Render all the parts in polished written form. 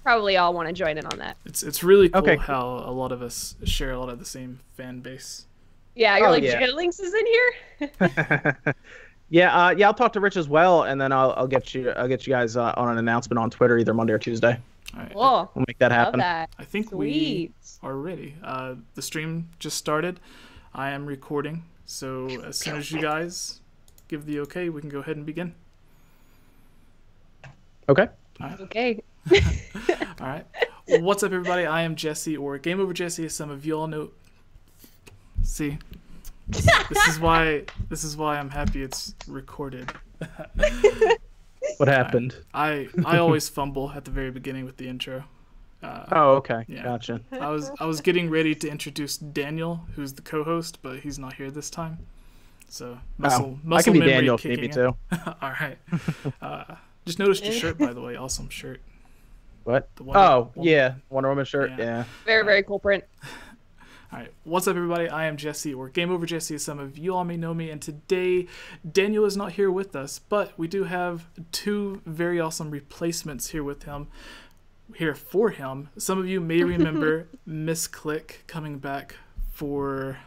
probably all want to join in on that. It's really cool how a lot of us share a lot of the same fan base. Yeah, you're Janet Links is in here. Yeah, I'll talk to Rich as well, and then I'll get you guys on an announcement on Twitter either Monday or Tuesday. All right. Cool. We'll make that happen. That. I think we are ready. The stream just started. I am recording, so as soon as you guys give the okay, we can go ahead and begin. Okay. All right. Okay. All right. What's up, everybody? I am Jesse, or Game Over Jesse, as some of you all know. See, this is why I'm happy it's recorded. What happened? I always fumble at the very beginning with the intro. Oh, okay. Yeah. Gotcha. I was getting ready to introduce Daniel, who's the co-host, but he's not here this time. So muscle I can be memory Daniel if you need me to. All right. Just noticed your shirt, by the way. Awesome shirt. What? Wonder Woman shirt. Yeah. Very, very cool print. All right, what's up, everybody? I am Jesse, or Game Over Jesse, as some of you all may know me, and today Daniel is not here with us, but we do have two very awesome replacements here for him. Some of you may remember Miss Click coming back for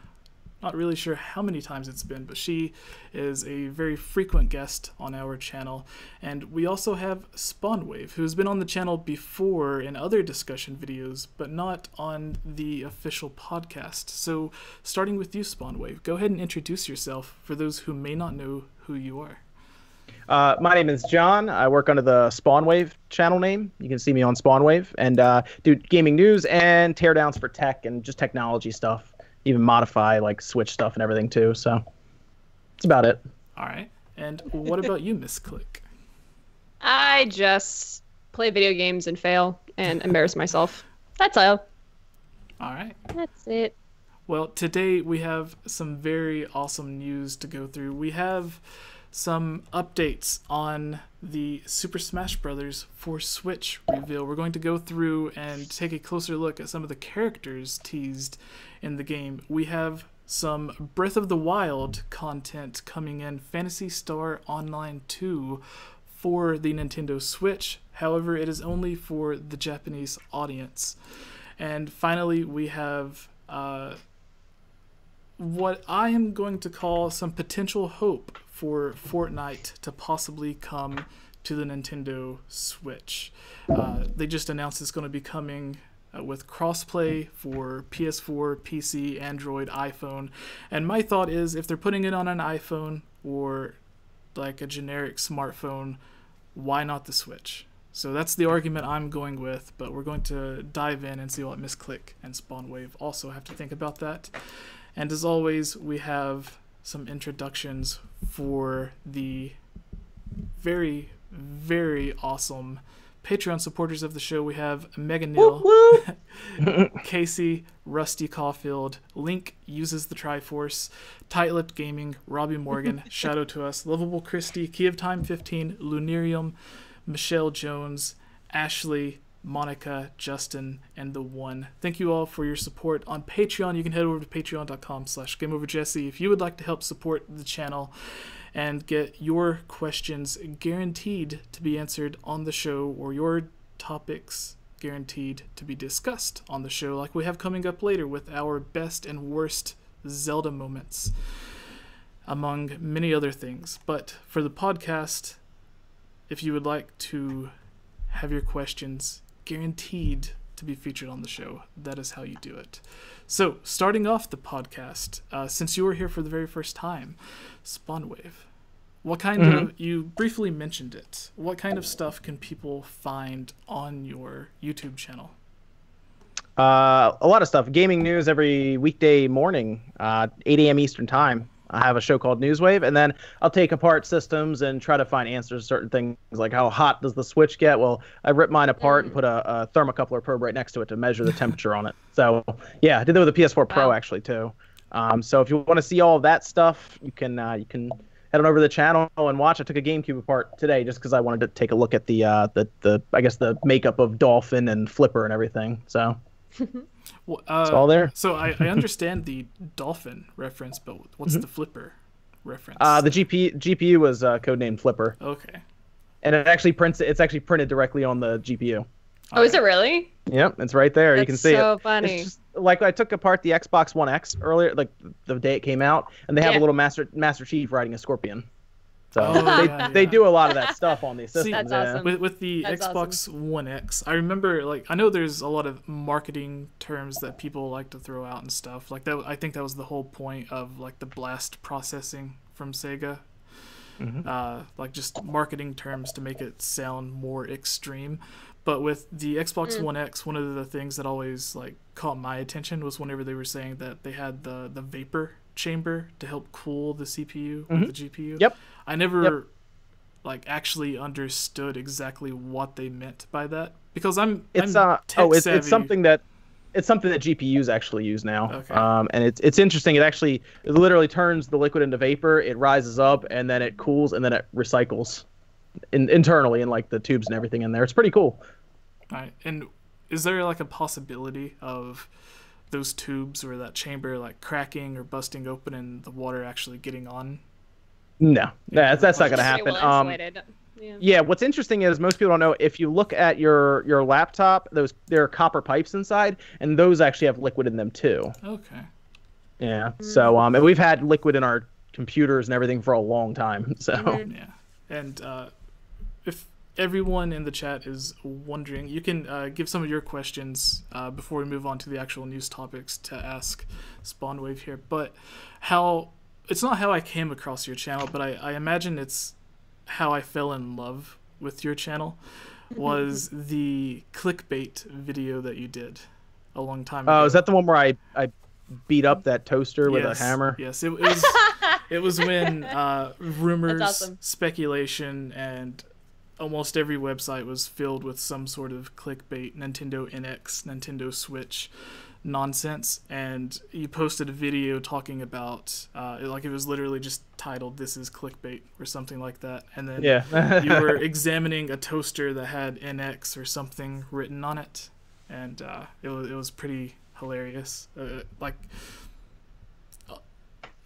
not really sure how many times it's been, but she is a very frequent guest on our channel. And we also have Spawnwave, who's been on the channel before in other discussion videos, but not on the official podcast. So starting with you, Spawnwave, go ahead and introduce yourself for those who may not know who you are. My name is John. I work under the Spawnwave channel name. You can see me on Spawnwave, and do gaming news and teardowns for tech and just technology stuff. Even modify like Switch stuff and everything too. So that's about it. All right. And what about you, Miss Click? I just play video games and fail and embarrass myself. That's all. All right. That's it. Well, today we have some very awesome news to go through. We have some updates on the Super Smash Bros. For Switch reveal. We're going to go through and take a closer look at some of the characters teased in the game. We have some Breath of the Wild content coming in, Phantasy Star Online 2 for the Nintendo Switch. However, it is only for the Japanese audience. And finally, we have what I am going to call some potential hope for Fortnight to possibly come to the Nintendo Switch. They just announced it's going to be coming with crossplay for PS4, PC, Android, iPhone. And my thought is, if they're putting it on an iPhone or like a generic smartphone, why not the Switch? So that's the argument I'm going with, but we're going to dive in and see what Miss Click and Spawnwave also have to think about that. And as always, we have some introductions for the very, very awesome Patreon supporters of the show. We have Megan Neal, Casey, Rusty Caulfield, Link uses the Triforce, Tight-Lipped Gaming, Robbie Morgan, Shadow to Us, Lovable Christie, Key of Time 15, Lunarium, Michelle Jones, Ashley, Monica, Justin, and The One. Thank you all for your support on Patreon. You can head over to patreon.com/GameOverJesse if you would like to help support the channel and get your questions guaranteed to be answered on the show, or your topics guaranteed to be discussed on the show, like we have coming up later with our best and worst Zelda moments, among many other things. But for the podcast, if you would like to have your questions guaranteed to be featured on the show, that is how you do it. So, starting off the podcast, since you were here for the very first time, Spawnwave, what kind of, you briefly mentioned it, what kind of stuff can people find on your YouTube channel? A lot of stuff. Gaming news every weekday morning, 8 a.m. Eastern time. I have a show called Newswave, and then I'll take apart systems and try to find answers to certain things, like how hot does the Switch get? Well, I ripped mine apart and put a thermocoupler probe right next to it to measure the temperature on it. So, yeah, I did that with the PS4 Pro, actually, too. So if you want to see all of that stuff, you can head on over to the channel and watch. I took a GameCube apart today just because I wanted to take a look at the I guess the makeup of Dolphin and Flipper and everything. So well, it's all there. So I understand the Dolphin reference, but what's the Flipper reference? The GPU was codenamed Flipper. Okay. And it actually prints. It's actually printed directly on the GPU. Oh, is it really? Yep, it's right there. You can see it. So funny. It's just, like I took apart the Xbox One X earlier, like the day it came out, and they have a little Master Chief riding a scorpion. So they do a lot of that stuff on these systems. That's awesome. With the Xbox One X, I remember, like, I know there's a lot of marketing terms that people like to throw out and stuff like that. I think that was the whole point of like the blast processing from Sega. Like just marketing terms to make it sound more extreme. But with the Xbox One X, one of the things that always like caught my attention was whenever they were saying that they had the vapor chamber to help cool the CPU with the GPU. Yep. I never like actually understood exactly what they meant by that, because I'm tech savvy. It's something that GPUs actually use now. Okay. And it's interesting. It literally turns the liquid into vapor. It rises up and then it cools and then it recycles internally in like the tubes and everything in there. It's pretty cool. All right. And is there like a possibility of those tubes or that chamber like cracking or busting open and the water actually getting on? No, that's not going to happen. Well insulated. Yeah, what's interesting is most people don't know, if you look at your laptop, there are copper pipes inside, and those actually have liquid in them too. Okay. Yeah. So and we've had liquid in our computers and everything for a long time. So yeah. And if everyone in the chat is wondering, you can give some of your questions before we move on to the actual news topics to ask Spawnwave here. But it's not how I came across your channel, but I imagine it's how I fell in love with your channel, was the clickbait video that you did a long time ago. Oh, is that the one where I beat up that toaster with a hammer? Yes, it was when rumors, speculation, and almost every website was filled with some sort of clickbait, Nintendo NX, Nintendo Switch nonsense, and you posted a video talking about like it was literally just titled "This is clickbait" or something like that, and then you were examining a toaster that had NX or something written on it, and it was pretty hilarious. Like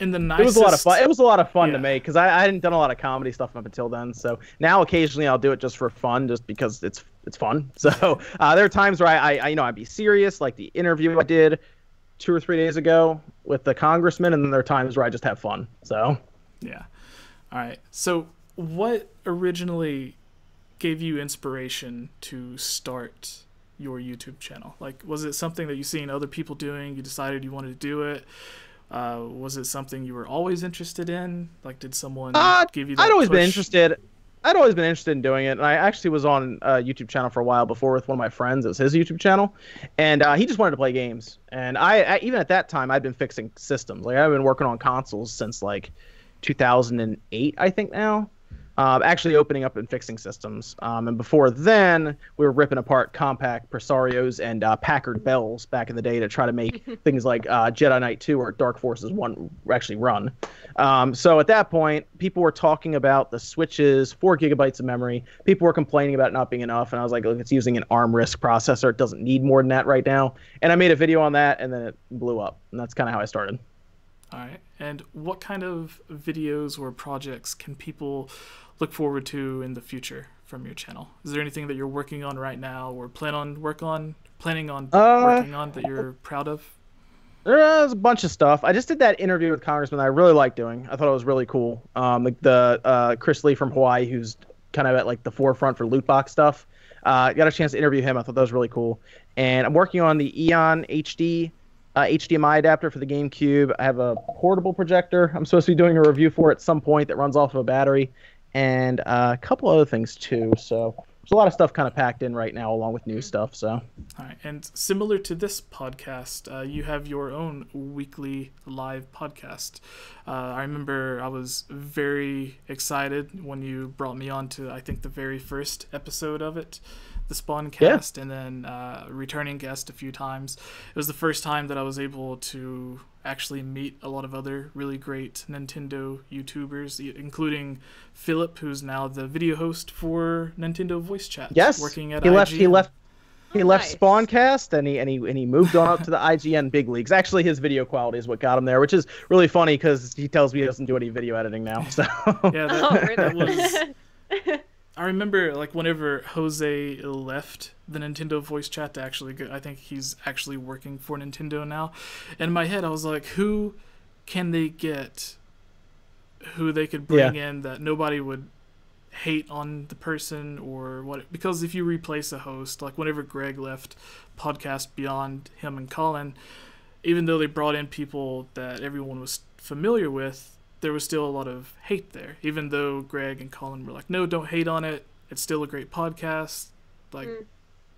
in the nicest... It was a lot of fun. It was a lot of fun to make, because I hadn't done a lot of comedy stuff up until then. So now occasionally I'll do it just for fun, just because it's fun. So there are times where I'd be serious, like the interview I did 2 or 3 days ago with the congressman, and then there are times where I just have fun. So yeah. All right. So what originally gave you inspiration to start your YouTube channel? Like, was it something that you seen other people doing, you decided you wanted to do it? Was it something you were always interested in? Like, did someone give you that I'd always push? been interested. I'd always been interested in doing it, and I actually was on a YouTube channel for a while before with one of my friends. It was his YouTube channel, and he just wanted to play games. And I even at that time, I'd been fixing systems. Like, I've been working on consoles since like 2008, I think now. Actually opening up and fixing systems. And before then, we were ripping apart Compact Presarios and Packard Bells back in the day to try to make things like Jedi Knight 2 or Dark Forces 1 actually run. So at that point, people were talking about the Switch's 4 gigabytes of memory. People were complaining about it not being enough, and I was like, look, it's using an ARM RISC processor. It doesn't need more than that right now. And I made a video on that, and then it blew up. And that's kind of how I started. All right. And what kind of videos or projects can people look forward to in the future from your channel? Is there anything that you're working on right now or planning on working on that you're proud of? There's a bunch of stuff. I just did that interview with Congressman that I really liked doing. I thought it was really cool. Like the Chris Lee from Hawaii, who's kind of at like the forefront for loot box stuff. Got a chance to interview him. I thought that was really cool. And I'm working on the Eon HD HDMI adapter for the GameCube. I have a portable projector I'm supposed to be doing a review for at some point that runs off of a battery, and a couple other things too. So there's a lot of stuff kind of packed in right now, along with new stuff. So all right. And similar to this podcast, you have your own weekly live podcast. I remember I was very excited when you brought me on to, I think, the very first episode of it, the Spawncast, and then returning guest a few times. It was the first time that I was able to actually meet a lot of other really great Nintendo YouTubers, including Philip, who's now the video host for Nintendo Voice Chat. Yes, working at IGN. He left Nice. Spawncast and he moved on up to the IGN big leagues. Actually, his video quality is what got him there, which is really funny because he tells me he doesn't do any video editing now. So Yeah, that was. I remember like whenever Jose left the Nintendo voice chat to actually go, I think he's actually working for Nintendo now. In my head, I was like, who can they get who they could bring in that nobody would hate on the person or what? Because if you replace a host, like whenever Greg left Podcast Beyond, him and Colin, even though they brought in people that everyone was familiar with, there was still a lot of hate there. Even though Greg and Colin were like, no, don't hate on it. It's still a great podcast. Like,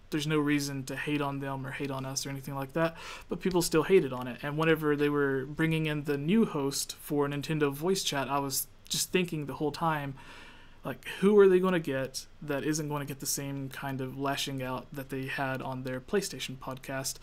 there's no reason to hate on them or hate on us or anything like that. But people still hated on it. And whenever they were bringing in the new host for Nintendo Voice Chat, I was just thinking the whole time, like, who are they going to get that isn't going to get the same kind of lashing out that they had on their PlayStation podcast?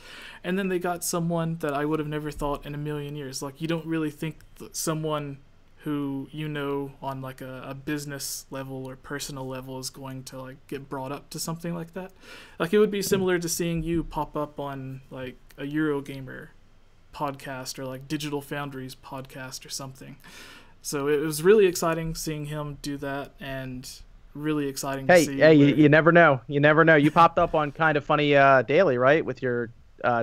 And then they got someone that I would have never thought in a million years. Like, you don't really think that someone who you know on like a business level or personal level is going to like get brought up to something like that. Like, it would be similar to seeing you pop up on like a Eurogamer podcast or like Digital Foundry's podcast or something. So it was really exciting seeing him do that, and really exciting to see. Hey, you never know. You never know. You popped up on Kind of Funny Daily, right, with your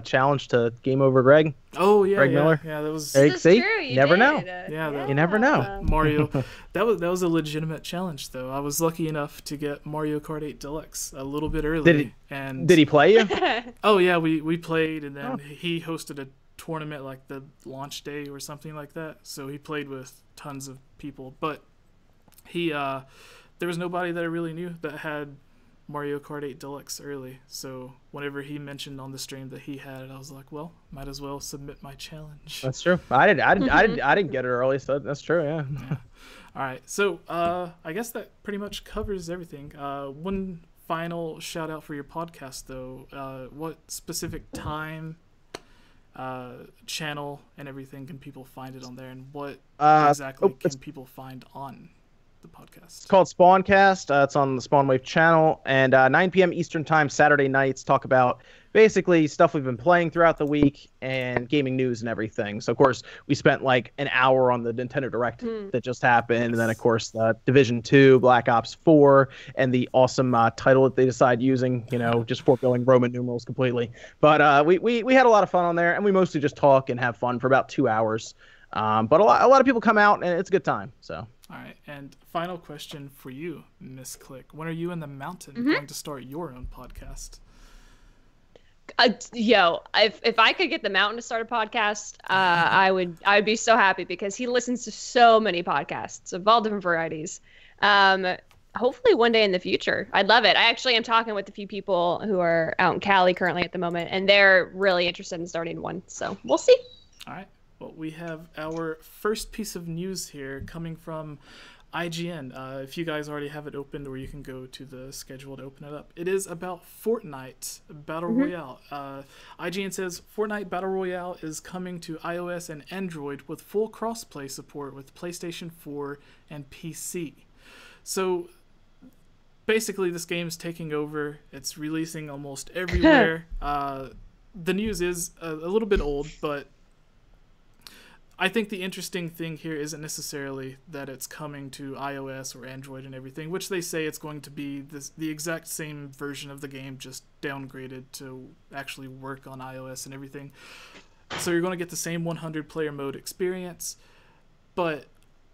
challenge to Game Over Greg. Oh yeah, Greg Miller. Yeah, that was. Hey, see, true. you never know. Yeah, you never know. Mario. That was a legitimate challenge, though. I was lucky enough to get Mario Kart 8 Deluxe a little bit early. Did he play you? Oh yeah, we played, and then he hosted a tournament like the launch day or something like that. So he played with tons of people, but he there was nobody that I really knew that had Mario Kart 8 Deluxe early. So whenever he mentioned on the stream that he had it, I was like, well, might as well submit my challenge. That's true. I didn't get it early, so that's true. Yeah. All right. So I guess that pretty much covers everything. One final shout out for your podcast, though. What specific time, channel, and everything can people find it on there, and what exactly can people find on the podcast? It's called Spawncast. It's on the Spawnwave channel, and 9 p.m. Eastern time Saturday nights talk about basically stuff we've been playing throughout the week and gaming news and everything. So of course we spent like an hour on the Nintendo Direct that just happened, and then of course the Division 2, Black Ops 4, and the awesome title that they decide using, just foregoing Roman numerals completely. But we had a lot of fun on there, and we mostly just talk and have fun for about 2 hours. But a lot of people come out, and it's a good time. So. All right, and final question for you, Miss Click. When are you and the Mountain going to start your own podcast? If I could get the Mountain to start a podcast, I would be so happy, because he listens to so many podcasts of all different varieties. Hopefully one day in the future. I'd love it. I actually am talking with a few people who are out in Cali currently at the moment, and they're really interested in starting one. So we'll see. All right. Well, we have our first piece of news here coming from IGN. If you guys already have it opened, or you can go to the schedule to open it up. It is about Fortnite Battle Royale. IGN says Fortnite Battle Royale is coming to iOS and Android with full crossplay support with PlayStation 4 and PC. So basically this game's taking over. It's releasing almost everywhere. The news is a little bit old, but I think the interesting thing here isn't necessarily that it's coming to iOS or Android and everything, which they say it's going to be the exact same version of the game, just downgraded to actually work on iOS and everything. So you're going to get the same 100-player mode experience. But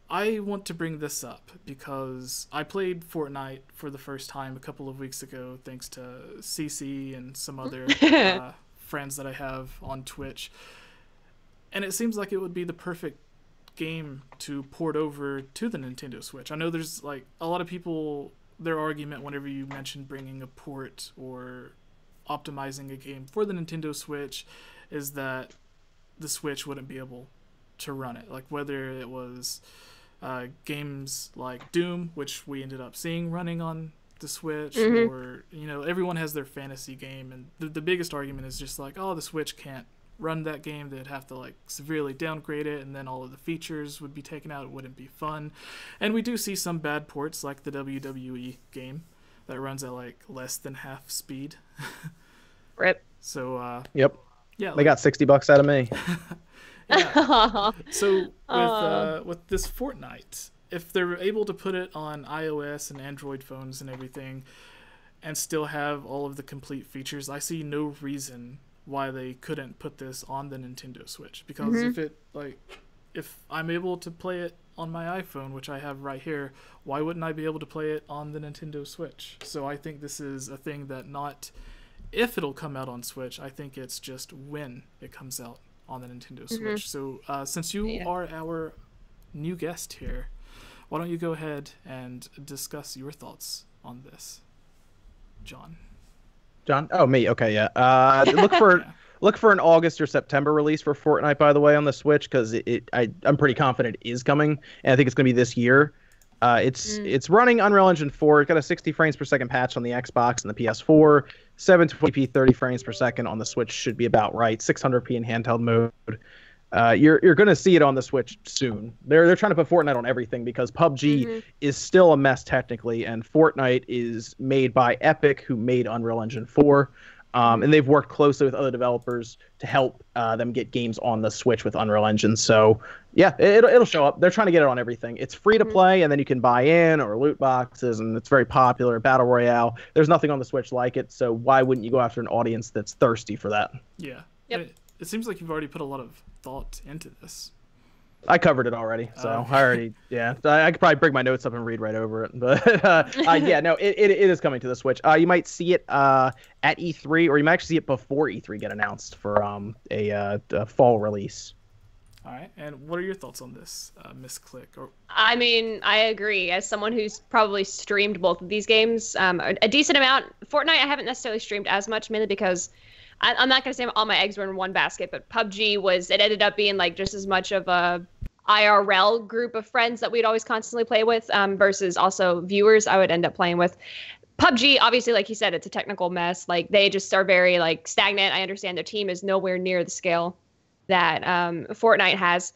I want to bring this up because I played Fortnite for the first time a couple of weeks ago, thanks to CC and some other friends that I have on Twitch. And it seems like it would be the perfect game to port over to the Nintendo Switch. I know there's like a lot of people, their argument whenever you mention bringing a port or optimizing a game for the Nintendo Switch is that the Switch wouldn't be able to run it. Like whether it was games like Doom, which we ended up seeing running on the Switch, or everyone has their fantasy game, and the biggest argument is just like, oh, the Switch can't run that game. They'd have to like severely downgrade it, and then all of the features would be taken out. It wouldn't be fun. And we do see some bad ports, like the WWE game that runs at like less than half speed. Rip. So yep. Yeah, they got $60 out of me. Yeah. So with this Fortnite, if they're able to put it on iOS and Android phones and everything, and still have all of the complete features, I see no reason why they couldn't put this on the Nintendo Switch. Because if I'm able to play it on my iPhone, which I have right here, why wouldn't I be able to play it on the Nintendo Switch? So I think this is a thing that not if it'll come out on Switch, I think it's just when it comes out on the Nintendo Switch. So since you are our new guest here, why don't you go ahead and discuss your thoughts on this, John? Oh, me. Okay, yeah. Look for an August or September release for Fortnite, by the way, on the Switch, because I'm pretty confident it is coming, and I think it's going to be this year. It's running Unreal Engine 4. It's got a 60 frames per second patch on the Xbox and the PS4. 720p 30 frames per second on the Switch should be about right. 600p in handheld mode. You're going to see it on the Switch soon. They're trying to put Fortnite on everything because PUBG is still a mess technically, and Fortnite is made by Epic, who made Unreal Engine 4. And they've worked closely with other developers to help them get games on the Switch with Unreal Engine. So, yeah, it'll show up. They're trying to get it on everything. It's free to play, and then you can buy in or loot boxes, and it's very popular. Battle Royale. There's nothing on the Switch like it, so why wouldn't you go after an audience that's thirsty for that? Yeah. Yep. It seems like you've already put a lot of thought into this. I covered it already, so I could probably bring my notes up and read right over it. But it is coming to the Switch. You might see it at E3, or you might actually see it before E3 get announced for a fall release. All right, and what are your thoughts on this, Miss Click? I mean, I agree. As someone who's probably streamed both of these games, a decent amount. Fortnite, I haven't necessarily streamed as much, mainly because I'm not going to say all my eggs were in one basket, but PUBG it ended up being like just as much of a IRL group of friends that we'd always constantly play with versus also viewers I would end up playing with. PUBG, obviously, like you said, it's a technical mess. Like, they just are very like stagnant. I understand their team is nowhere near the scale that Fortnite has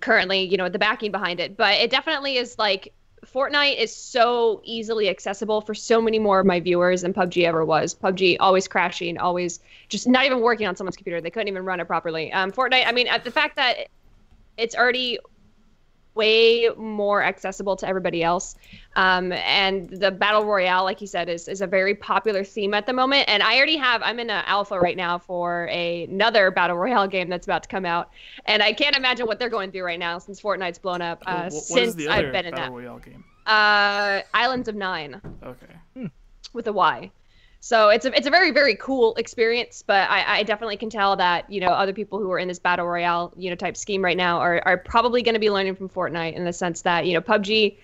currently, with the backing behind it. But it definitely is like, Fortnite is so easily accessible for so many more of my viewers than PUBG ever was. PUBG always crashing, always just not even working on someone's computer. They couldn't even run it properly. Fortnite, I mean, the fact that it's already way more accessible to everybody else. And the Battle Royale, like you said, is a very popular theme at the moment. And I'm in an alpha right now for another Battle Royale game that's about to come out. And I can't imagine what they're going through right now since Fortnite's blown up since I've been in that. Battle Royale game? Islands of Nine. Okay. With a Y. So it's a very, very cool experience, but I definitely can tell that, other people who are in this Battle Royale, type scheme right now are probably going to be learning from Fortnite in the sense that, PUBG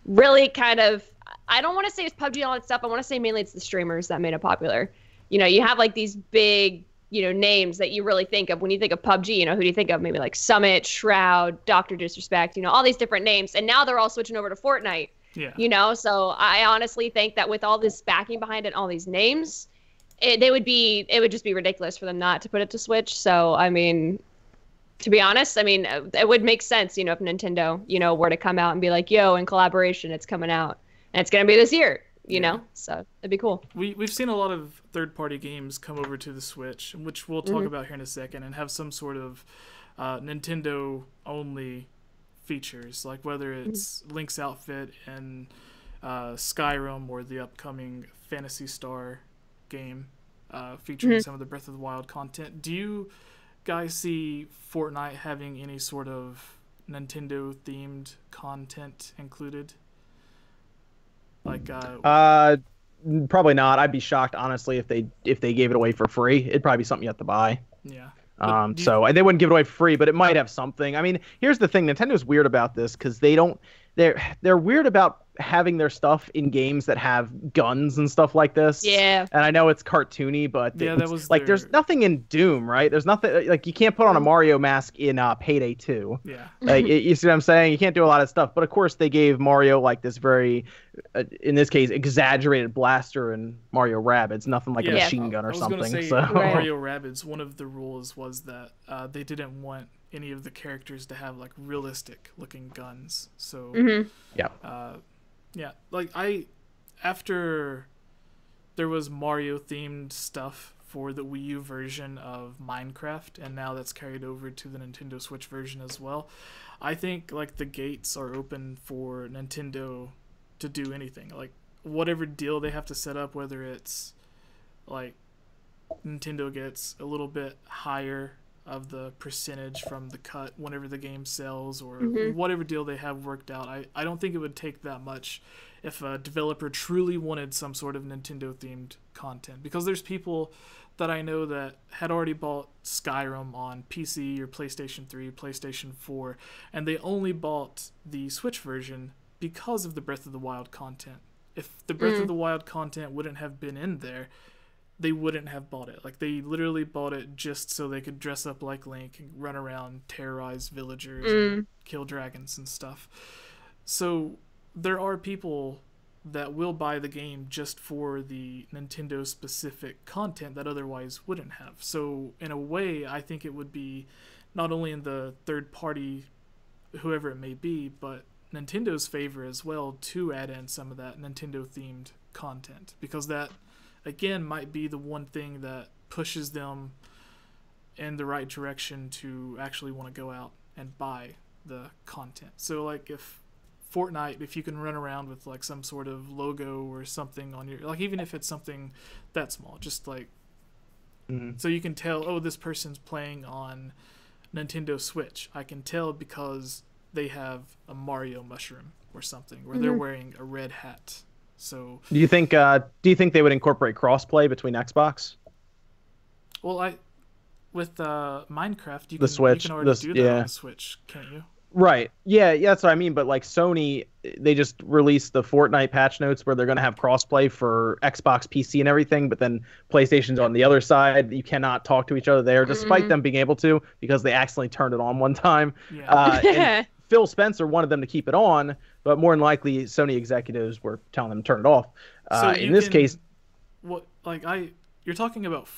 really kind of, I don't want to say it's PUBG and all that stuff. I want to say mainly it's the streamers that made it popular. You have like these big, names that you really think of when you think of PUBG, who do you think of? Maybe like Summit, Shroud, Dr. Disrespect, all these different names. And now they're all switching over to Fortnite. Yeah. So I honestly think that with all this backing behind it, all these names, it would just be ridiculous for them not to put it to Switch. So, I mean, to be honest, it would make sense, if Nintendo, were to come out and be like, yo, in collaboration, it's coming out and it's going to be this year, so it'd be cool. We've seen a lot of third-party games come over to the Switch, which we'll talk about here in a second, and have some sort of Nintendo-only features, like whether it's Link's outfit in Skyrim or the upcoming Phantasy Star game featuring some of the Breath of the Wild content. Do you guys see Fortnite having any sort of Nintendo themed content included? Like probably not. I'd be shocked, honestly, if they gave it away for free. It'd probably be something you have to buy. Yeah. So they wouldn't give it away for free, but it might have something. I mean, here's the thing: Nintendo's weird about this because they're weird about having their stuff in games that have guns and stuff like this. Yeah. And I know it's cartoony, but there's nothing in Doom, right? There's nothing like you can't put on a Mario mask in Payday 2. Yeah. Like you see what I'm saying? You can't do a lot of stuff. But of course, they gave Mario like this very, in this case, exaggerated blaster in Mario Rabbids. Nothing like a machine gun or something. I was gonna say, Mario Rabbids, one of the rules was that they didn't want any of the characters to have like realistic looking guns. So after there was Mario themed stuff for the Wii U version of Minecraft, and now that's carried over to the Nintendo Switch version as well. I think like the gates are open for Nintendo to do anything, like whatever deal they have to set up, whether it's like Nintendo gets a little bit higher of the percentage from the cut whenever the game sells, or whatever deal they have worked out. I don't think it would take that much if a developer truly wanted some sort of Nintendo themed content, because there's people that I know that had already bought Skyrim on PC or PlayStation 3, PlayStation 4, and they only bought the Switch version because of the Breath of the Wild content. If the Breath of the Wild content wouldn't have been in there, they wouldn't have bought it. Like, they literally bought it just so they could dress up like Link and run around, terrorize villagers, and kill dragons and stuff. So there are people that will buy the game just for the Nintendo specific content that otherwise wouldn't have. So in a way, I think it would be not only in the third party, whoever it may be, but Nintendo's favor as well to add in some of that Nintendo themed content, because that again might be the one thing that pushes them in the right direction to actually want to go out and buy the content. So like if Fortnite, if you can run around with like some sort of logo or something on your, like even if it's something that small, just like so you can tell, oh, this person's playing on Nintendo Switch. I can tell because they have a Mario mushroom or something, or they're wearing a red hat. So do you think they would incorporate crossplay between Xbox? Well, with Minecraft, you the can, Switch, you can already do that on the Switch, can't you? Right. Yeah, that's what I mean. But like Sony, they just released the Fortnite patch notes where they're going to have crossplay for Xbox, PC, and everything. But then PlayStation's on the other side. You cannot talk to each other there, despite them being able to, because they accidentally turned it on one time. Yeah. And Phil Spencer wanted them to keep it on, but more than likely Sony executives were telling them to turn it off. So in this case, what you're talking about?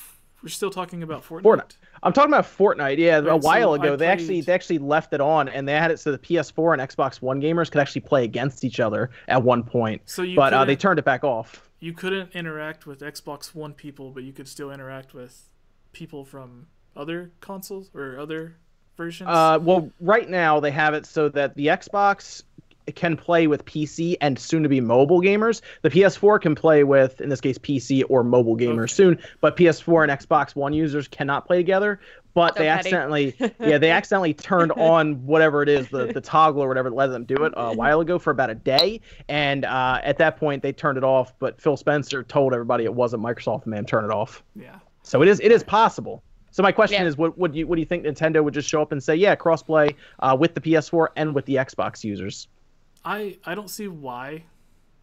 We're still talking about Fortnite. I'm talking about Fortnite. Yeah, right, a while ago they played... actually left it on, and they had it so the PS4 and Xbox One gamers could actually play against each other at one point. So but they turned it back off. You couldn't interact with Xbox One people, but you could still interact with people from other consoles or other versions. Well, right now they have it so that the Xbox can play with PC and soon to be mobile gamers. The PS4 can play with, in this case, PC or mobile gamers soon, but PS4 and Xbox One users cannot play together. But they accidentally turned on whatever it is, the toggle or whatever that let them do it a while ago for about a day. And at that point they turned it off, but Phil Spencer told everybody it wasn't Microsoft, man, turn it off. Yeah. So it is possible. So my question is, what do you think Nintendo would just show up and say, yeah, crossplay with the PS4 and with the Xbox users? I don't see why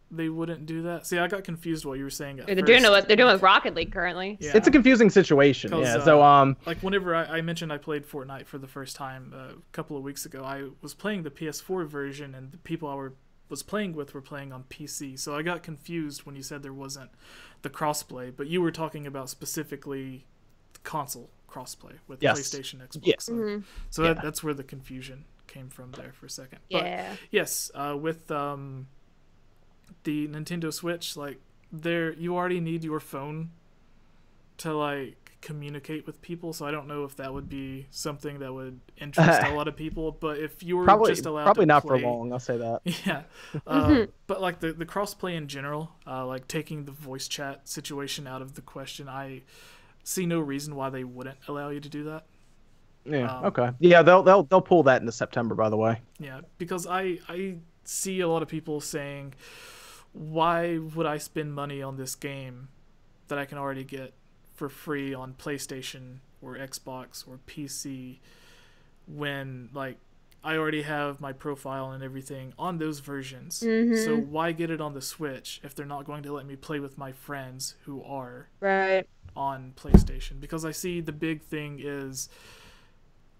they wouldn't do that. See, I got confused what you were saying at they're first. doing what they're doing with Rocket League currently. Yeah. It's a confusing situation. Yeah. So like whenever I mentioned I played Fortnite for the first time a couple of weeks ago, I was playing the PS4 version, and the people I was playing with were playing on PC. So I got confused when you said there wasn't the crossplay, but you were talking about specifically the console crossplay with PlayStation, Xbox. So that's where the confusion came from there for a second. But yes, with the Nintendo Switch, like you already need your phone to like communicate with people, so I don't know if that would be something that would interest a lot of people. But if you were just allowed probably to not play, for long, I'll say that. Yeah. But like the crossplay in general, like taking the voice chat situation out of the question, I see no reason why they wouldn't allow you to do that. Yeah. Okay. Yeah, they'll pull that into September, by the way. Yeah, because I see a lot of people saying, why would I spend money on this game that I can already get for free on PlayStation or Xbox or PC when like I already have my profile and everything on those versions. So why get it on the Switch if they're not going to let me play with my friends who are on PlayStation? Because I see the big thing is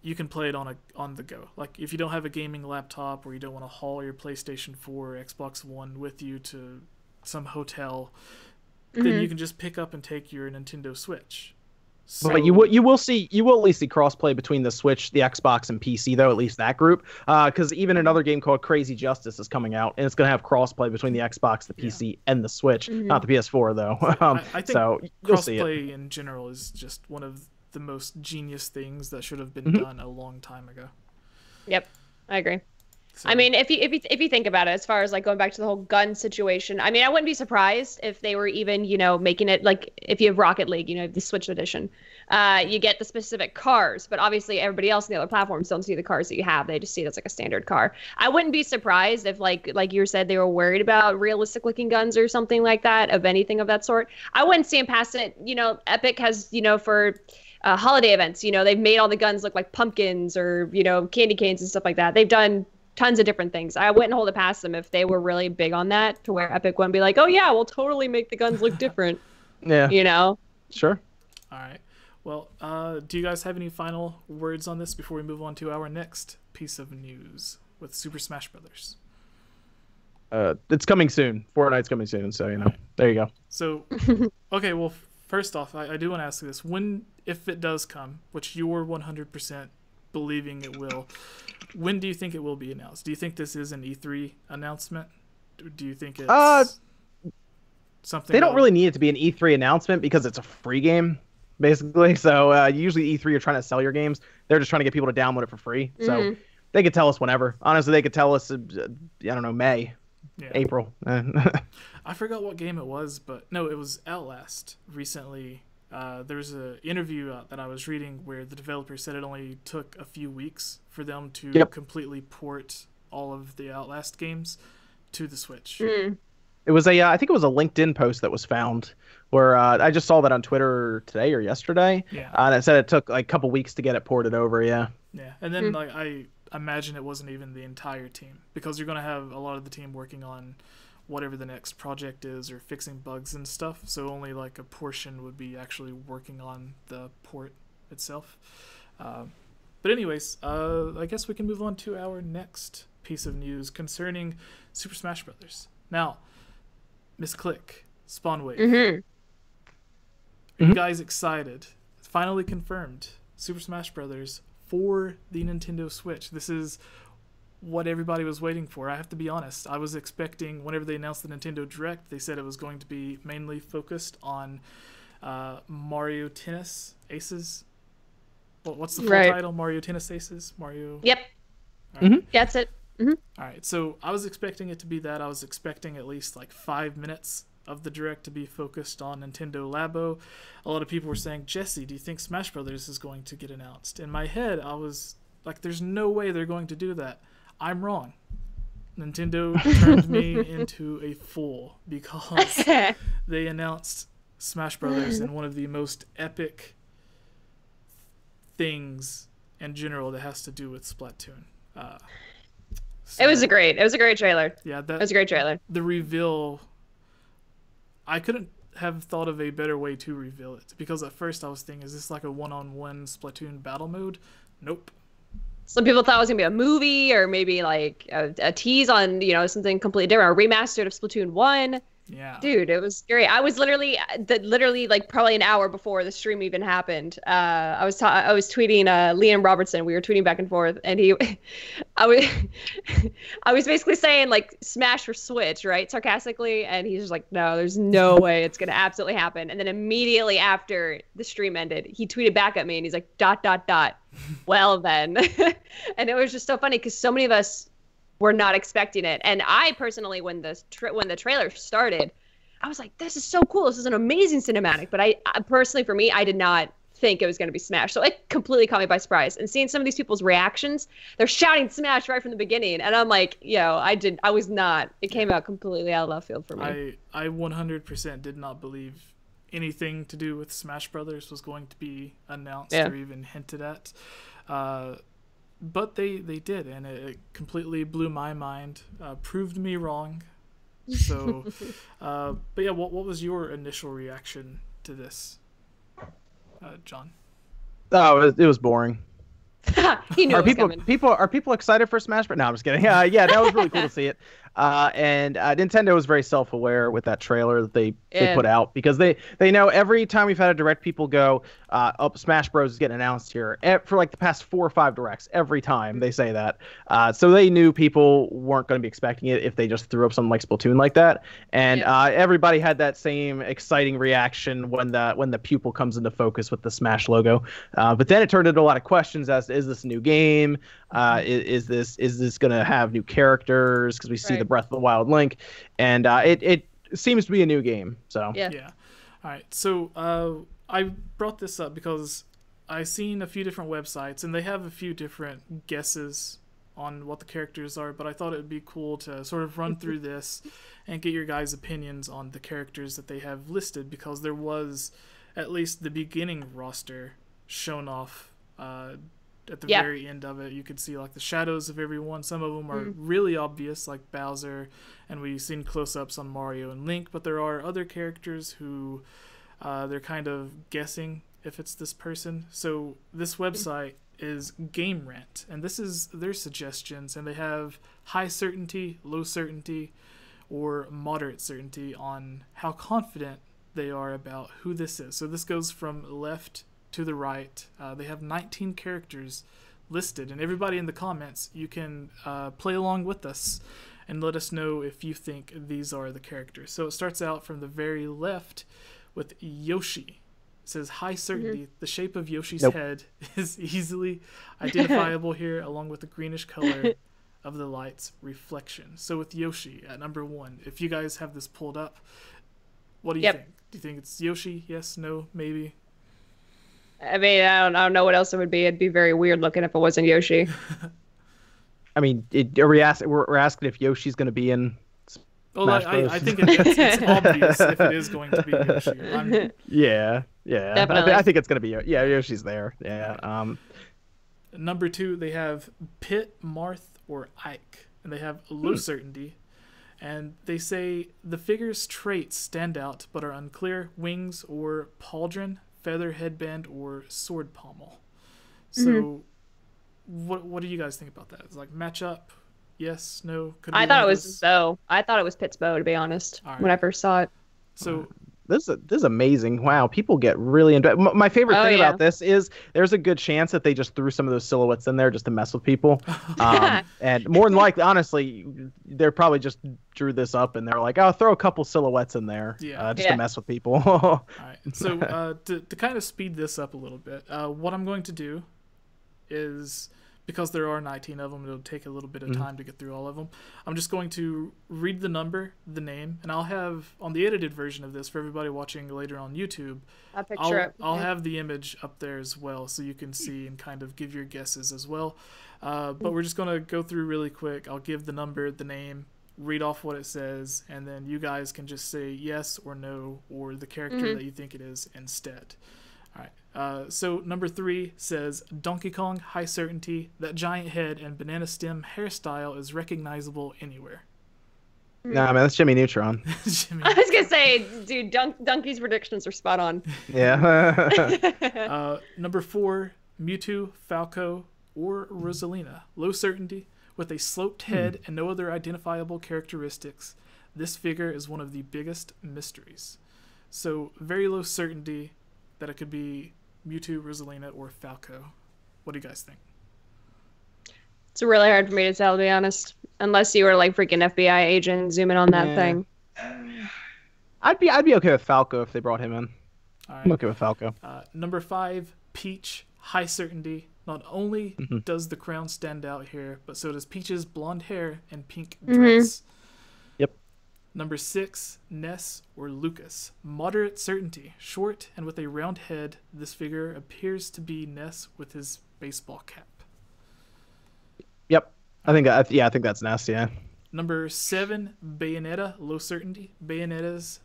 you can play it on the go. Like if you don't have a gaming laptop, or you don't want to haul your PlayStation 4 or Xbox One with you to some hotel, then you can just pick up and take your Nintendo Switch. So, but you will at least see crossplay between the Switch, the Xbox, and PC though. At least that group, because even another game called Crazy Justice is coming out, and it's going to have crossplay between the Xbox, the PC, and the Switch. Not the PS4 though. I think so you'll see it. Crossplay in general is just one of the most genius things that should have been done a long time ago. Yep, I agree. So, I mean, if you think about it, as far as like going back to the whole gun situation, I mean, I wouldn't be surprised if they were even, making it like if you have Rocket League, the Switch edition, you get the specific cars, but obviously everybody else in the other platforms don't see the cars that you have. They just see it as like a standard car. I wouldn't be surprised if like you said, they were worried about realistic looking guns or something like that, of anything of that sort. I wouldn't see them past it. Epic has, for holiday events, they've made all the guns look like pumpkins or, candy canes and stuff like that. They've done tons of different things. I wouldn't hold it past them if they were really big on that, to where Epic wouldn't be like, oh yeah, we'll totally make the guns look different. Yeah. Sure. All right. Well, do you guys have any final words on this before we move on to our next piece of news with Super Smash Brothers? It's coming soon. Fortnite's coming soon, so there you go. So, okay, well, first off, I do want to ask you this: if it does come, which you're 100% believing it will, when do you think it will be announced? Do you think this is an E3 announcement? Or do you think it's something? They don't really need it to be an E3 announcement because it's a free game, basically. So usually E3 are trying to sell your games. They're just trying to get people to download it for free. So they could tell us whenever. Honestly, they could tell us, I don't know, May, April. I forgot what game it was, but no, it was Outlast recently. There was an interview that I was reading where the developer said it only took a few weeks for them to completely port all of the Outlast games to the Switch. It was I think it was a LinkedIn post that was found where I just saw that on Twitter today or yesterday. Yeah. And it said it took like a couple weeks to get it ported over. Yeah. Yeah, and then like I imagine it wasn't even the entire team, because you're gonna have a lot of the team working on whatever the next project is or fixing bugs and stuff, so only like a portion would be actually working on the port itself. But anyways, I guess we can move on to our next piece of news concerning Super Smash Brothers. Now, Miss Click, Spawnwave, are you guys excited? It's finally confirmed, Super Smash Brothers for the Nintendo Switch. This is what everybody was waiting for. I have to be honest, I was expecting, whenever they announced the Nintendo Direct, they said it was going to be mainly focused on Mario Tennis Aces. What's the full title? Mario Tennis Aces? Mario? Yep. Right. That's it. Alright, so I was expecting it to be that. I was expecting at least like 5 minutes of the Direct to be focused on Nintendo Labo. A lot of people were saying, Jesse, do you think Smash Brothers is going to get announced? In my head, I was like, there's no way they're going to do that. I'm wrong. Nintendo turned me into a fool because they announced Smash Brothers in one of the most epic things in general that has to do with Splatoon. It was a great trailer. Yeah, it was a great trailer. The reveal, I couldn't have thought of a better way to reveal it, because at first I was thinking, is this like a one-on-one Splatoon battle mode? Nope. Some people thought it was gonna be a movie, or maybe like a tease on something completely different, a remastered of Splatoon 1. Yeah, dude, it was great. I was literally like probably an hour before the stream even happened. I was tweeting Liam Robertson. We were tweeting back and forth, and I was basically saying like Smash for Switch, right, sarcastically, and he's just like, no, there's no way it's gonna absolutely happen. And then immediately after the stream ended, he tweeted back at me, and he's like, ... well then. And it was just so funny because so many of us were not expecting it. And I personally, when the trailer started, I was like, this is so cool. This is an amazing cinematic. But I personally, for me, I did not think it was going to be Smash. So it completely caught me by surprise. And seeing some of these people's reactions, they're shouting Smash right from the beginning. And I'm like, I was not. It came out completely out of left field for me. I 100% did not believe anything to do with Smash Brothers was going to be announced or even hinted at. But they did, and it completely blew my mind, proved me wrong. So, but yeah, what was your initial reaction to this, John? Oh, it was boring. He knew it was coming. Are people excited for Smash? But no, I'm just kidding. Yeah, that was really cool to see it. And Nintendo was very self-aware with that trailer that they Yeah. put out, because they know every time we've had a direct, people go, Smash Bros is getting announced here, for like the past 4 or 5 directs. Every time they say that, so they knew people weren't going to be expecting it if they just threw up something like Splatoon like that. And everybody had that same exciting reaction when the pupil comes into focus with the Smash logo. But then it turned into a lot of questions as to, is this a new game? Is this going to have new characters? Because we see the Breath of the Wild Link, and it seems to be a new game. So yeah. All right. So I brought this up because I've seen a few different websites, and they have a few different guesses on what the characters are, but I thought it would be cool to sort of run through this and get your guys' opinions on the characters that they have listed, because there was at least the beginning roster shown off at the very end of it. You could see like the shadows of everyone. Some of them are really obvious, like Bowser, and we've seen close-ups on Mario and Link, but there are other characters who they're kind of guessing if it's this person. So this website is Game Rant, and this is their suggestions, and they have high certainty, low certainty, or moderate certainty on how confident they are about who this is. So this goes from left to the right. They have 19 characters listed, and everybody in the comments, you can play along with us and let us know if you think these are the characters. So it starts out from the very left with Yoshi. It says high certainty. The shape of Yoshi's head is easily identifiable here, along with the greenish color of the light's reflection. So with Yoshi at number 1, if you guys have this pulled up, what do you think? Do you think it's Yoshi? Yes, no, maybe? I mean, I don't know what else it would be. It'd be very weird looking if it wasn't Yoshi. I mean, we're asking if Yoshi's going to be in Smash Bros. I think it's obvious if it is going to be Yoshi. Yeah. Definitely. I think it's going to be Yoshi's there. Yeah. Number 2, they have Pit, Marth, or Ike, and they have low certainty. And they say the figure's traits stand out but are unclear: wings or pauldron, feather headband, or sword pommel. So what do you guys think about that? It's like matchup? Yes, no? I thought it was Bo. I thought it was Pit's Bo, to be honest, when I first saw it. So this is amazing. Wow, people get really into it. My favorite thing about this is there's a good chance that they just threw some of those silhouettes in there just to mess with people. And more than likely, honestly, they're probably just drew this up and they're like, oh, throw a couple silhouettes in there just to mess with people. All right. So to kind of speed this up a little bit, what I'm going to do is, because there are 19 of them, it'll take a little bit of time to get through all of them. I'm just going to read the number, the name, and I'll have, on the edited version of this, for everybody watching later on YouTube, I'll have the image up there as well, so you can see and kind of give your guesses as well. But we're just going to go through really quick. I'll give the number, the name, read off what it says, and then you guys can just say yes or no, or the character that you think it is instead. All right. So number 3 says Donkey Kong, high certainty. That giant head and banana stem hairstyle is recognizable anywhere. Nah, man, that's Jimmy Neutron. I was gonna say, dude, Donkey's predictions are spot on. Yeah. Number 4, Mewtwo, Falco, or Rosalina. Low certainty. With a sloped head and no other identifiable characteristics, this figure is one of the biggest mysteries. So very low certainty that it could be Mewtwo, Rosalina, or Falco. What do you guys think? It's really hard for me to tell, to be honest. Unless you were like freaking FBI agent zooming on that thing. I'd be okay with Falco if they brought him in. All right. I'm okay with Falco. Number 5, Peach, high certainty. Not only does the crown stand out here, but so does Peach's blonde hair and pink dress. Yep. Number 6, Ness or Lucas. Moderate certainty. Short and with a round head, this figure appears to be Ness with his baseball cap. Yep. I think that's Ness, yeah. Number 7, Bayonetta, low certainty. Bayonetta's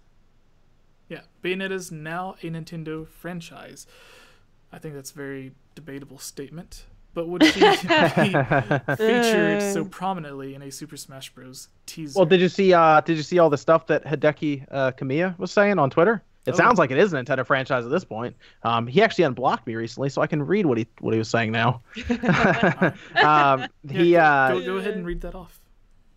now a Nintendo franchise. I think that's a very debatable statement. But would she be featured so prominently in a Super Smash Bros. Teaser? Well, did you see all the stuff that Hideki Kamiya was saying on Twitter? It sounds like it is a Nintendo franchise at this point. He actually unblocked me recently, so I can read what he was saying now. Go ahead and read that off.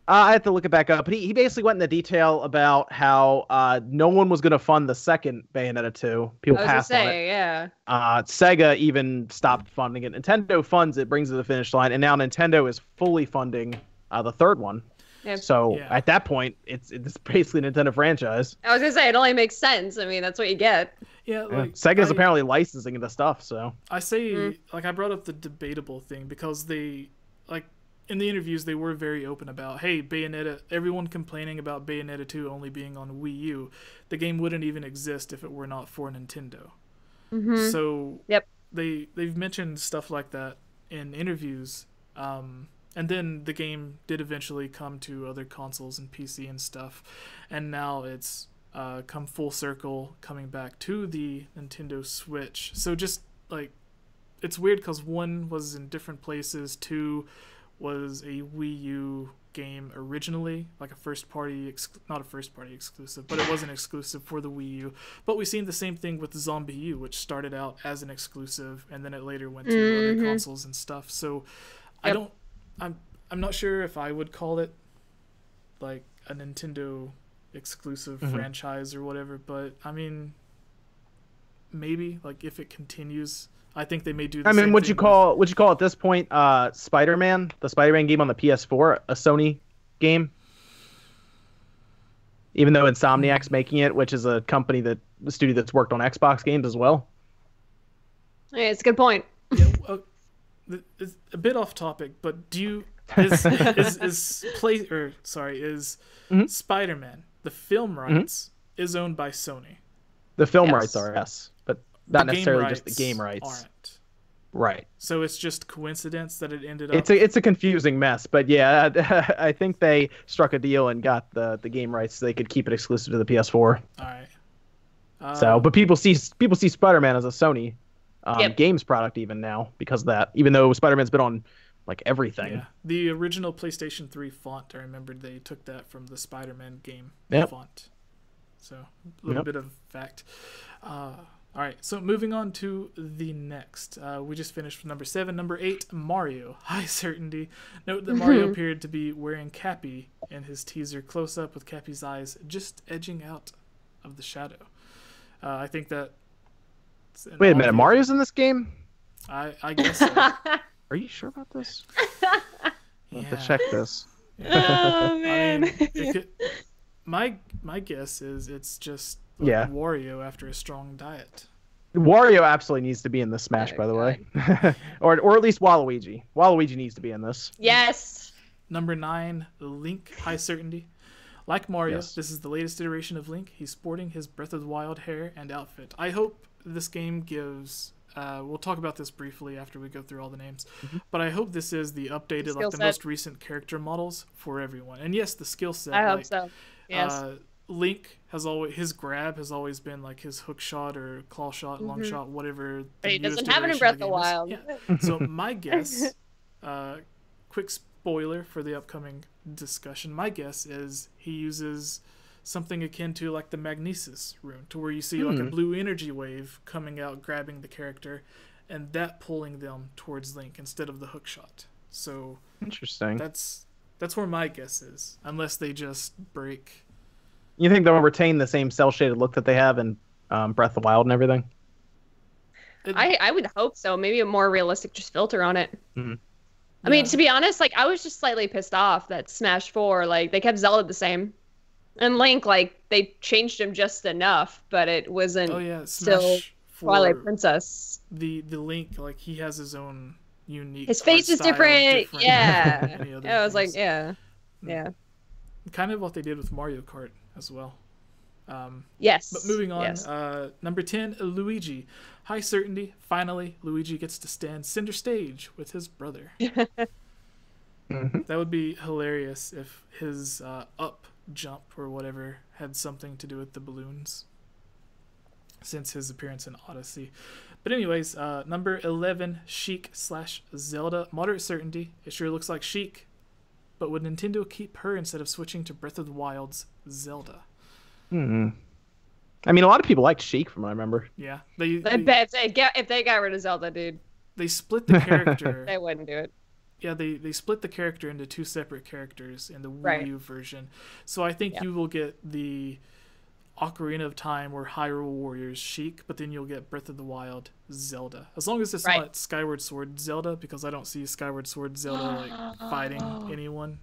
I have to look it back up, but he basically went into detail about how no one was going to fund the second Bayonetta 2. People passed on it. Yeah. Sega even stopped funding it. Nintendo funds it, brings it to the finish line, and now Nintendo is fully funding the third one. Yep. So at that point, it's basically a Nintendo franchise. I was gonna say it only makes sense. I mean, that's what you get. Yeah, like, Sega's apparently licensing the stuff. So I say, like, I brought up the debatable thing because they, like, in the interviews they were very open about, hey, Bayonetta. Everyone complaining about Bayonetta 2 only being on Wii U. The game wouldn't even exist if it were not for Nintendo. Mm-hmm. So they've mentioned stuff like that in interviews. And then the game did eventually come to other consoles and PC and stuff. And now it's come full circle, coming back to the Nintendo Switch. So just, like, it's weird because 1 was in different places, 2 was a Wii U game originally, like a first-party, not a first-party exclusive, but it wasn't exclusive for the Wii U. But we've seen the same thing with Zombie U, which started out as an exclusive, and then it later went to other consoles and stuff. So I'm not sure if I would call it like a Nintendo exclusive franchise or whatever, but I mean, maybe, like, if it continues, I think they may do the same would thing you call at this point Spider-Man, the Spider-Man game on the PS4, a Sony game? Even though Insomniac's making it, which is a studio that's worked on Xbox games as well. Yeah, it's a good point. Yeah, it's a bit off topic, but do you is Spider-Man, the film rights, is owned by Sony? The film rights are, yes, but not necessarily just the game rights. Aren't. Right. So it's just coincidence that it ended up. It's a confusing mess, but yeah, I think they struck a deal and got the game rights so they could keep it exclusive to the PS4. All right. But people see Spider-Man as a Sony games product even now because of that, even though Spider-Man's been on like everything. Yeah. The original PlayStation 3 font, I remembered they took that from the Spider-Man game font. So a little bit of fact. All right, so moving on to the next. We just finished with number 7. Number 8, Mario. High certainty. Note that Mario appeared to be wearing Cappy in his teaser close-up with Cappy's eyes just edging out of the shadow. I think that... Wait a minute, Mario's in this game? I guess so. Are you sure about this? Yeah. I'll have to check this. Oh, man. I mean, my guess is it's just Wario after a strong diet. Wario absolutely needs to be in this Smash, by the way. or at least Waluigi. Waluigi needs to be in this. Yes. Number 9, Link, high certainty. Like Mario, this is the latest iteration of Link. He's sporting his Breath of the Wild hair and outfit. I hope this game gives... we'll talk about this briefly after we go through all the names. But I hope this is the updated, like the most recent character models for everyone. And yes, the skill set. I hope so. Yes. Link his grab has always been like his hook shot or claw shot, long shot, whatever. But he doesn't have it in Breath of the Wild. Yeah. So my guess, quick spoiler for the upcoming discussion, my guess is he uses something akin to like the Magnesis rune, to where you see like a blue energy wave coming out, grabbing the character, and that pulling them towards Link instead of the hook shot. So interesting. That's where my guess is, unless they just break. You think they'll retain the same cell shaded look that they have in Breath of the Wild and everything? I would hope so. Maybe a more realistic just filter on it. Mm-hmm. I mean, to be honest, like I was just slightly pissed off that Smash 4, like they kept Zelda the same. And Link, like, they changed him just enough, but it wasn't still Twilight Princess. The Link, like, he has his own unique... His face is different. Yeah. I was like, yeah. Kind of what they did with Mario Kart as well. Yes. But moving on, number 10, Luigi. High certainty, finally, Luigi gets to stand center stage with his brother. That would be hilarious if his up jump or whatever had something to do with the balloons, since his appearance in Odyssey. But anyways, number 11, Sheik/Zelda. Moderate certainty. It sure looks like Sheik, but would Nintendo keep her instead of switching to Breath of the Wild's Zelda? I mean, a lot of people liked Sheik, from what I remember. Yeah, I bet if they got rid of Zelda, dude, they split the character. They wouldn't do it. yeah, they split the character into 2 separate characters in the Right. Wii U version. So I think you will get the Ocarina of Time or Hyrule Warriors Sheik, but then you'll get Breath of the Wild Zelda. As long as it's Right. not Skyward Sword Zelda, because I don't see Skyward Sword Zelda like fighting anyone.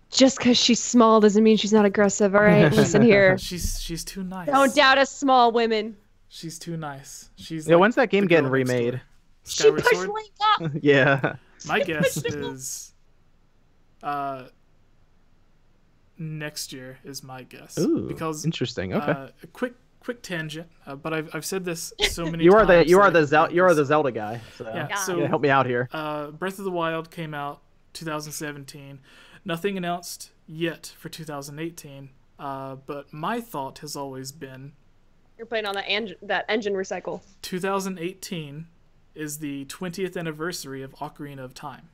Just because she's small doesn't mean she's not aggressive. All right, listen here. She's too nice. Don't doubt us, small women. She's too nice. She's Yeah, like when's that game the girl getting next door. remade? Skyward she pushed Sword. Link up. Yeah. My guess is next year is my guess. Ooh, because interesting. Okay. a quick tangent, but I've said this so many you times. are the that you are the Zelda guy. So yeah. So yeah, help me out here. Breath of the Wild came out 2017. Nothing announced yet for 2018. But my thought has always been You're playing on that engine recycle. 2018 is the 20th anniversary of Ocarina of Time.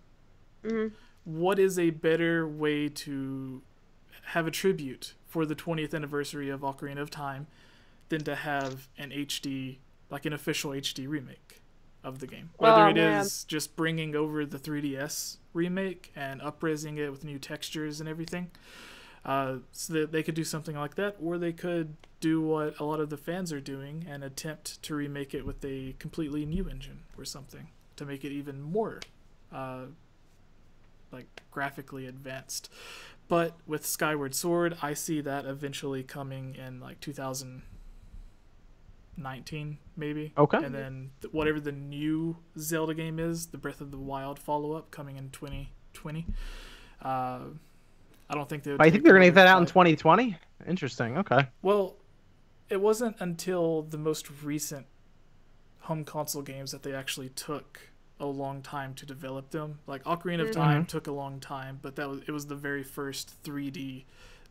Mm-hmm. What is a better way to have a tribute for the 20th anniversary of Ocarina of Time than to have an HD, like an official HD remake of the game? Whether it is just bringing over the 3DS remake and upraising it with new textures and everything, so that they could do something like that, or they could do what a lot of the fans are doing and attempt to remake it with a completely new engine or something to make it even more like graphically advanced. But with Skyward Sword, I see that eventually coming in like 2019 maybe. Okay. And then whatever the new Zelda game is, the Breath of the Wild follow-up coming in 2020. I don't think they would. I think they're gonna get that out in 2020. Interesting. Okay. Well, it wasn't until the most recent home console games that they actually took a long time to develop them. Like Ocarina of Time took a long time, but it was the very first 3D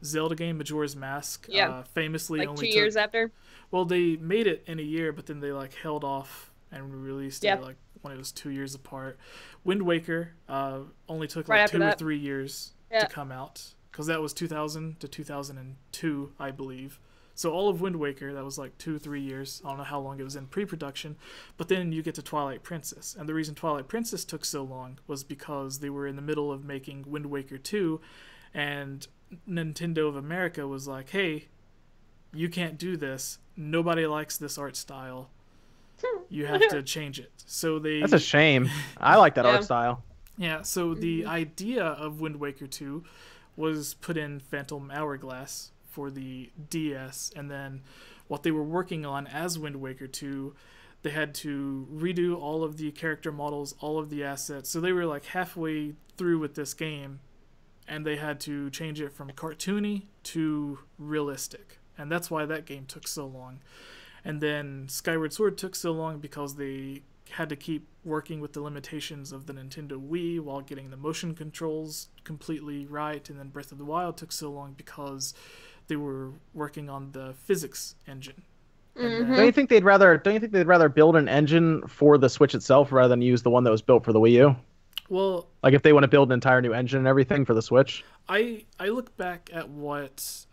Zelda game, Majora's Mask. Famously like only 2 years after. Well, they made it in a year, but then they like held off and released it like when it was 2 years apart. Wind Waker only took like 2 or 3 years to come out, because that was 2000 to 2002, I believe. So all of Wind Waker, that was like 2-3 years. I don't know how long it was in pre-production. But then you get to Twilight Princess. And the reason Twilight Princess took so long was because they were in the middle of making Wind Waker 2. And Nintendo of America was like, hey, you can't do this. Nobody likes this art style. You have to change it. So That's a shame. I like that art style. Yeah, so the idea of Wind Waker 2 was put in Phantom Hourglass for the DS, and then what they were working on as Wind Waker 2, they had to redo all of the character models, all of the assets. So they were like halfway through with this game, and they had to change it from cartoony to realistic. And that's why that game took so long. And then Skyward Sword took so long because they had to keep working with the limitations of the Nintendo Wii while getting the motion controls completely right. And then Breath of the Wild took so long because they were working on the physics engine. Don't you think they'd rather build an engine for the Switch itself rather than use the one that was built for the Wii U? Well, like if they want to build an entire new engine and everything for the Switch? I look back at what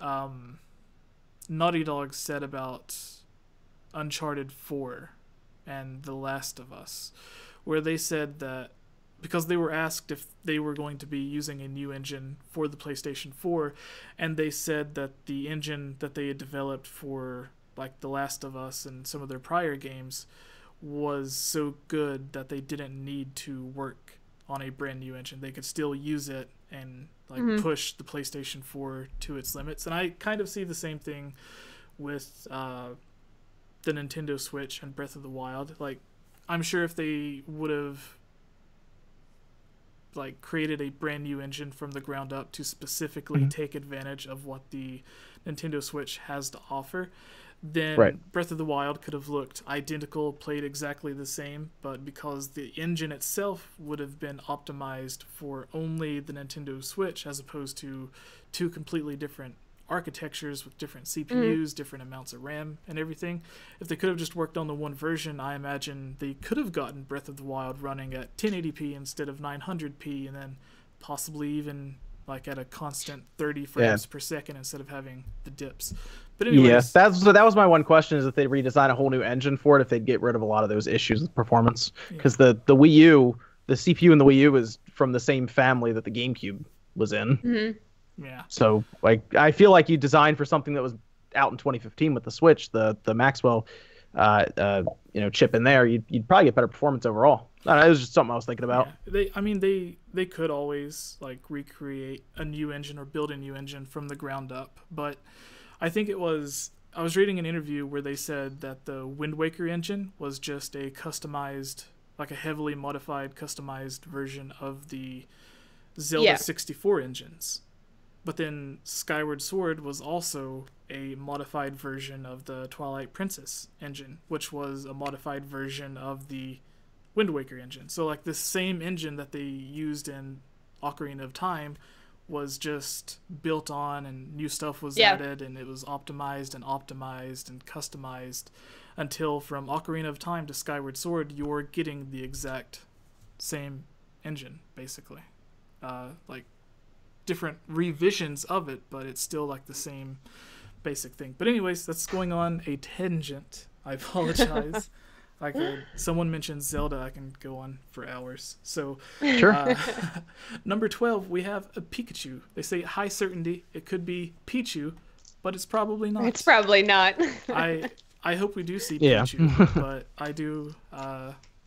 Naughty Dog said about Uncharted 4 and The Last of Us, where they said that because they were asked if they were going to be using a new engine for the PlayStation 4, and they said that the engine that they had developed for like The Last of Us and some of their prior games was so good that they didn't need to work on a brand new engine. They could still use it and like push the PlayStation 4 to its limits. And I kind of see the same thing with the Nintendo Switch and Breath of the Wild. Like, I'm sure if they would have like created a brand new engine from the ground up to specifically take advantage of what the Nintendo Switch has to offer, then Breath of the Wild could have looked identical, played exactly the same, but because the engine itself would have been optimized for only the Nintendo Switch as opposed to two completely different architectures with different CPUs, different amounts of RAM and everything. If they could have just worked on the one version, I imagine they could have gotten Breath of the Wild running at 1080p instead of 900p, and then possibly even like at a constant 30 frames per second instead of having the dips. But anyways, yes, that was my one question, is if they redesign a whole new engine for it, if they'd get rid of a lot of those issues with performance. Because the Wii U the CPU in the Wii U is from the same family that the GameCube was in. Mm-hmm. Yeah. So like I feel like you designed for something that was out in 2015 with the Switch, the Maxwell chip in there, you'd probably get better performance overall. I don't know, it was just something I was thinking about. Yeah. They could always like recreate a new engine or build a new engine from the ground up, but I think I was reading an interview where they said that the Wind Waker engine was just a customized, like a heavily modified, customized version of the Zelda 64 engines. But then Skyward Sword was also a modified version of the Twilight Princess engine, which was a modified version of the Wind Waker engine. So like the same engine that they used in Ocarina of Time was just built on, and new stuff was added, and it was optimized and customized until from Ocarina of Time to Skyward Sword, you're getting the exact same engine, basically. Like different revisions of it, but it's still like the same basic thing. But anyways, that's going on a tangent. I apologize. Like someone mentioned Zelda, I can go on for hours. So Sure. Number 12, we have a Pikachu. They say high certainty it could be Pichu, but it's probably not. It's probably not. I hope we do see Pichu, but I do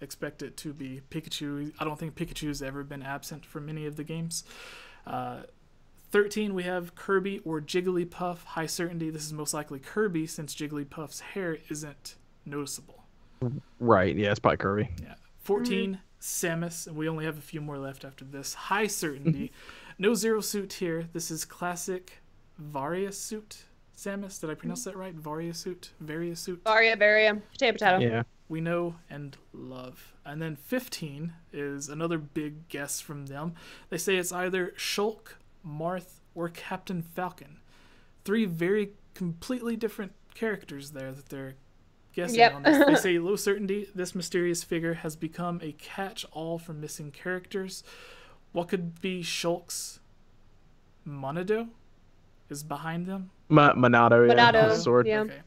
expect it to be Pikachu. I don't think Pikachu's ever been absent from any of the games. 13, we have Kirby or Jigglypuff. High certainty this is most likely Kirby, since Jigglypuff's hair isn't noticeable. Right, yeah, it's probably Kirby. Yeah. 14, Samus, and we only have a few more left after this. High certainty. No Zero Suit here. This is classic Varia Suit Samus. Did I pronounce that right? Varia Suit? Varia. Potato. Yeah. We know and love. And then 15 is another big guess from them. They say it's either Shulk, Marth, or Captain Falcon. 3 very completely different characters there that they're guessing on this. They say low certainty, this mysterious figure has become a catch-all for missing characters. What could be Shulk's Monado is behind them? Monado, yeah. Monado, Sword. yeah. Okay.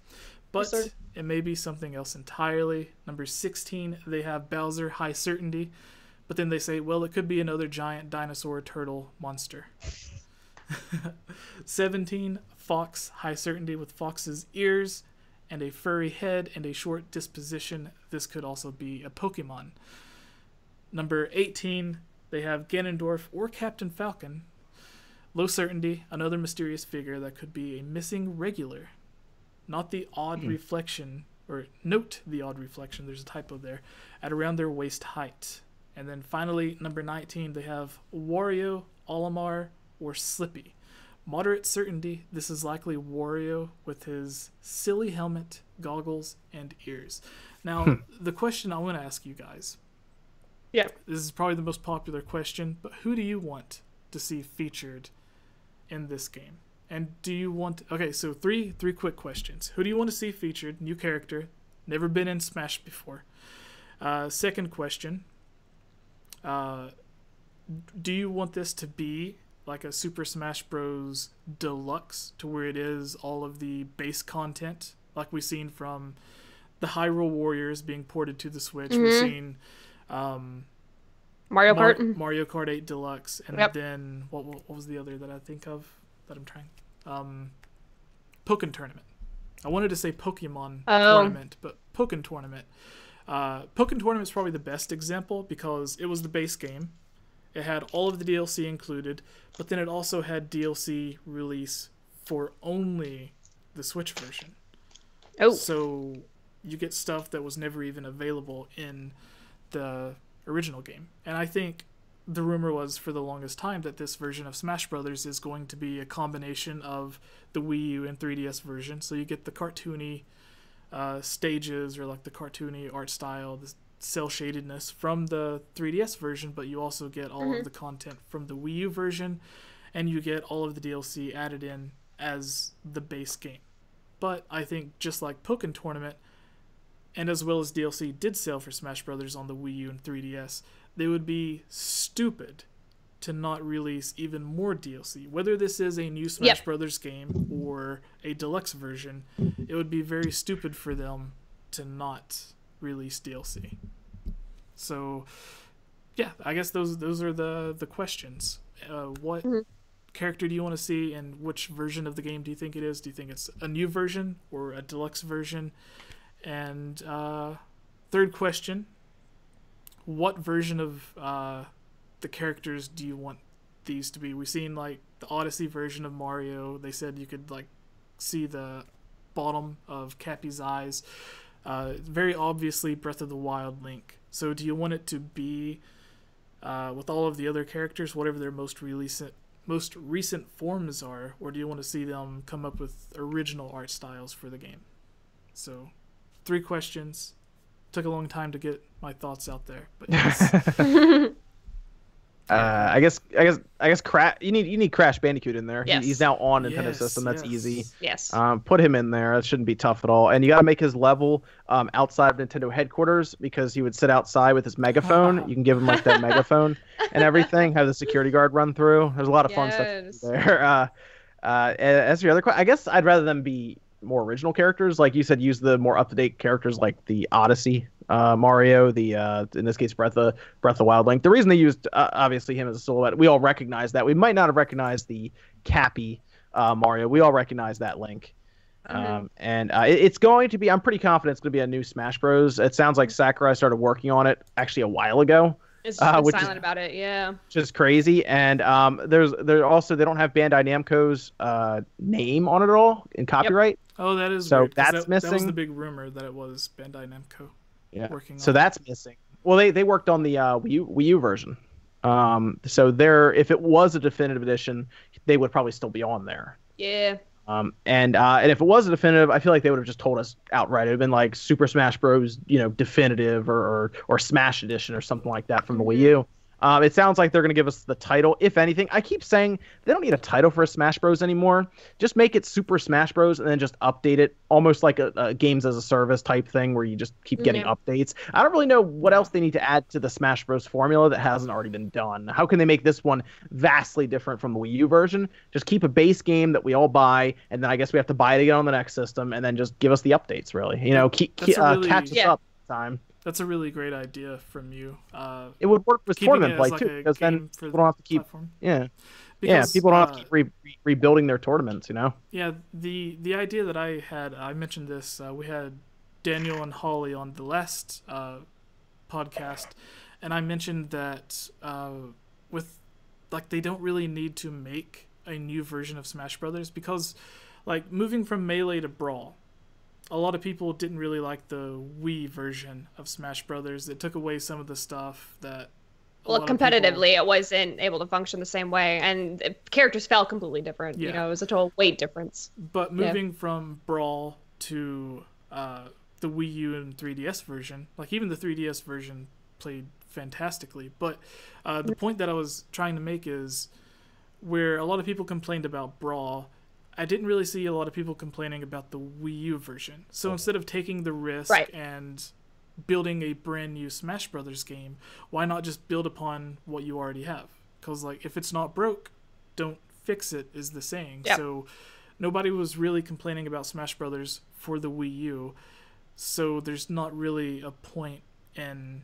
But it may be something else entirely. Number 16, they have Bowser, high certainty. But then they say, well, it could be another giant dinosaur turtle monster. 17, Fox, high certainty with Fox's ears and a furry head and a short disposition. This could also be a Pokemon. Number 18, they have Ganondorf or Captain Falcon. Low certainty, another mysterious figure that could be a missing regular. Not the odd reflection, or note the odd reflection, there's a typo there, at around their waist height. And then finally, number 19, they have Wario, Olimar, or Slippy. Moderate certainty, this is likely Wario with his silly helmet, goggles, and ears. Now, the question I want to ask you guys, this is probably the most popular question, but who do you want to see featured in this game? And do you want... Okay, so three quick questions. Who do you want to see featured? New character. Never been in Smash before. Second question. Do you want this to be like a Super Smash Bros. Deluxe, to where it is all of the base content, like we've seen from the Hyrule Warriors being ported to the Switch? We've seen... Mario Kart. Mario Kart 8 Deluxe. And then... What was the other that I think of that I'm trying... Pokken Tournament. I wanted to say Pokemon Tournament, but Pokken Tournament. Pokken Tournament is probably the best example because it was the base game. It had all of the DLC included, but then it also had DLC release for only the Switch version. Oh. So you get stuff that was never even available in the original game. And I think the rumor was for the longest time that this version of Smash Brothers is going to be a combination of the Wii U and 3DS version. So you get the cartoony stages, or like the cartoony art style, the cell shadedness from the 3DS version, but you also get all of the content from the Wii U version, and you get all of the DLC added in as the base game. But I think just like Pokken Tournament, and as well as DLC did sell for Smash Brothers on the Wii U and 3DS, they would be stupid to not release even more DLC. Whether this is a new Smash Brothers game or a deluxe version, it would be very stupid for them to not release DLC. So, yeah, I guess those are the questions. What character do you want to see, and which version of the game do you think it is? Do you think it's a new version or a deluxe version? And third question, what version of the characters do you want these to be? We've seen like the Odyssey version of Mario. They said you could like see the bottom of Cappy's eyes. Very obviously Breath of the Wild Link. So do you want it to be with all of the other characters, whatever their most recent forms are, or do you want to see them come up with original art styles for the game? So 3 questions. Took a long time to get my thoughts out there, but yes. I guess you need Crash Bandicoot in there. Yes. He's now on Nintendo system. That's easy. Yes. Put him in there. That shouldn't be tough at all. And you got to make his level outside of Nintendo headquarters, because he would sit outside with his megaphone. You can give him like that megaphone and everything. Have the security guard run through. There's a lot of fun stuff there. As your other question, I guess I'd rather them be more original characters. Like you said, use the more up-to-date characters like the Odyssey Mario, the in this case Breath of the Wild Link. The reason they used obviously him as a silhouette, we all recognize that. We might not have recognized the Cappy Mario. We all recognize that Link. It's going to be, I'm pretty confident it's going to be a new Smash Bros. It sounds like Sakurai started working on it actually a while ago. It's just been silent about it, yeah. Which is crazy. And there's also, they don't have Bandai Namco's name on it at all in copyright. Yep. Oh, that is so weird, that's missing. That was the big rumor that it was Bandai Namco working on. So that's missing. Well, they worked on the Wii U version. So if it was a definitive edition, they would probably still be on there. Yeah. And if it was a definitive, I feel like they would have just told us outright. It would have been like Super Smash Bros. Definitive or Smash Edition or something like that from the Wii U. It sounds like they're going to give us the title. If anything, I keep saying they don't need a title for a Smash Bros. Anymore. Just make it Super Smash Bros. And then just update it, almost like a games as a service type thing where you just keep getting updates. I don't really know what else they need to add to the Smash Bros. Formula that hasn't already been done. How can they make this one vastly different from the Wii U version? Just keep a base game that we all buy, and then I guess we have to buy it again on the next system, and then just give us the updates, really. Catch us up time. That's a really great idea from you. It would work with tournament play too, because then people don't have to keep. People don't have to keep rebuilding their tournaments. Yeah, the idea that I had, I mentioned this. We had Daniel and Holly on the last podcast, and I mentioned that they don't really need to make a new version of Smash Brothers, because like moving from Melee to Brawl, a lot of people didn't really like the Wii version of Smash Brothers. It took away some of the stuff that... Well, competitively, it wasn't able to function the same way, and characters felt completely different. Yeah. It was a total weight difference. But moving from Brawl to the Wii U and 3DS version, like even the 3DS version played fantastically. But the point that I was trying to make is where a lot of people complained about Brawl, I didn't really see a lot of people complaining about the Wii U version. So instead of taking the risk and building a brand new Smash Brothers game, why not just build upon what you already have? Because if it's not broke, don't fix it is the saying. Yep. So nobody was really complaining about Smash Brothers for the Wii U. So there's not really a point in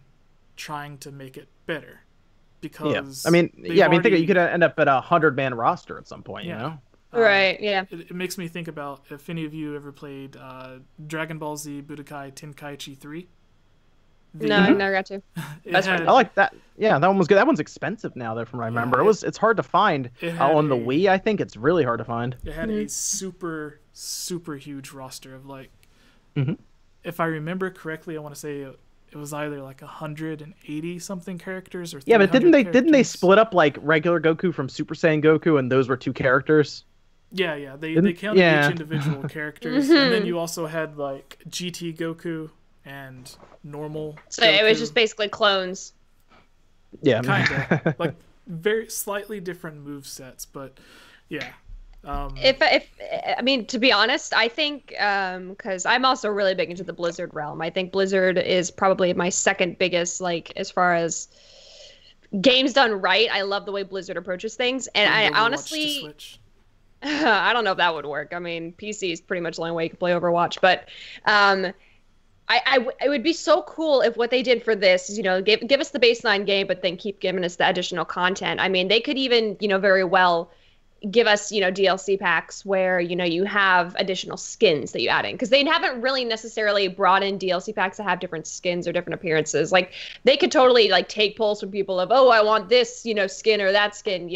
trying to make it better. Because think you could end up at a 100-man roster at some point, Right, yeah. It makes me think about if any of you ever played Dragon Ball Z Budokai Tenkaichi 3. No, I never got to. I like that. Yeah, that one was good. That one's expensive now, though, from what I remember. It's hard to find on the Wii. I think it's really hard to find. It had a super, super huge roster of if I remember correctly, I want to say it was either 180 something characters or 300 but didn't they split up regular Goku from Super Saiyan Goku, and those were 2 characters? Yeah, they counted each individual characters, and then you also had GT Goku and normal. So Goku. It was just basically clones. Yeah, kind of very slightly different move sets, but yeah. To be honest, I think because I'm also really big into the Blizzard realm. I think Blizzard is probably my second biggest, as far as games done right. I love the way Blizzard approaches things, and I honestly, I don't know if that would work. I mean, PC is pretty much the only way you can play Overwatch, but It would be so cool if what they did for this is, give us the baseline game, but then keep giving us the additional content. I mean, they could even, very well give us, DLC packs where, you have additional skins that you add in, because they haven't really necessarily brought in DLC packs that have different skins or different appearances. Like, they could totally like take polls from people of, oh, I want this, skin or that skin,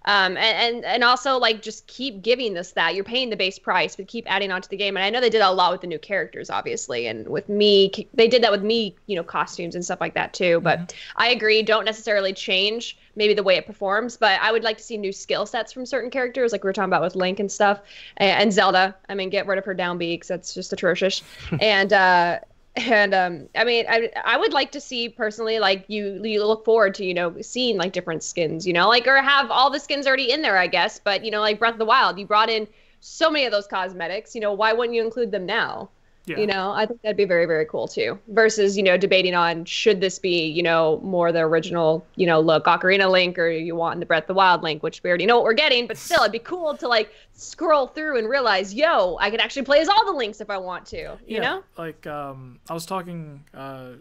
and also like just keep giving us that. You're paying the base price, but keep adding on to the game. And I know they did a lot with the new characters, obviously, and with me, they did that with me, costumes and stuff like that too. But I agree, don't necessarily change maybe the way it performs, but I would like to see new skill sets from certain characters, like we were talking about with Link and stuff, and Zelda. I mean, get rid of her down B, because that's just atrocious. I mean, I would like to see personally, like you look forward to, seeing like different skins, like, or have all the skins already in there, I guess. But, like Breath of the Wild, you brought in so many of those cosmetics, why wouldn't you include them now? Yeah. I think that'd be very, very cool too. Versus, debating on should this be, more the original, look, Ocarina Link, or you want the Breath of the Wild Link, which we already know what we're getting, but still, it'd be cool to like scroll through and realize, yo, I could actually play as all the Links if I want to, you know? Like, I was talking to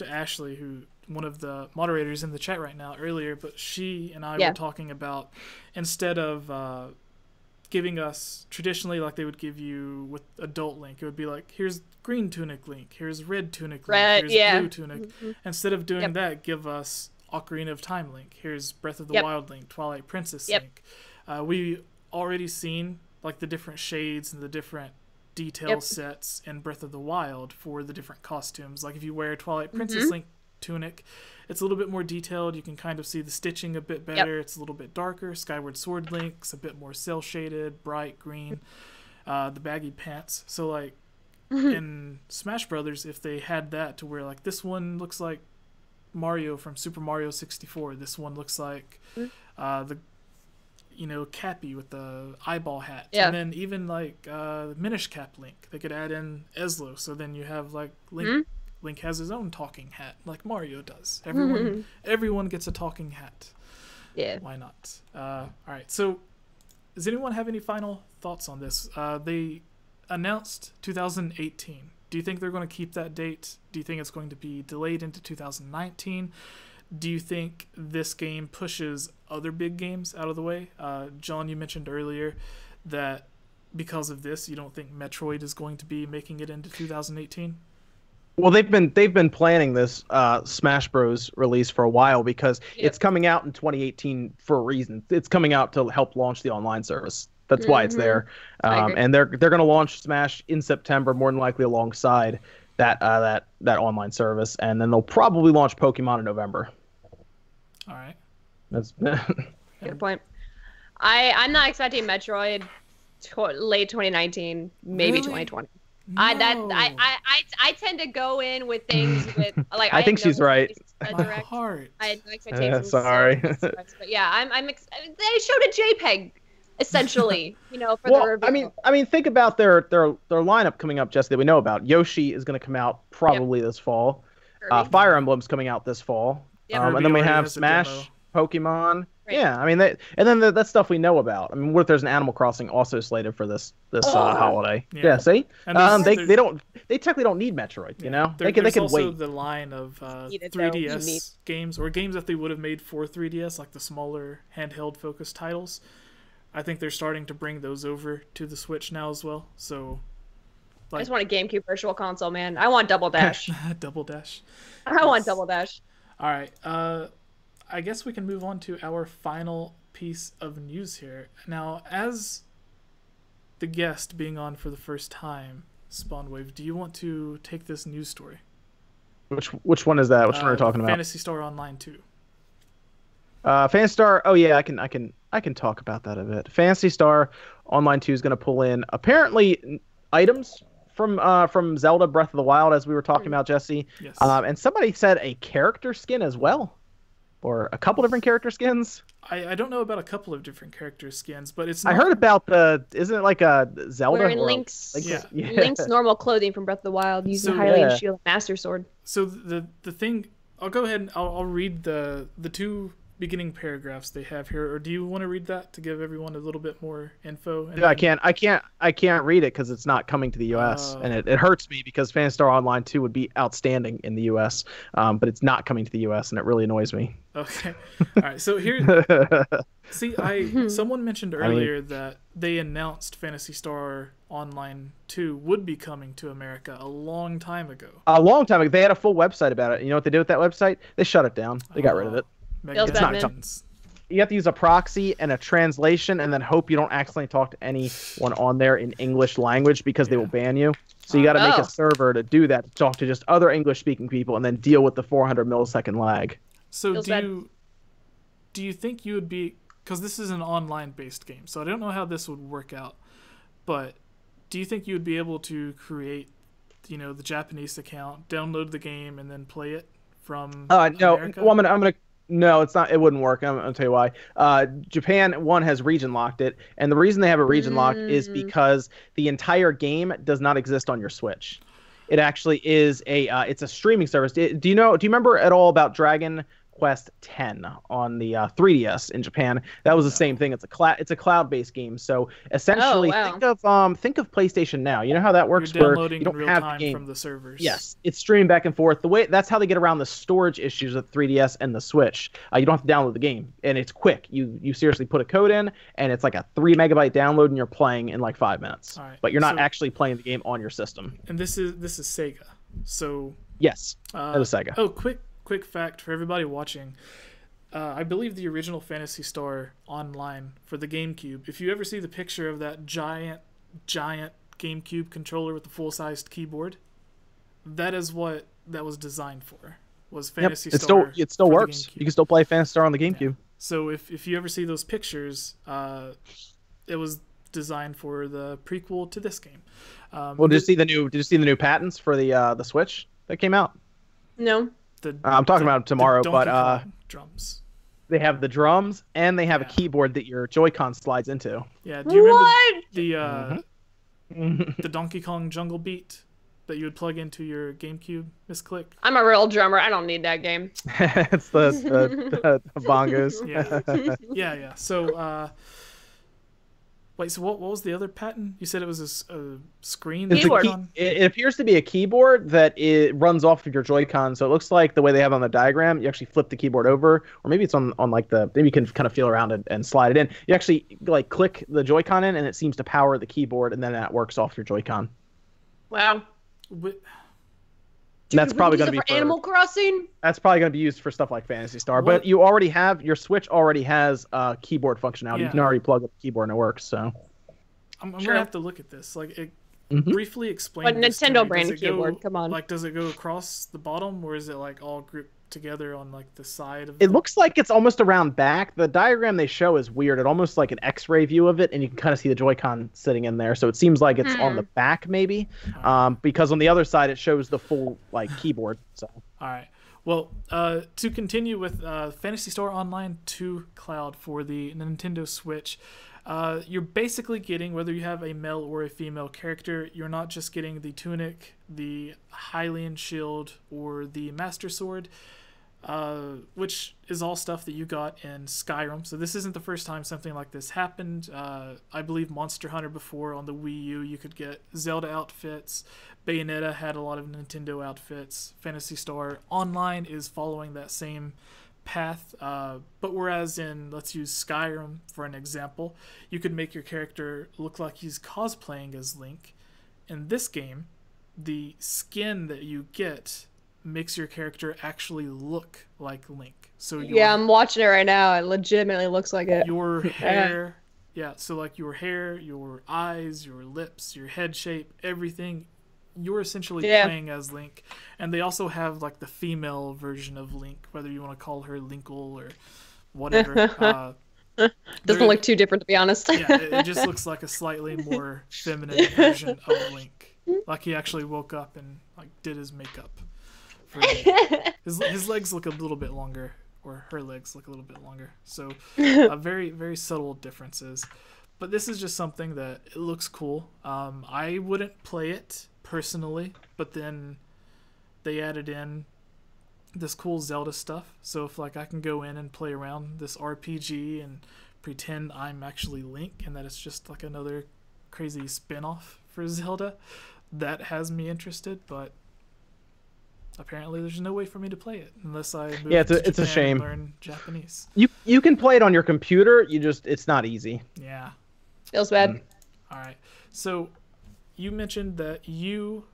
Ashley, who one of the moderators in the chat right now earlier, but she and I were talking about, instead of giving us traditionally like they would give you with adult Link, it would be like, here's green tunic Link, here's red tunic Link, here's blue tunic. Instead of doing that, give us Ocarina of Time Link, here's Breath of the Wild Link, Twilight Princess Link. We already seen like the different shades and the different detail sets in Breath of the Wild for the different costumes. Like if you wear Twilight Princess Link tunic, it's a little bit more detailed. You can kind of see the stitching a bit better. It's a little bit darker. Skyward Sword Link's a bit more cel shaded, bright green. The baggy pants. So like in Smash Brothers, if they had that to where like this one looks like Mario from Super Mario 64, this one looks like the Cappy with the eyeball hat, and then even like Minish Cap Link, they could add in Eslo, so then you have like Link has his own talking hat, like Mario does. Everyone gets a talking hat. Yeah. Why not? All right. So, does anyone have any final thoughts on this? They announced 2018. Do you think they're going to keep that date? Do you think it's going to be delayed into 2019? Do you think this game pushes other big games out of the way? John, you mentioned earlier that because of this, you don't think Metroid is going to be making it into 2018? Well, they've been planning this Smash Bros. Release for a while, because it's coming out in 2018 for a reason. It's coming out to help launch the online service. That's why it's there. And they're going to launch Smash in September, more than likely alongside that online service, and then they'll probably launch Pokemon in November. All right. That's good point. I'm not expecting Metroid late 2019, maybe 2020. No. I tend to go in with things with like. I think she's right. My heart. I had no expectations. Sorry. But yeah, they showed a JPEG essentially, for the reveal. I mean, think about their lineup coming up, Jesse, that we know about. Yoshi is going to come out probably this fall. Fire Emblem's coming out this fall. And then we have Smash, Pokemon. Right. Yeah, I mean, and then that's stuff we know about. I mean, what if there's an Animal Crossing also slated for this holiday? Yeah, see, they technically don't need Metroid. They can also wait. The line of 3DS games, or games that they would have made for 3DS, like the smaller handheld focused titles. I think they're starting to bring those over to the Switch now as well. So, I just want a GameCube Virtual Console, man. I want Double Dash. Double Dash. I want Double Dash. All right. I guess we can move on to our final piece of news here. Now, as the guest being on for the first time, Spawnwave, do you want to take this news story? Which one is that? Which one are we talking about? Phantasy Star Online 2. Phantasy Star. Oh yeah, I can talk about that a bit. Phantasy Star Online 2 is going to pull in apparently items from Zelda Breath of the Wild, as we were talking about, Jesse. Yes. And somebody said a character skin as well. Or a couple different character skins? I don't know about a couple of different character skins, but it's not... I heard about isn't it like a Zelda? Wearing Link's normal clothing from Breath of the Wild, using Hylian Shield Master Sword. So the thing... I'll go ahead and I'll read the two beginning paragraphs they have here, or do you want to read that to give everyone a little bit more info? Yeah, I can't read it because it's not coming to the U.S. and it hurts me because Phantasy Star Online 2 would be outstanding in the U.S. But it's not coming to the U.S. and it really annoys me. Okay, all right. So here, see, someone mentioned earlier that they announced Phantasy Star Online 2 would be coming to America a long time ago. A long time ago, they had a full website about it. You know what they did with that website? They shut it down. They got rid of it. Feels bad, man. You have to use a proxy and a translation, and then hope you don't accidentally talk to anyone on there in English language because they will ban you. So you got to make a server to do that, to talk to just other English-speaking people, and then deal with the 400 millisecond lag. So do you think you would be, because this is an online-based game, so I don't know how this would work out, but do you think you would be able to create, the Japanese account, download the game, and then play it from America? No. Well, no, it's not. It wouldn't work. I'm gonna tell you why. Japan has region locked it, and the reason they have it region locked is because the entire game does not exist on your Switch. It actually is it's a streaming service. Do you remember at all about Dragon Quest X on the 3DS in Japan? That was the same thing. It's a cloud-based game. So essentially, think of PlayStation Now. You know how that works, where you don't real have time the game from the servers. Yes, it's streaming back and forth. That's how they get around the storage issues with 3DS and the Switch. You don't have to download the game, and it's quick. You seriously put a code in, and it's like a 3 megabyte download, and you're playing in like 5 minutes. Right. But you're not actually playing the game on your system. And this is Sega. So yes, that is Sega. Oh, quick fact for everybody watching. I believe the original Phantasy Star Online for the GameCube, if you ever see the picture of that giant GameCube controller with the full-sized keyboard, that is what that was designed for, was Phantasy Star. It still works. You can still play Phantasy Star on the GameCube. Yeah. So if you ever see those pictures, it was designed for the prequel to this game. Did you see the new patents for the Switch that came out? No. I'm talking about tomorrow, but drums. They have the drums and they have a keyboard that your Joy-Con slides into. Yeah. Do you remember the Donkey Kong Jungle Beat that you would plug into your GameCube, Miss Click? I'm a real drummer. I don't need that game. It's the bongos. Yeah. So. Wait, so what was the other patent? You said it was a screen? It appears to be a keyboard that it runs off of your Joy-Con, so it looks like the way they have on the diagram, you actually flip the keyboard over, or maybe it's on like maybe you can kind of feel around it and slide it in. You actually like click the Joy-Con in, and it seems to power the keyboard, and then that works off your Joy-Con. Wow. That's probably going to be for Animal Crossing. That's probably going to be used for stuff like Phantasy Star. But your Switch already has keyboard functionality. Yeah. You can already plug up the keyboard and it works. So I'm going to have to look at this. Like, it briefly explain. But Nintendo brand keyboard. Come on. Like, does it go across the bottom, or is it like all grouped together on like the side of it? Looks like it's almost around back. The diagram they show is weird. It almost like an X-ray view of it, and you can kind of see the Joy-Con sitting in there. So it seems like it's on the back, maybe, because on the other side it shows the full like keyboard. So all right. Well, to continue with Phantasy Star Online 2 Cloud for the Nintendo Switch, you're basically getting, whether you have a male or a female character, you're not just getting the tunic, the Hylian shield, or the Master Sword, which is all stuff that you got in Skyrim. So this isn't the first time something like this happened. I believe Monster Hunter before on the Wii U, you could get Zelda outfits. Bayonetta had a lot of Nintendo outfits. Phantasy Star Online is following that same path, but whereas in, let's use Skyrim for an example, you could make your character look like he's cosplaying as Link. In this game, the skin that you get makes your character actually look like Link. So I'm watching it right now. It legitimately looks like it. Your hair, so like your hair, your eyes, your lips, your head shape, everything, you're essentially playing as Link. And they also have like the female version of Link, whether you want to call her Linkle or whatever. Doesn't look too different, to be honest. It just looks like a slightly more feminine version of Link. Like he actually woke up and like did his makeup. His legs look a little bit longer, or her legs look a little bit longer. So very, very subtle differences. But this is just something that it looks cool. I wouldn't play it personally, but then they added in this cool Zelda stuff. So if like I can go in and play around this RPG and pretend I'm actually Link and that it's just like another crazy spin-off for Zelda, that has me interested. But apparently there's no way for me to play it unless I move to it's a Japan shame. and learn Japanese. You can play it on your computer. It's not easy. Yeah. Feels bad. All right. So you mentioned that you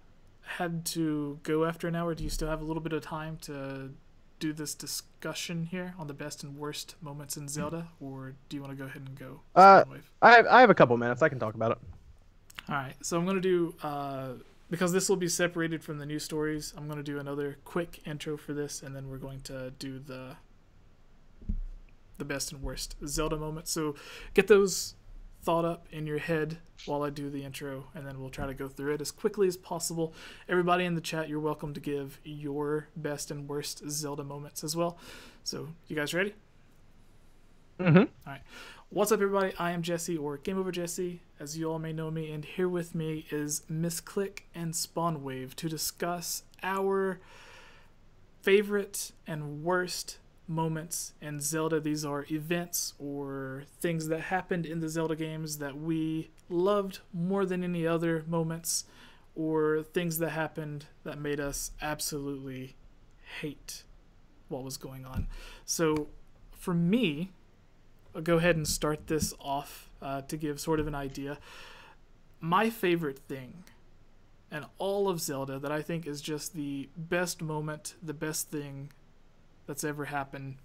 had to go after an hour. Do you still have a little bit of time to do this discussion here on the best and worst moments in Zelda, or do you want to go ahead and go? I have a couple minutes. I can talk about it. All right. So I'm going to do, because this will be separated from the news stories, I'm going to do another quick intro for this, and then we're going to do the best and worst Zelda moments. So get those thought up in your head while I do the intro, and then we'll try to go through it as quickly as possible. Everybody in the chat, you're welcome to give your best and worst Zelda moments as well. So you guys ready? Mm-hmm. All right. What's up, everybody? I am Jesse, or Game Over Jesse, as you all may know me, and here with me is Miss Click and Spawnwave to discuss our favorite and worst moments in Zelda. These are events or things that happened in the Zelda games that we loved more than any other moments, or things that happened that made us absolutely hate what was going on. So for me, I'll go ahead and start this off to give sort of an idea. My favorite thing in all of Zelda that I think is just the best moment, the best thing that's ever happened,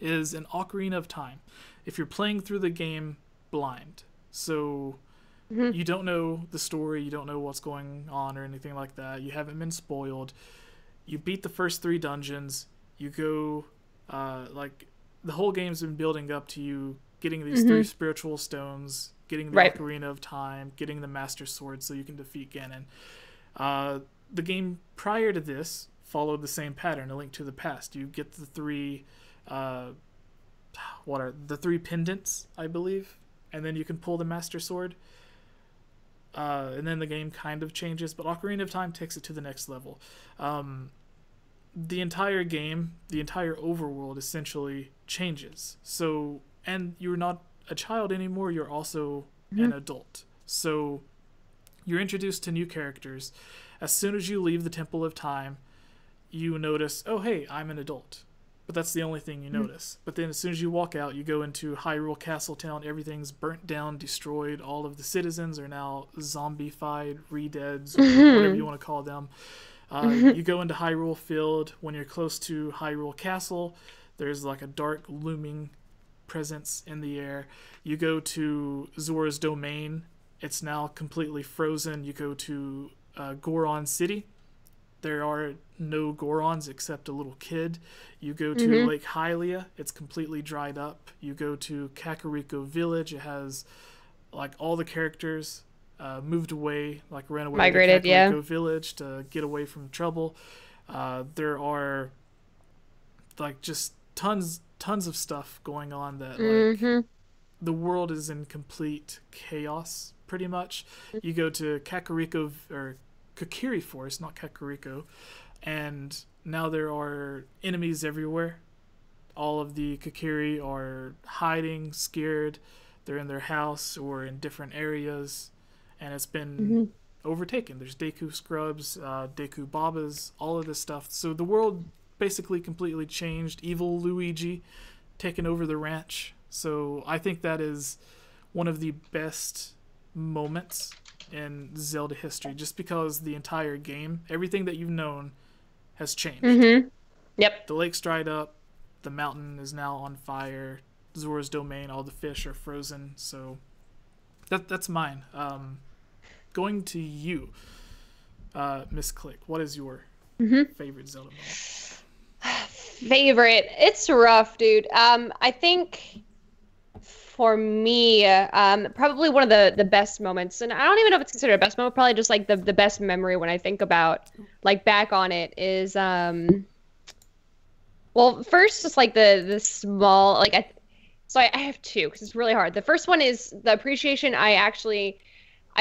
is an Ocarina of Time. If you're playing through the game blind, so you don't know the story, you don't know what's going on or anything like that, you haven't been spoiled, you beat the first 3 dungeons, you go, like, the whole game's been building up to you getting these 3 spiritual stones, getting the Ocarina of Time, getting the Master Sword so you can defeat Ganon. The game prior to this followed the same pattern, A Link to the Past. You get the 3, what are the 3 pendants, I believe, and then you can pull the Master Sword. And then the game kind of changes, but Ocarina of Time takes it to the next level. The entire game, the entire overworld essentially changes. So, and you're not a child anymore, you're also an adult. So you're introduced to new characters. As soon as you leave the Temple of Time, you notice, oh, hey, I'm an adult. But that's the only thing you notice. But then as soon as you walk out, you go into Hyrule Castle Town, everything's burnt down, destroyed, all of the citizens are now zombified, re-deads, or whatever you want to call them. You go into Hyrule Field. When you're close to Hyrule Castle, there's like a dark looming presence in the air. You go to Zora's Domain. It's now completely frozen. You go to Goron City. There are no Gorons except a little kid. You go to Lake Hylia. It's completely dried up. You go to Kakariko Village. It has like all the characters moved away, like ran away migrated, to Kakariko Village to get away from trouble. There are like just tons of stuff going on that like the world is in complete chaos pretty much. You go to Kakariko or Kokiri Forest, not Kakariko, and now there are enemies everywhere. All of the Kokiri are hiding, scared. They're in their house or in different areas, and it's been overtaken. There's Deku Scrubs, Deku Babas, all of this stuff. So the world basically completely changed. Evil Luigi taking over the ranch. So I think that is one of the best moments in Zelda history, just because the entire game, everything that you've known, has changed. Yep. The lake's dried up. The mountain is now on fire. Zora's Domain, all the fish are frozen. So that's mine. Going to you, Miss Click. What is your favorite Zelda moment? Favorite? It's rough, dude. I think for me, probably one of the best moments, and I don't even know if it's considered a best moment, probably just like the best memory when I think about like back on it is well, first just like the small like I have 2 because it's really hard. The first one is the appreciation. I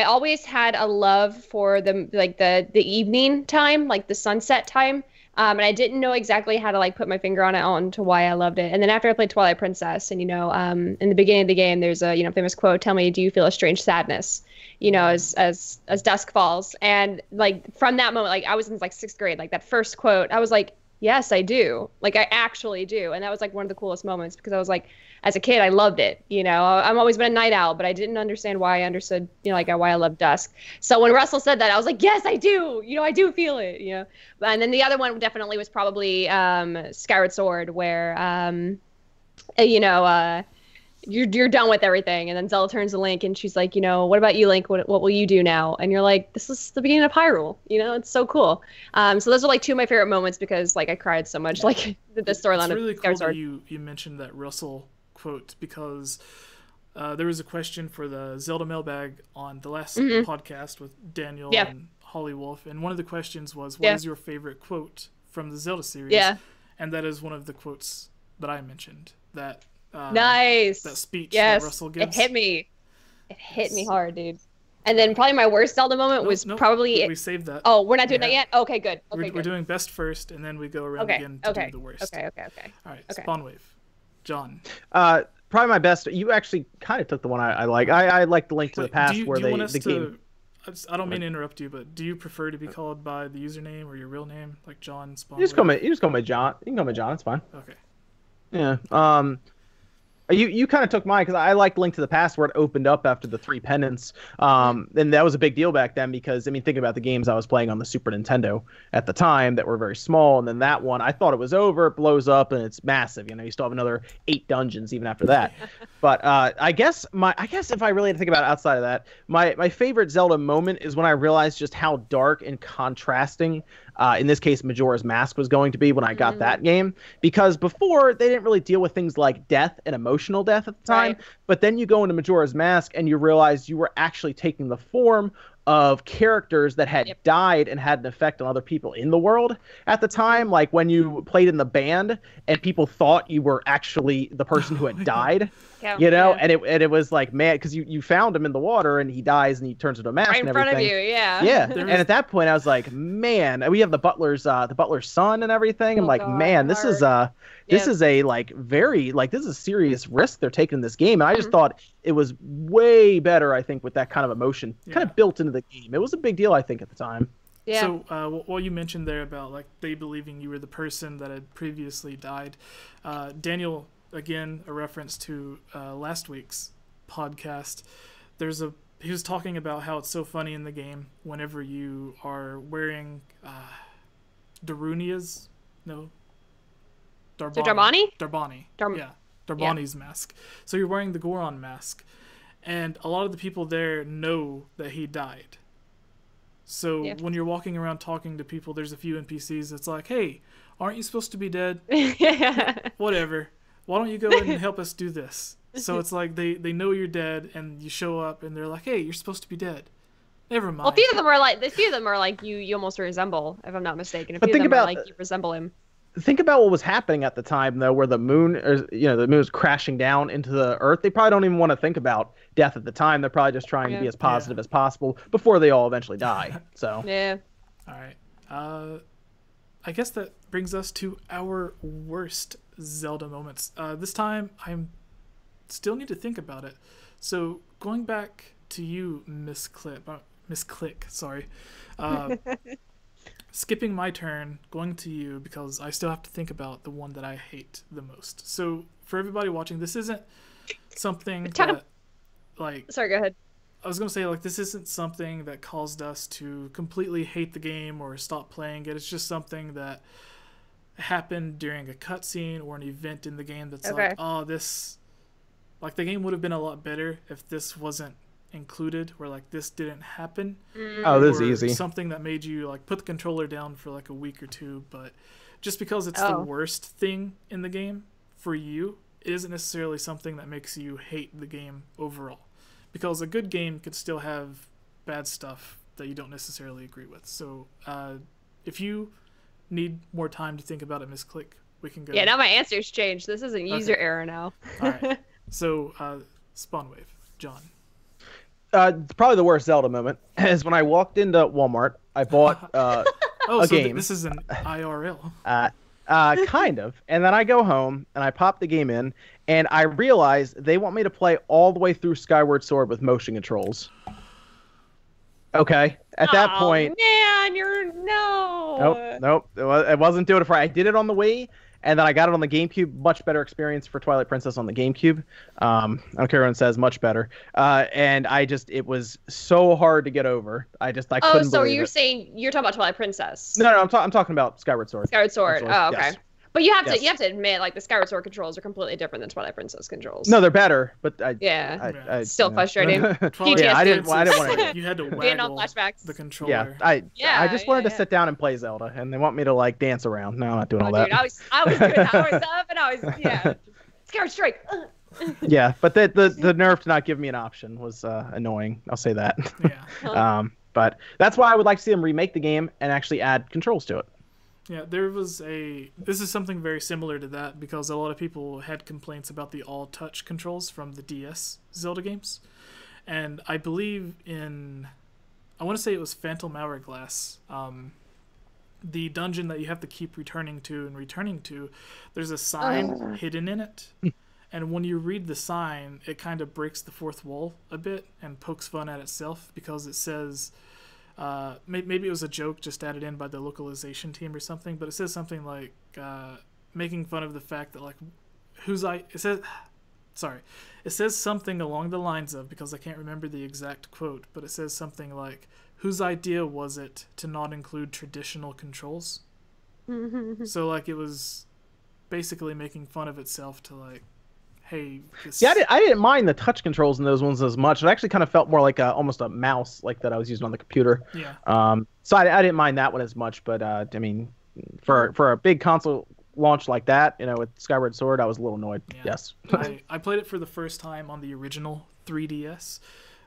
always had a love for the evening time, like the sunset time. And I didn't know exactly how to like put my finger on to why I loved it. And then after I played Twilight Princess, and in the beginning of the game, there's a famous quote: "Tell me, do you feel a strange sadness?" As dusk falls. And like from that moment, like I was in like 6th grade, like that first quote, I was like, yes, I do. Like I actually do. And that was like one of the coolest moments because I was like, as a kid, I loved it. I've always been a night owl, but I didn't understand why I understood, like why I loved dusk. So when Russell said that, I was like, yes, I do. I do feel it. And then the other one definitely was probably Skyward Sword, where you're done with everything, and then Zelda turns to Link, and she's like, what about you, Link? What will you do now? And you're like, this is the beginning of Hyrule. It's so cool. So those are like 2 of my favorite moments because like I cried so much, like the storyline. It's really cool that you mentioned that Russell quote because there was a question for the Zelda Mailbag on the last podcast with Daniel and Holly Wolf, and one of the questions was, what is your favorite quote from the Zelda series? Yeah. And that is one of the quotes that I mentioned. Nice. That speech that Russell gives. It hit me. It hit me hard, dude. And then probably my worst Zelda moment was probably... We saved that. Oh, we're not doing that yet? Okay, good. Okay, we're doing best first, and then we go around again to do the worst. Okay. All right, Spawnwave. John. Probably my best. You actually kind of took the one I like. I like the Link to the Past where the game... I don't mean to interrupt you, but do you prefer to be called by the username or your real name, like John Spawnwave? You just call me John. You can call me John. It's fine. Okay. Yeah. You kind of took mine because I liked Link to the Past where it opened up after the 3 pendants. And that was a big deal back then because, think about the games I was playing on the Super Nintendo at the time that were very small. And then that one, I thought it was over. It blows up and it's massive. You still have another 8 dungeons even after that. But I guess if I really had to think about it outside of that, my favorite Zelda moment is when I realized just how dark and contrasting in this case, Majora's Mask was going to be when I got that game. Because before, they didn't really deal with things like death and emotional death at the time. Right. But then you go into Majora's Mask and you realize you were actually taking the form of characters that had died and had an effect on other people in the world at the time. Like when you played in the band and people thought you were actually the person who had died. And it was like, man, because you found him in the water and he dies and he turns into a mask and everything. Right in front of you, yeah. Yeah, and at that point I was like, man, we have the butler's son and everything. I'm like, man, this is a serious risk they're taking in this game. And I just thought it was way better, I think, with that kind of emotion kind of built into the game. It was a big deal, I think, at the time. Yeah. So what you mentioned there about like they believing you were the person that had previously died, Daniel, again, a reference to last week's podcast, he was talking about how it's so funny in the game whenever you are wearing Darumania's Darbani's mask. So you're wearing the Goron mask, and a lot of the people there know that he died. So when you're walking around talking to people, there's a few NPCs that's like, hey, aren't you supposed to be dead? Whatever. Why don't you go and help us do this? So it's like they know you're dead, and you show up, and they're like, hey, you're supposed to be dead. Never mind. Well, a few of them are like you almost resemble, if I'm not mistaken. A few of them are like you resemble him. Think about what was happening at the time, though, where the moon was crashing down into the earth. They probably don't even want to think about death at the time. They're probably just trying to be as positive as possible before they all eventually die. So yeah. All right. I guess that brings us to our worst Zelda moments. This time, I still need to think about it. So going back to you, Miss Click, sorry. Skipping my turn, going to you because I still have to think about the one that I hate the most. So for everybody watching, this isn't something Sorry, go ahead. I was going to say, like, this isn't something that caused us to completely hate the game or stop playing it. It's just something that happened during a cutscene or an event in the game that's like, oh, this... Like, the game would have been a lot better if this wasn't included, where like this didn't happen. Oh, this is easy. Something that made you like put the controller down for like a week or two, but just because it's the worst thing in the game for you, it isn't necessarily something that makes you hate the game overall. Because a good game could still have bad stuff that you don't necessarily agree with. So if you need more time to think about it, Miss Click, we can go. Yeah, now my answer's changed. This is an user error now. All right. So Spawnwave, John. Probably the worst Zelda moment is when I walked into Walmart. I bought Oh, a so game. This is an IRL. Kind of. And then I go home and I pop the game in, and I realize they want me to play all the way through Skyward Sword with motion controls. Okay. At that point, man, you're no. Nope. It wasn't doing it for. I did it on the Wii, and then I got it on the GameCube. Much better experience for Twilight Princess on the GameCube. I don't care what anyone says, much better. And it was so hard to get over. I couldn't believe it. Oh, so you're saying you're talking about Twilight Princess? No, I'm talking about Skyward Sword. Skyward Sword. Oh, okay. Yes. But you have to admit, like, the Skyward Sword controls are completely different than Twilight Princess controls. No, they're better, but still frustrating. Yeah, I didn't want to. You had to Vietnam waggle flashbacks. the controller. I just wanted to sit down and play Zelda, and they want me to like dance around. No, I'm not doing all that. Dude, I was doing that. I was up and I was Skyward Strike. Yeah, but the nerve to not give me an option was annoying. I'll say that. Yeah. But that's why I would like to see them remake the game and actually add controls to it. Yeah, this is something very similar to that, because a lot of people had complaints about the all-touch controls from the DS Zelda games. And I believe I want to say it was Phantom Hourglass, the dungeon that you have to keep returning to, there's a sign hidden in it. And when you read the sign, it kind of breaks the fourth wall a bit and pokes fun at itself, because it says... maybe it was a joke just added in by the localization team or something, but it says something like making fun of the fact that, like, it says something along the lines of, because I can't remember the exact quote, but it says something like, whose idea was it to not include traditional controls? So, like, it was basically making fun of itself to, like, hey. Yeah, I didn't mind the touch controls in those ones as much. It actually kind of felt more like almost a mouse, like that I was using on the computer. Yeah. So I didn't mind that one as much. But I mean, for a big console launch like that, with Skyward Sword, I was a little annoyed. Yeah. Yes. I played it for the first time on the original 3DS.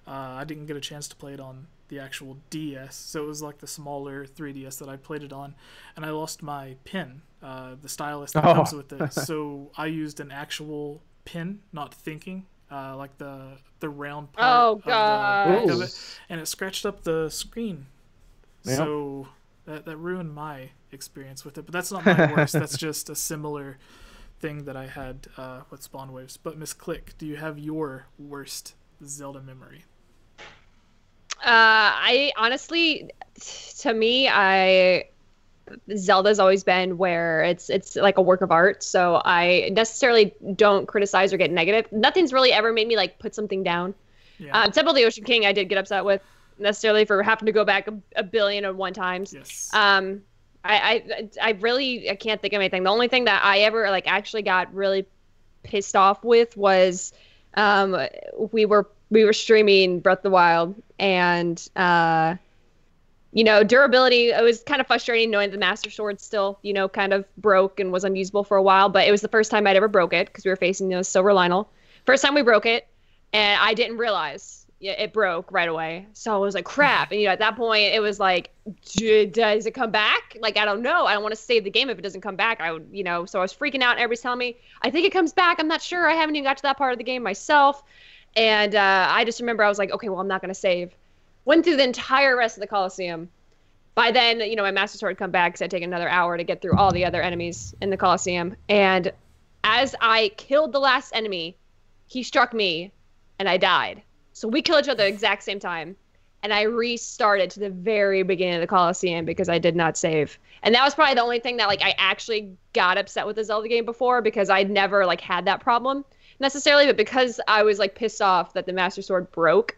I didn't get a chance to play it on the actual DS, so it was like the smaller 3DS that I played it on, and I lost my pin, the stylus that comes with it. So I used an actual pin, not thinking, like the round part of the back of it, and it scratched up the screen. Yep. So that ruined my experience with it. But that's not my worst. That's just a similar thing that I had with Spawn Waves. But Miss Click, do you have your worst Zelda memory? I honestly, to me, Zelda's always been where it's like a work of art, so I necessarily don't criticize or get negative. Nothing's really ever made me like put something down. Yeah. Temple of the Ocean King I did get upset with, necessarily, for having to go back a billion and one times. Yes. I really can't think of anything. The only thing that I ever like actually got really pissed off with was we were streaming Breath of the Wild, and durability, it was kind of frustrating knowing the Master Sword still, kind of broke and was unusable for a while. But it was the first time I'd ever broke it, because we were facing Silver Lionel. First time we broke it, and I didn't realize it broke right away. So I was like, crap. And, at that point, it was like, does it come back? Like, I don't know. I don't want to save the game if it doesn't come back. I would, so I was freaking out, and everybody's telling me, I think it comes back. I'm not sure. I haven't even got to that part of the game myself. And I just remember I was like, okay, well, I'm not going to save. Went through the entire rest of the Coliseum. By then, my Master Sword had come back, because I'd taken another hour to get through all the other enemies in the Coliseum. And as I killed the last enemy, he struck me, and I died. So we killed each other at the exact same time. And I restarted to the very beginning of the Coliseum because I did not save. And that was probably the only thing that, like, I actually got upset with the Zelda game before, because I'd never, like, had that problem necessarily. But because I was, like, pissed off that the Master Sword broke,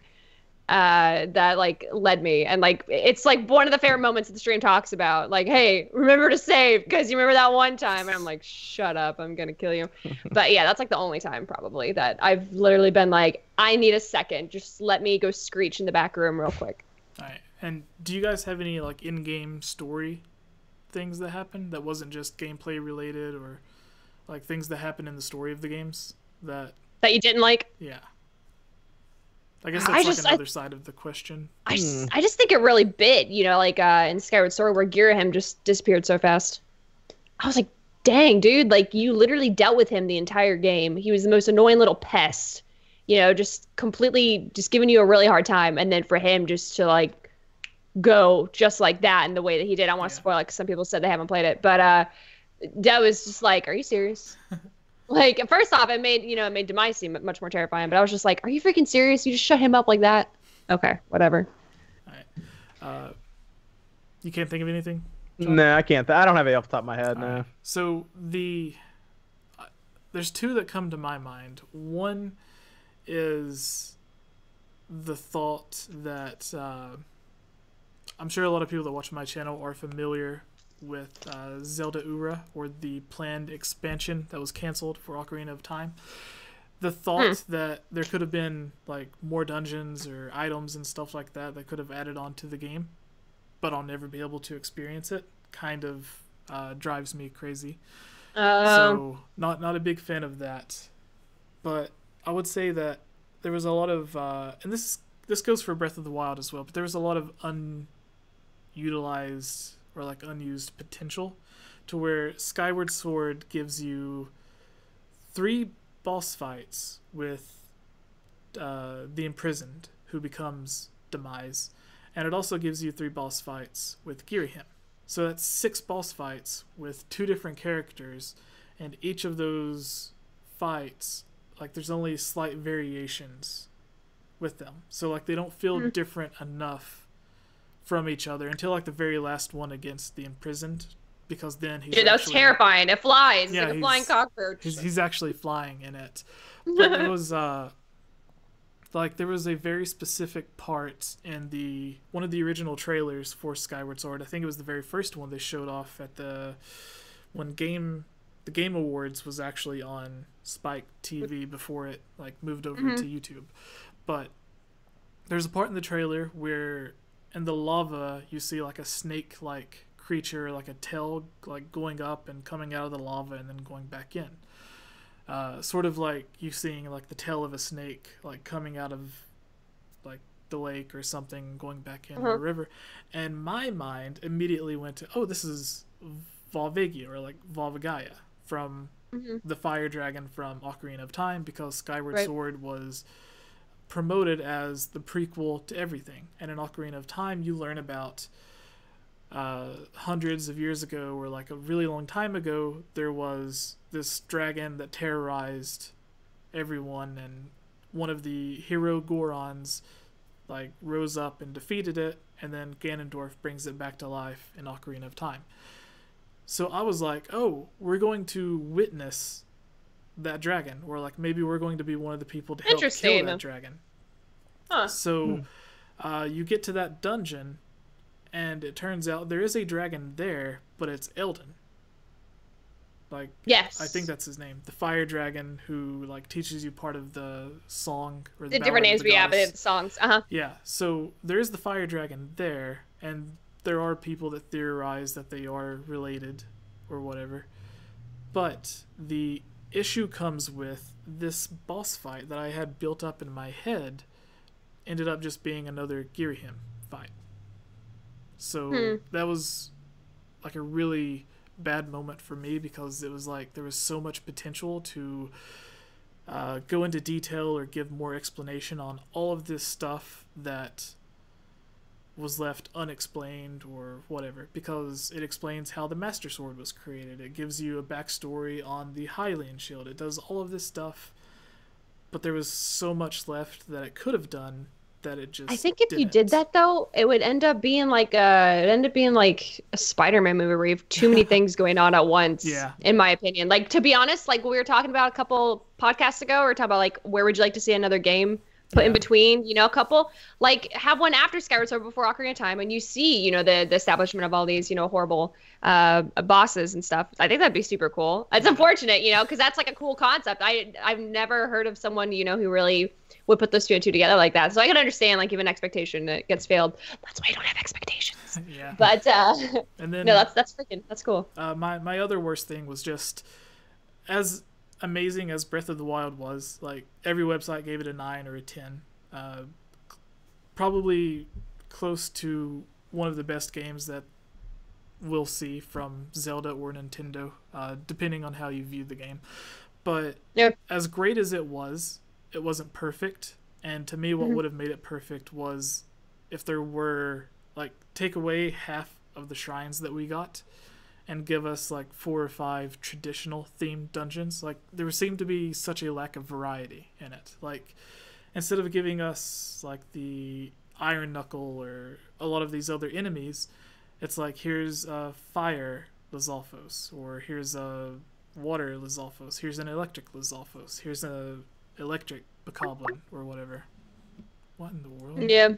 that like led me. And like it's like one of the favorite moments that the stream talks about, like, hey, remember to save, because you remember that one time. And I'm like, shut up, I'm gonna kill you. But yeah, that's like the only time probably that I've literally been like, I need a second, just let me go screech in the back room real quick. All right. And do you guys have any like in-game story things that happened that wasn't just gameplay related, or like things that happened in the story of the games that you didn't like? Yeah, I guess that's another side of the question. I just think it really bit, like in Skyward Sword, where Girahim just disappeared so fast. I was like, dang, dude, like you literally dealt with him the entire game. He was the most annoying little pest, just completely just giving you a really hard time. And then for him just to like go just like that in the way that he did. I don't want to spoil it 'cause some people said they haven't played it, but that was just like, are you serious? Like, first off, it made Demise seem much more terrifying, but I was just like, are you freaking serious? You just shut him up like that? Okay, whatever. All right. You can't think of anything? John? No, I can't. I don't have it off the top of my head, no. Right. So there's two that come to my mind. One is the thought that I'm sure a lot of people that watch my channel are familiar with Zelda Ura, or the planned expansion that was canceled for Ocarina of Time. The thought that there could have been like more dungeons or items and stuff like that that could have added on to the game, but I'll never be able to experience it, kind of drives me crazy. So not a big fan of that. But I would say that there was a lot of and this goes for Breath of the Wild as well, but there was a lot of unutilized or like unused potential, to where Skyward Sword gives you 3 boss fights with the Imprisoned, who becomes Demise, and it also gives you 3 boss fights with Girahim. So that's 6 boss fights with 2 different characters, and each of those fights, like, there's only slight variations with them. So like they don't feel different enough from each other until like the very last one against the Imprisoned, because then he's that was terrifying. It flies. Yeah, like a flying cockroach. He's actually flying in it. But it was like there was a very specific part in one of the original trailers for Skyward Sword. I think it was the very first one they showed off at the Game Awards was actually on Spike TV before it like moved over to YouTube. But there's a part in the trailer where in the lava you see like a snake-like creature, like a tail like going up and coming out of the lava and then going back in. Sort of like you seeing like the tail of a snake like coming out of like the lake or something, going back in the river. And my mind immediately went to, oh, this is Volvagia, or like Volvagaya from the fire dragon from Ocarina of Time, because Skyward Sword was promoted as the prequel to everything. And in Ocarina of Time you learn about hundreds of years ago, or like a really long time ago, there was this dragon that terrorized everyone, and one of the hero Gorons like rose up and defeated it, and then Ganondorf brings it back to life in Ocarina of Time. So I was like, oh, we're going to witness that dragon, or like maybe we're going to be one of the people to help kill that dragon. So you get to that dungeon, and it turns out there is a dragon there, but it's Eldon. Like, yes, I think that's his name, the fire dragon who like teaches you part of the song, or the different names we have in the songs. Yeah, so there is the fire dragon there, and there are people that theorize that they are related or whatever. But the issue comes with this boss fight that I had built up in my head ended up just being another Girahim fight. So that was like a really bad moment for me, because it was like there was so much potential to go into detail or give more explanation on all of this stuff that was left unexplained or whatever, because it explains how the Master Sword was created. It gives you a backstory on the Hylian shield. It does all of this stuff, but there was so much left that it could have done that it just I think if you did that though, it would end up being like a Spider-Man movie where you have too many things going on at once. Yeah. In my opinion. Like, to be honest, like we were talking about a couple podcasts ago, we were talking about like where would you like to see another game put in between, a couple, like have one after Skyward Sword before Ocarina of Time, and you see, the establishment of all these, horrible bosses and stuff. I think that'd be super cool. It's unfortunate, because that's like a cool concept. I've never heard of someone, who really would put those two and two together like that. So I can understand like even expectation that gets failed. That's why you don't have expectations. Yeah. But and then no, that's cool. My other worst thing was just, as amazing as Breath of the Wild was, like every website gave it a 9 or a 10. Probably close to one of the best games that we'll see from Zelda or Nintendo, depending on how you view the game. But as great as it wasn't perfect. And to me, what would have made it perfect was if there were like take away half of the shrines that we got and give us like 4 or 5 traditional themed dungeons. Like there seemed to be such a lack of variety in it. Like instead of giving us like the Iron Knuckle or a lot of these other enemies, it's like here's a fire Lizalfos, or here's a water Lizalfos, here's an electric Lizalfos, here's a electric Bokoblin or whatever. What in the world? Yeah.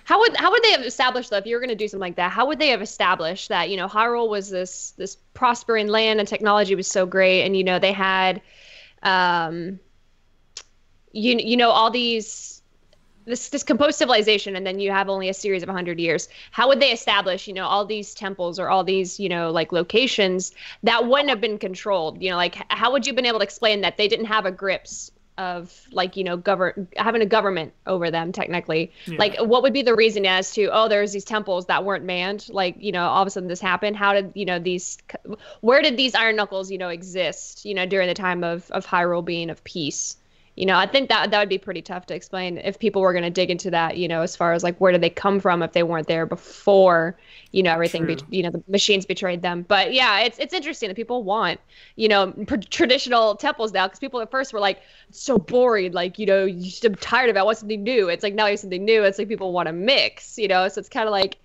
How would they have established, though, if you were going to do something like that? How would they have established that, Hyrule was this prospering land and technology was so great, and they had, all these this composed civilization, and then you have only a series of 100 years. How would they establish, all these temples or all these, like locations that wouldn't have been controlled? Like how would you have been able to explain that they didn't have a grips of like having a government over them technically? Yeah. Like what would be the reason as to there's these temples that weren't manned, like all of a sudden this happened? How did where did these Iron Knuckles exist during the time of Hyrule being of peace? I think that would be pretty tough to explain if people were going to dig into that, as far as like where did they come from if they weren't there before, everything, the machines betrayed them. But yeah, it's interesting that people want, traditional temples now, because people at first were like, it's so boring, like, you're tired of it. I want something new. It's like now you have something new. It's like people want to mix, so it's kind of like,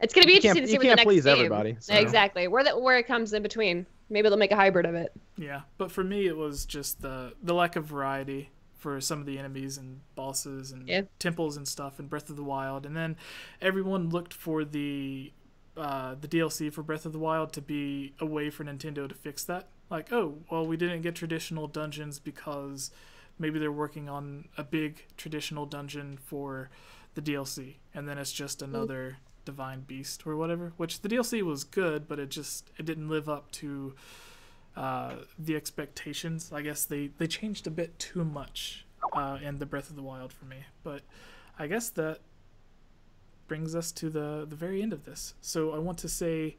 it's going to be interesting to see what the next please game. Everybody, so. Exactly. Where it comes in between. Maybe they'll make a hybrid of it. Yeah, but for me, it was just the lack of variety for some of the enemies and bosses and temples and stuff in Breath of the Wild. And then everyone looked for the DLC for Breath of the Wild to be a way for Nintendo to fix that. Like, oh, well, we didn't get traditional dungeons because maybe they're working on a big traditional dungeon for the DLC. And then it's just another Divine Beast or whatever, which the DLC was good, but it didn't live up to the expectations. I guess they changed a bit too much in the Breath of the Wild for me. But I guess that brings us to the very end of this. So I want to say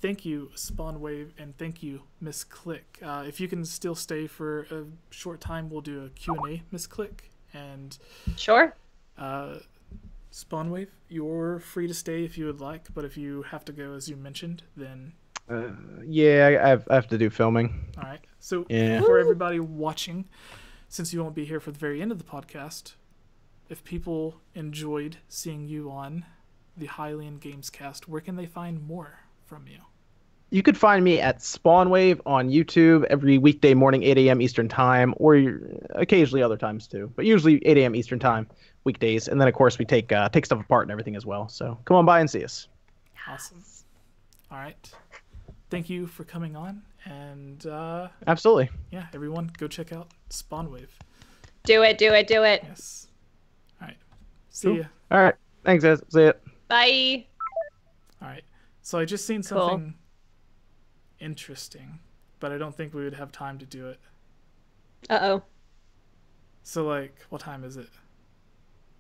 thank you, Spawnwave, and thank you, Miss Click. If you can still stay for a short time, we'll do a Q&A, Miss Click. And sure. Spawnwave, you're free to stay if you would like, but if you have to go, as you mentioned, then... I have to do filming. All right. So for everybody watching, since you won't be here for the very end of the podcast, if people enjoyed seeing you on the Hylian Gamescast, where can they find more from you? You could find me at Spawnwave on YouTube every weekday morning, 8 a.m. Eastern Time, or occasionally other times too, but usually 8 a.m. Eastern Time weekdays. And then, of course, we take stuff apart and everything as well. So come on by and see us. Awesome. All right. Thank you for coming on. And absolutely. Yeah, everyone, go check out Spawnwave. Do it. Yes. All right. See ya. All right. Thanks, guys. See ya. Bye. All right. So I just seen something interesting, but I don't think we would have time to do it. Uh-oh. So, like, what time is it?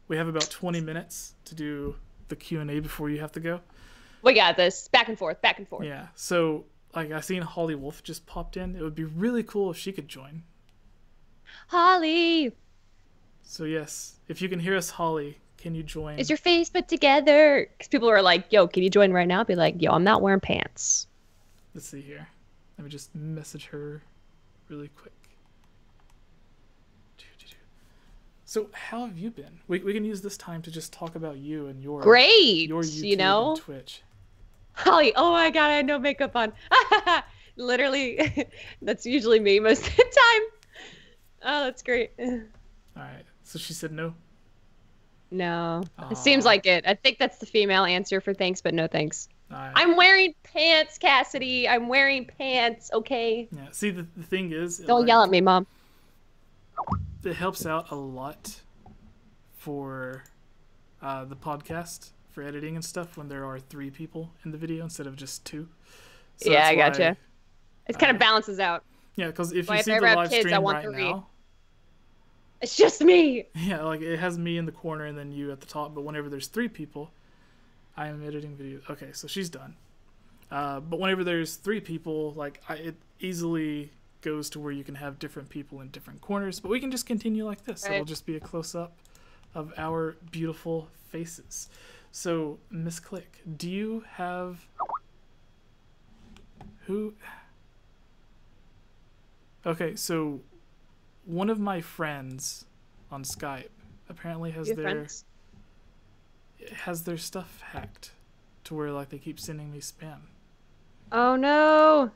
We have about 20 minutes to do the Q&A before you have to go. We got this. Back and forth. Yeah. So, like, I seen Holly Wolf just popped in. It would be really cool if she could join. Holly! So, yes. If you can hear us, Holly, can you join? Is your face put together? Because people are like, yo, can you join right now? I'll be like, yo, I'm not wearing pants. Let's see here. Let me just message her really quick. So how have you been? We can use this time to just talk about you and your YouTube and Twitch. Holly, oh my god, I had no makeup on. Literally, that's usually me most of the time. Oh, that's great. All right. So she said no? No. It seems like it. I think that's the female answer for thanks, but no thanks. Right. I'm wearing pants, Cassidy. I'm wearing pants, okay? Yeah. See, the thing is... Don't yell at me, Mom. It helps out a lot for the podcast, for editing and stuff, when there are 3 people in the video instead of just 2. So yeah, I gotcha. It kind of balances out. Yeah, because if you see the live stream right now... It's just me! Yeah, like, it has me in the corner and then you at the top, but whenever there's 3 people... I am editing video. Okay, so she's done. But whenever there's 3 people, like it easily goes to where you can have different people in different corners. But we can just continue like this. Right. It'll just be a close-up of our beautiful faces. So, Miss Click, do you have... Who... Okay, so one of my friends on Skype apparently has their stuff hacked to where like they keep sending me spam. Oh no!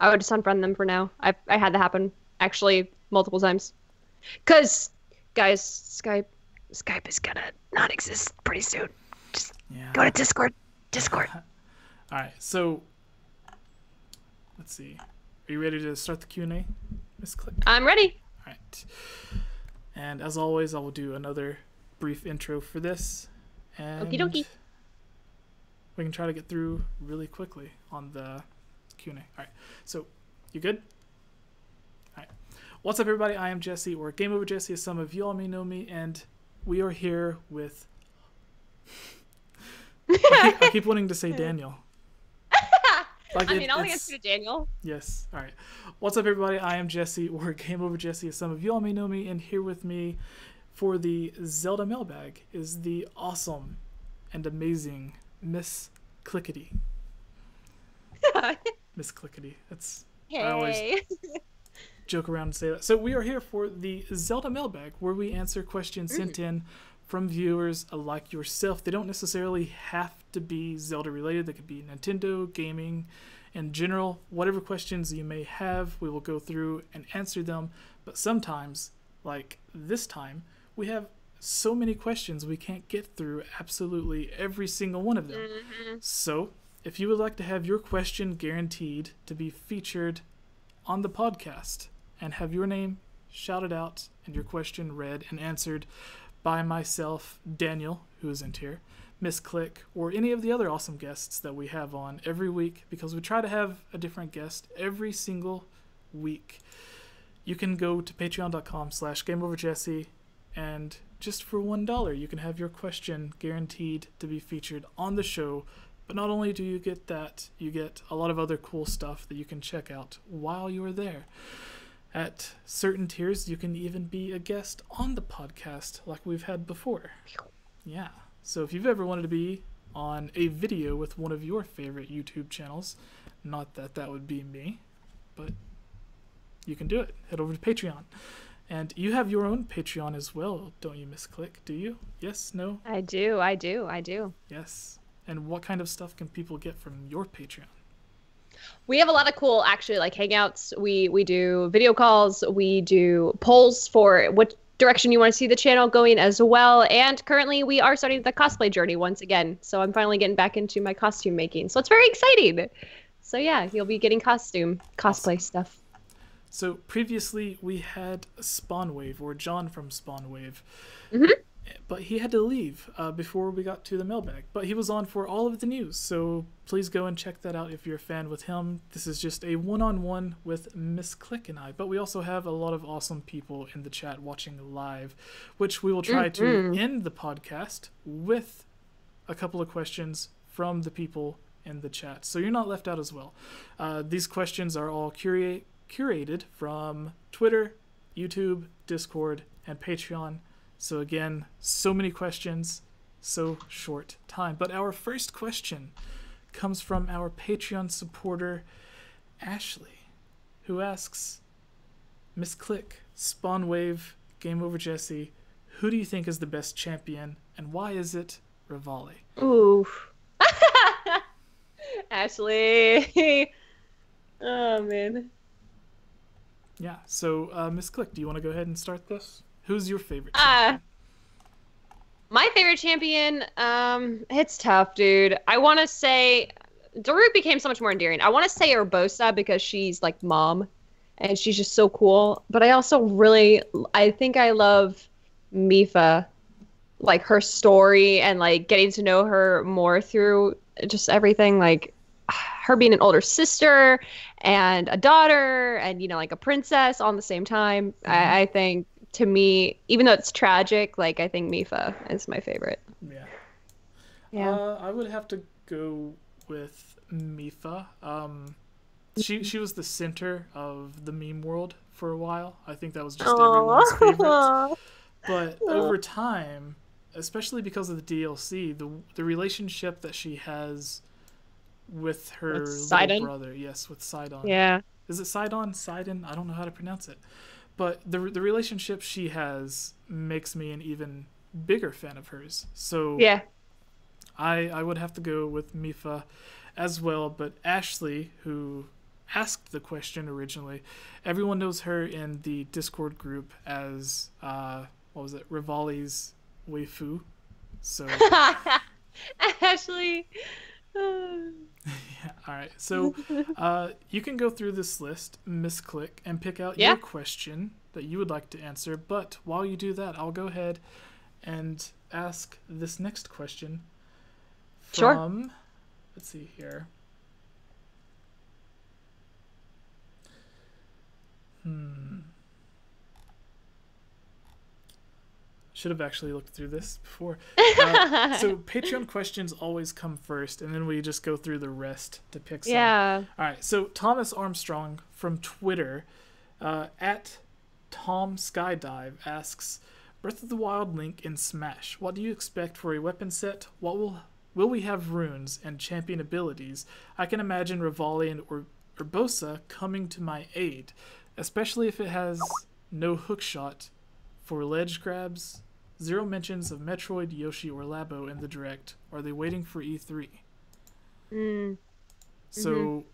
I would just unfriend them for now. I had that happen actually multiple times. Cause guys, Skype is gonna not exist pretty soon. Just go to Discord. Discord. All right, so let's see. Are you ready to start the Q&A, Miss Click? I'm ready. All right. And as always, I will do another brief intro for this. And Okie dokie. we can try to get through really quickly on the Q&A. All right. So, you good? All right. What's up, everybody? I am Jesse, or Game Over Jesse, as some of you all may know me, and we are here with... I keep wanting to say Daniel. Like I'll answer to Daniel. Yes. All right. What's up, everybody? I am Jesse, or Game Over Jesse, as some of you all may know me, and here with me for the Zelda Mailbag is the awesome and amazing Miss Clickety. Miss Clickety. That's Hey. I always joke around and say that. So we are here for the Zelda Mailbag, where we answer questions sent in from viewers like yourself. They don't necessarily have to be Zelda related. They could be Nintendo, gaming, in general. Whatever questions you may have, we will go through and answer them. But sometimes, like this time, we have so many questions we can't get through absolutely every single one of them. So if you would like to have your question guaranteed to be featured on the podcast and have your name shouted out and your question read and answered by myself, Daniel, who isn't here, Miss Click, or any of the other awesome guests that we have on every week, because we try to have a different guest every single week, you can go to patreon.com/GameOverJesse, and just for $1, you can have your question guaranteed to be featured on the show. But not only do you get that, you get a lot of other cool stuff that you can check out while you're there. At certain tiers, you can even be a guest on the podcast like we've had before. Yeah. So if you've ever wanted to be on a video with one of your favorite YouTube channels, not that that would be me, but you can do it. Head over to Patreon. And you have your own Patreon as well, don't you, Miss Click? Do you? Yes? No? I do. Yes. And what kind of stuff can people get from your Patreon? We have a lot of cool, actually, like hangouts. We do video calls. We do polls for what direction you want to see the channel going as well. And currently, we are starting the cosplay journey once again. So I'm finally getting back into my costume making. So it's very exciting. So yeah, you'll be getting cosplay stuff. So previously, we had Spawnwave, or John from Spawnwave. But he had to leave before we got to the mailbag. But he was on for all of the news, so please go and check that out if you're a fan with him. This is just a one-on-one with Miss Click and I. But we also have a lot of awesome people in the chat watching live, which we will try to end the podcast with a couple of questions from the people in the chat. So you're not left out as well. These questions are all curated from Twitter, YouTube, Discord, and Patreon. So again, so many questions, so short time. But our first question comes from our Patreon supporter, Ashley, who asks, Miss Click, Spawnwave, Game Over Jesse, who do you think is the best champion, and why is it Rivale? Ooh. Ashley. Oh, man. Yeah, so Miss Click, do you want to go ahead and start this? Who's your favorite champion? My favorite champion, it's tough, dude. I want to say Daruk became so much more endearing. I want to say Urbosa because she's like mom and she's just so cool. But I also I think I love Mipha, like her story and like getting to know her more through just everything, like her being an older sister and a daughter and, you know, like a princess all at the same time. I think, to me, even though it's tragic, like I think Mipha is my favorite. Yeah. I would have to go with Mipha. She was the center of the meme world for a while. I think that was just everyone's favorite. But over time, especially because of the DLC, the relationship that she has with her little brother. Yes, with Sidon. Yeah. Is it Sidon? Sidon? I don't know how to pronounce it. But the relationship she has makes me an even bigger fan of hers. So yeah, I would have to go with Mipha as well. But Ashley, who asked the question originally, everyone knows her in the Discord group as what was it, Rivali's waifu. So Ashley. Yeah, all right. So you can go through this list, misclick, and pick out your question that you would like to answer. But while you do that, I'll go ahead and ask this next question from, let's see here. Should have actually looked through this before. So Patreon questions always come first, and then we just go through the rest to pick some. Yeah. All right. So Thomas Armstrong from Twitter, at Tom Skydive, asks, Breath of the Wild Link in Smash. What do you expect for a weapon set? What will we have runes and champion abilities? I can imagine Rivali and Urbosa coming to my aid, especially if it has no hookshot for ledge grabs. Zero mentions of Metroid, Yoshi, or Labo in the Direct. Are they waiting for E3? So,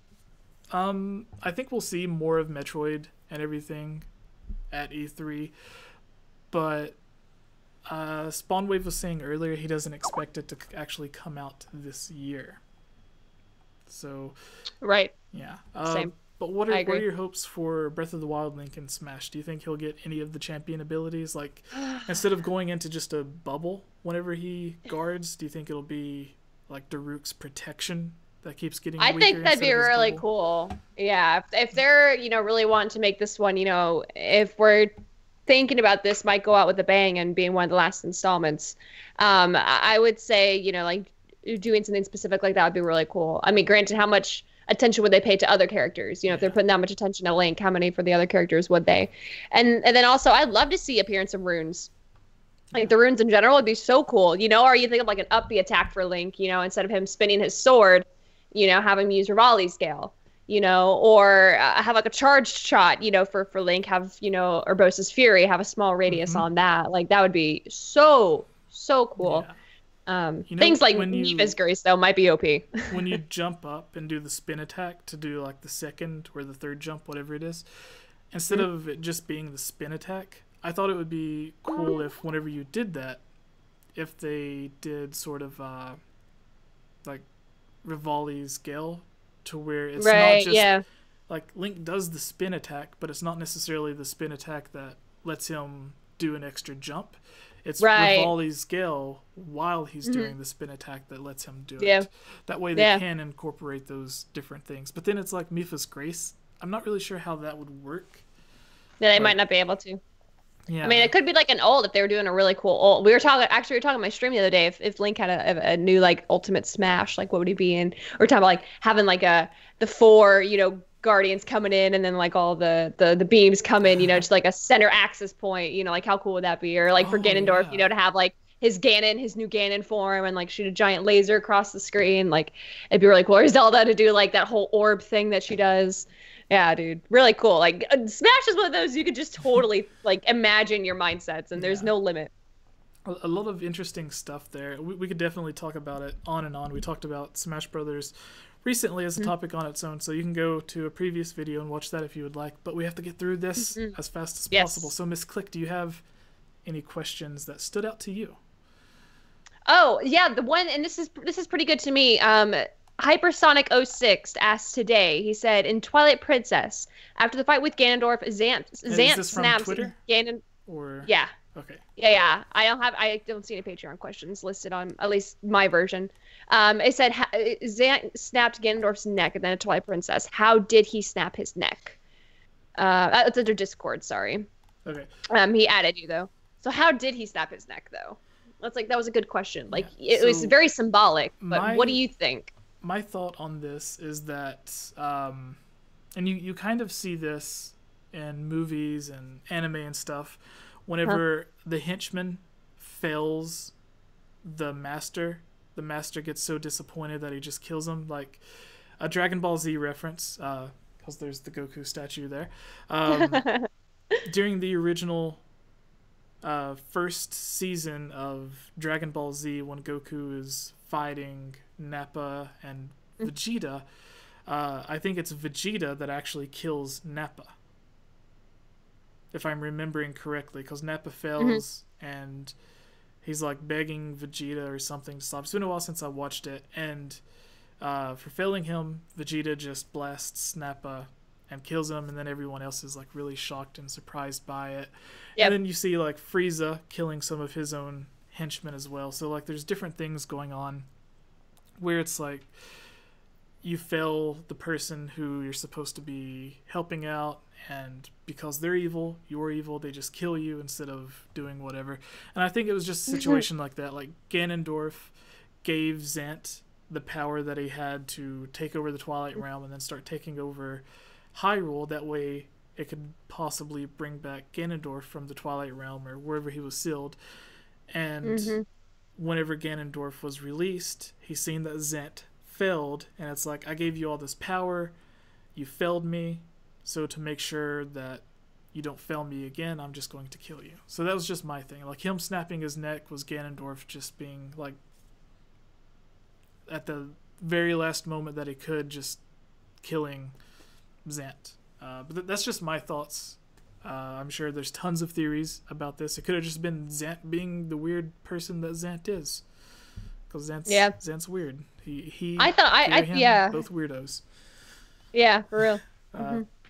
I think we'll see more of Metroid and everything at E3. But Spawnwave was saying earlier he doesn't expect it to actually come out this year. So, right. Yeah. Same. But what are your hopes for Breath of the Wild Link in Smash? Do you think he'll get any of the champion abilities? Like, instead of going into just a bubble whenever he guards, do you think it'll be like Daruk's protection that keeps getting weaker? I think that'd be really cool. Yeah, if they're, really wanting to make this one, if we're thinking about this might go out with a bang and being one of the last installments, I would say, like doing something specific like that would be really cool. I mean, granted, how much attention would they pay to other characters? If they're putting that much attention to Link, how many for the other characters would they? And then also, I'd love to see appearance of runes. Like the runes in general would be so cool. Or you think of like an up B attack for Link, instead of him spinning his sword, have him use Rivali scale, or have like a charged shot, for Link, have, Urbosa's Fury, have a small radius on that. Like that would be so cool. Yeah. Things like Mipha's Grace, though, might be OP. When you jump up and do the spin attack to do like the second or the third jump, whatever it is, instead of it just being the spin attack, I thought it would be cool if whenever you did that, if they did sort of like Rivali's Gale, to where it's not just like Link does the spin attack, but it's not necessarily the spin attack that lets him do an extra jump. It's Rivali's Gale while he's doing the spin attack that lets him do it. That way they can incorporate those different things. But then it's like Mipha's Grace. I'm not really sure how that would work. Yeah, they might not be able to. Yeah. I mean, it could be like an ult if they were doing a really cool ult. We were talking on my stream the other day, if Link had a new like ultimate smash, like what would he be in? Or talking about like having like the four, Guardians coming in, and then like all the beams come in, just like a center axis point, like how cool would that be? Or like for Ganondorf, to have like his new Ganon form and like shoot a giant laser across the screen, like it'd be really cool. Or Zelda to do like that whole orb thing that she does. Yeah, dude, really cool. Like Smash is one of those you could just totally like imagine your mindsets, and there's no limit. A lot of interesting stuff there. We could definitely talk about it on and on. We talked about Smash Brothers recently as a topic on its own, so you can go to a previous video and watch that if you would like. But we have to get through this as fast as possible. So, Miss Click, do you have any questions that stood out to you? Oh yeah, the one, and this is pretty good to me. Hypersonic06 asked today. He said, in Twilight Princess, after the fight with Ganondorf, Zant snaps Ganon. Or yeah. Okay. Yeah. I don't see any Patreon questions listed on at least my version. It said Zant snapped Ganondorf's neck and then a Twilight Princess. How did he snap his neck? That's under Discord. Sorry. Okay. He added you though. So how did he snap his neck though? That was a good question. Like it was very symbolic. But what do you think? My thought on this is that, and you kind of see this in movies and anime and stuff. Whenever the henchman fails the master gets so disappointed that he just kills him, like a Dragon Ball Z reference, because there's the Goku statue there. During the original first season of Dragon Ball Z, when Goku is fighting Nappa and Vegeta, I think it's Vegeta that actually kills Nappa, if I'm remembering correctly, because Nappa fails and he's like begging Vegeta or something to stop. It's been a while since I watched it, and for failing him, Vegeta just blasts Nappa and kills him, and then everyone else is like really shocked and surprised by it. Yep. And then you see like Frieza killing some of his own henchmen as well. So like there's different things going on where it's like you fail the person who you're supposed to be helping out, and because they're evil, you're evil, they just kill you instead of doing whatever. And I think it was just a situation like that. Like Ganondorf gave Zant the power that he had to take over the Twilight Realm and then start taking over Hyrule. That way it could possibly bring back Ganondorf from the Twilight Realm or wherever he was sealed. And whenever Ganondorf was released, he's seen that Zant failed, and it's like, I gave you all this power, you failed me, so to make sure that you don't fail me again, I'm just going to kill you. So that was just my thing. Like, him snapping his neck was Ganondorf just being like, at the very last moment that he could, just killing Zant. But that's just my thoughts. I'm sure there's tons of theories about this. It could have just been Zant being the weird person that Zant is, because Zant's weird. He both weirdos. Yeah, for real.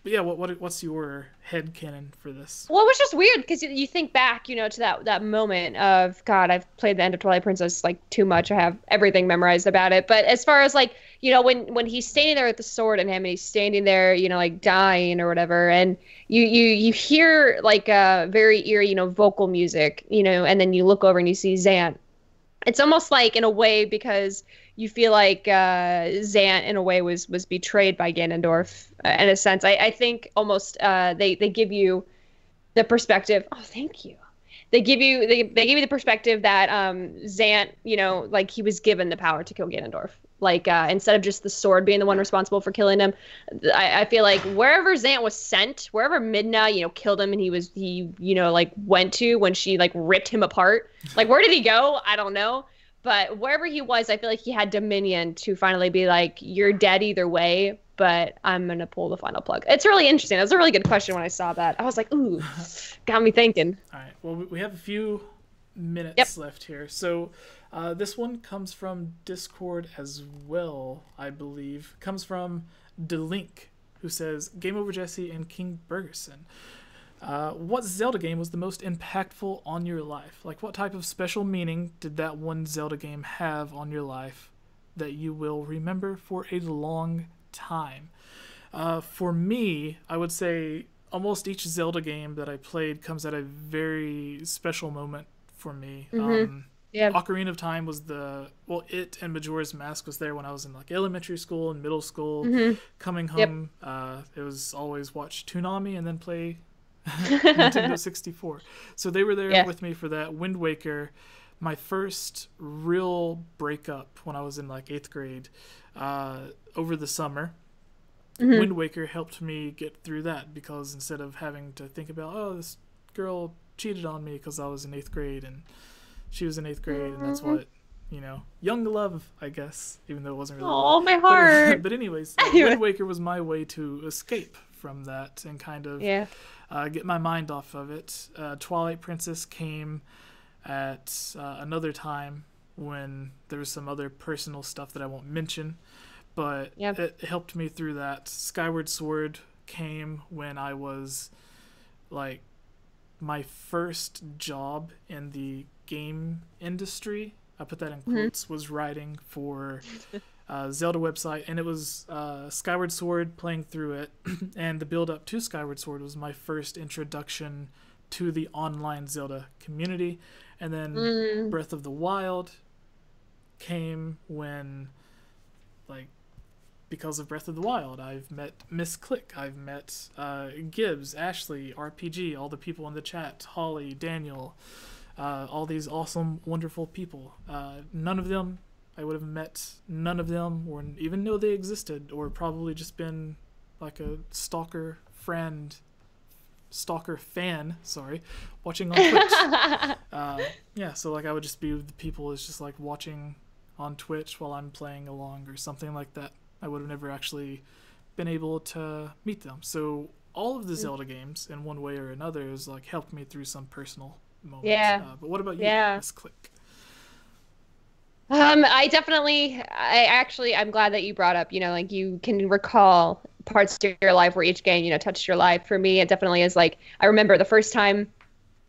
But yeah, what's your headcanon for this? Well, it was just weird because you think back, to that moment of, God, I've played the end of Twilight Princess like too much. I have everything memorized about it. But as far as like, when he's standing there with the sword in him and he's standing there, like dying or whatever, and you hear like a very eerie, vocal music, and then you look over and you see Zant. It's almost like, in a way, because you feel like Zant, in a way, was betrayed by Ganondorf, in a sense. I think almost they give you the perspective. Oh, thank you. They give you the perspective that Zant, like he was given the power to kill Ganondorf. Like instead of just the sword being the one responsible for killing him, I feel like wherever Zant was sent, wherever Midna, killed him, and he like went to when she like ripped him apart. Like, where did he go? I don't know. But wherever he was, I feel like he had dominion to finally be like, you're dead either way, but I'm going to pull the final plug. It's really interesting. It was a really good question when I saw that. I was like, ooh, got me thinking. All right. Well, we have a few minutes left here. So this one comes from Discord as well, I believe. Comes from Delink, who says, Game Over Jesse and King Bergerson. What Zelda game was the most impactful on your life? Like, what type of special meaning did that one Zelda game have on your life that you will remember for a long time? For me, I would say almost each Zelda game that I played comes at a very special moment for me. Ocarina of Time was it and Majora's Mask was there when I was in like elementary school and middle school. Coming home, it was always watch Toonami and then play Nintendo 64. So they were there with me for that. Wind Waker, my first real breakup when I was in like 8th grade, over the summer. Wind Waker helped me get through that, because instead of having to think about, oh, this girl cheated on me because I was in 8th grade and she was in 8th grade, and that's what, young love, I guess, even though it wasn't really. Oh, my heart. But anyways, Wind Waker was my way to escape from that and kind of get my mind off of it. Twilight Princess came at another time when there was some other personal stuff that I won't mention, but it helped me through that. Skyward Sword came when I was like, my first job in the game industry, I put that in quotes, was writing for Zelda website, and it was Skyward Sword, playing through it, and the build up to Skyward Sword was my first introduction to the online Zelda community. And then Breath of the Wild came when, like, because of Breath of the Wild, I've met Miss Click, I've met Gibbs, Ashley, RPG, all the people in the chat, Holly, Daniel, all these awesome, wonderful people. None of them, I would have met none of them or even know they existed, or probably just been like a stalker fan, watching on Twitch. Yeah, so like I would just be with the people is just like watching on Twitch while I'm playing along or something like that. I would have never actually been able to meet them. So all of the Zelda games in one way or another has like helped me through some personal moments. Yeah. But what about you, Miss Click? I'm glad that you brought up, like you can recall parts of your life where each game, touched your life. For me, it definitely is like, I remember the first time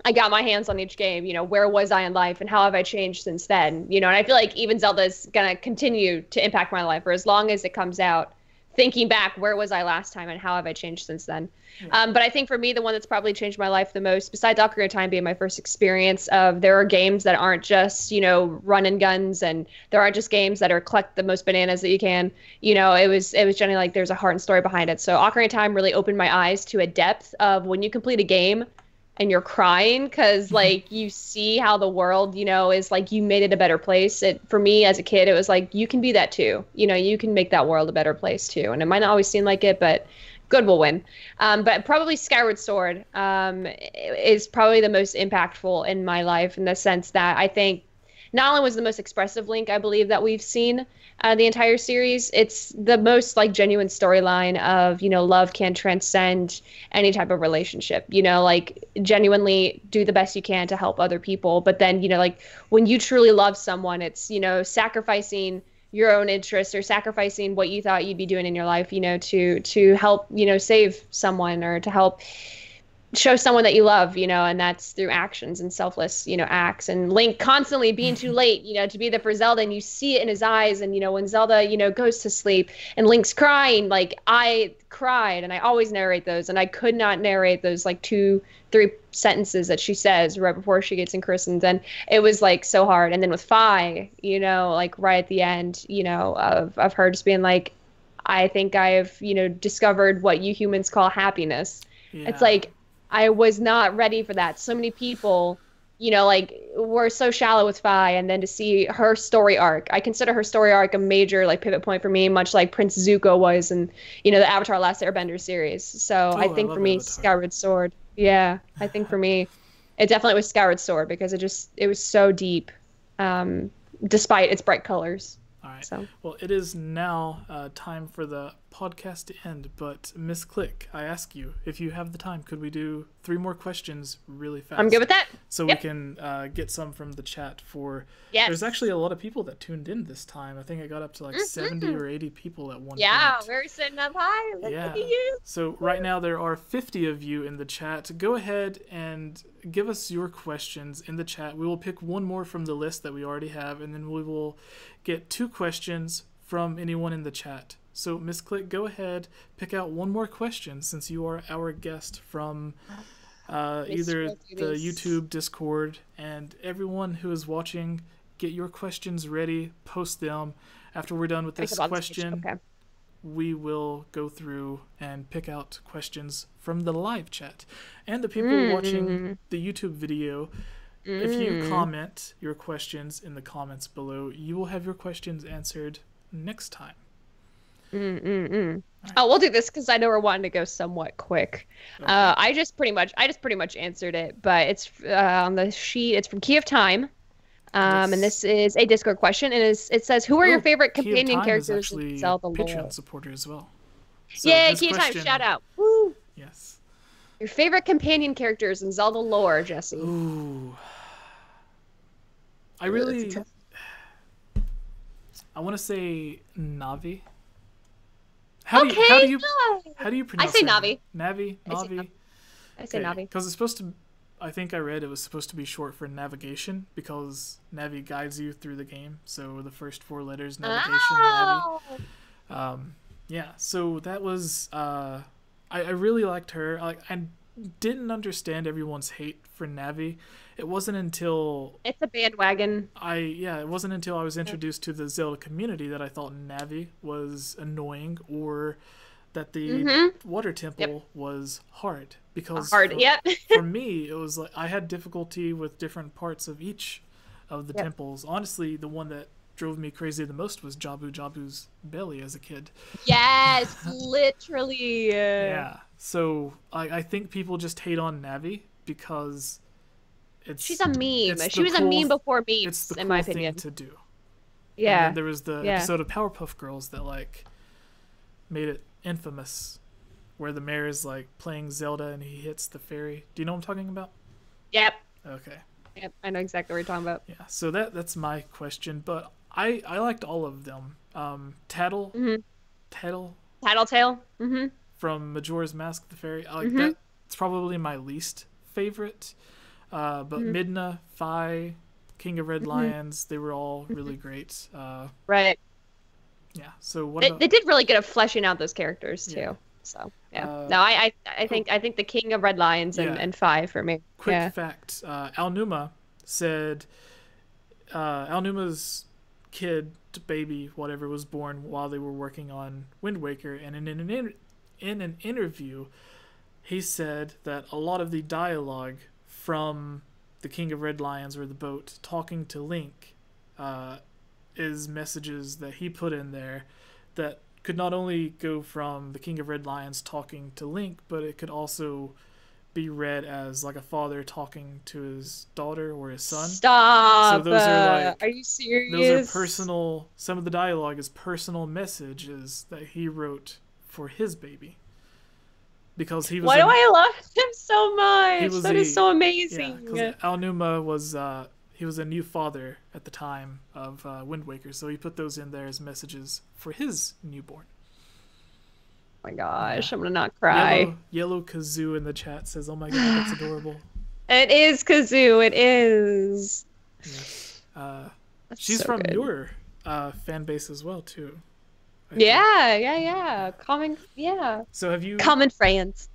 I got my hands on each game, where was I in life and how have I changed since then? And I feel like even Zelda is going to continue to impact my life for as long as it comes out, thinking back, where was I last time and how have I changed since then? Yeah. But I think for me, the one that's probably changed my life the most, besides Ocarina of Time being my first experience of there are games that aren't just, run and guns, and there aren't just games that are collect the most bananas that you can. It was generally like there's a heart and story behind it. So Ocarina of Time really opened my eyes to a depth of when you complete a game and you're crying because like you see how the world, is like you made it a better place. For me as a kid, it was like you can be that too. You can make that world a better place too. And it might not always seem like it, but good will win. But probably Skyward Sword is probably the most impactful in my life in the sense that I think not only was the most expressive Link, I believe, that we've seen the entire series, it's the most like genuine storyline of, love can transcend any type of relationship, like genuinely do the best you can to help other people. But then, like when you truly love someone, it's, sacrificing your own interests or sacrificing what you thought you'd be doing in your life, to help, save someone or to help show someone that you love, and that's through actions and selfless, acts. And Link constantly being too late, to be there for Zelda, and you see it in his eyes. And, when Zelda, goes to sleep and Link's crying, like I cried, and I always narrate those, and I could not narrate those like 2-3 sentences that she says right before she gets christened. And it was like so hard. And then with Fi, like right at the end, of her just being like, I think I've, discovered what you humans call happiness. Yeah. It's like, I was not ready for that. So many people, like were so shallow with Fi, and then to see her story arc, I consider her story arc a major like pivot point for me, much like Prince Zuko was in, the Avatar Last Airbender series. So I think for me, Avatar. Skyward Sword. Yeah, I think for me, it definitely was Skyward Sword because it was so deep, despite its bright colors. All right. So. Well, it is now time for the podcast to end, but Miss Click, I ask you, if you have the time, could we do 3 more questions really fast? I'm good with that. So we can get some from the chat for... Yes. There's actually a lot of people that tuned in this time. I think I got up to like 70 or 80 people at one point. Yeah, we're sitting up high. Look at you. So right now there are 50 of you in the chat. Go ahead and give us your questions in the chat. We will pick one more from the list that we already have, and then we will get 2 questions from anyone in the chat. So, Miss Click, go ahead, pick out one more question since you are our guest from either the YouTube, Discord, and everyone who is watching. Get your questions ready, post them. After we're done with this question, we will go through and pick out questions from the live chat. And the people watching the YouTube video, if you comment your questions in the comments below, you will have your questions answered next time. Right. Oh, we'll do this because I know we're wanting to go somewhat quick. Okay. I just pretty much answered it, but it's on the sheet. It's from Key of Time, and this is a Discord question, and it says, "Who are your favorite companion characters in Zelda lore?" Patreon supporter as well. So yeah, Key of Time, shout out! Woo! Yes. Your favorite companion characters in Zelda lore, Jesse? Ooh. I want to say Navi. How do you pronounce I say it? Navi. Navi? I say Navi. Because it's supposed to, I think I read it was supposed to be short for navigation because Navi guides you through the game. So the first 4 letters, navigation, Navi. Yeah, so that was, I really liked her. I didn't understand everyone's hate for Navi. It wasn't until... It's a bandwagon. It wasn't until I was introduced to the Zelda community that I thought Navi was annoying or that the water temple was hard. because hard. Yep. for me, it was like I had difficulty with different parts of each of the temples. Honestly, the one that drove me crazy the most was Jabu Jabu's belly as a kid. Yes, literally. Yeah. So I think people just hate on Navi because she's a meme. She was a meme before memes, it's the in cool my opinion. thing to do. Yeah. And then there was the episode of Powerpuff Girls that like made it infamous, where the mayor is like playing Zelda and he hits the fairy. Do you know what I'm talking about? Yep. Okay. Yep, I know exactly what you're talking about. Yeah. So that's my question, but I liked all of them. Tattletale from Majora's Mask, the fairy. I like that. It's probably my least favorite. But Midna, Fi, King of Red Lions, they were all really great. Right. Yeah. So what they did really good at fleshing out those characters too. Yeah. So yeah. No, I think the King of Red Lions and Fi for me. Quick fact: Al-Numa said Al-Numa's kid, baby, whatever, was born while they were working on Wind Waker, and in an interview, he said that a lot of the dialogue from the King of Red Lions, or the boat, talking to Link, is messages that he put in there that could not only go from the King of Red Lions talking to Link, but it could also be read as like a father talking to his daughter or his son. Stop! So those are like, are you serious? Those are personal. Some of the dialogue is personal messages that he wrote for his baby. Because he was. Why do I love him so much? That is so amazing. Yeah, Al-Numa was he was a new father at the time of Wind Waker, so he put those in there as messages for his newborn. Oh my gosh, I'm gonna not cry. Yellow Kazoo in the chat says, "Oh my god, that's adorable." It is Kazoo. It is. Yes. She's so from your fan base as well too. Yeah. So have you common friends?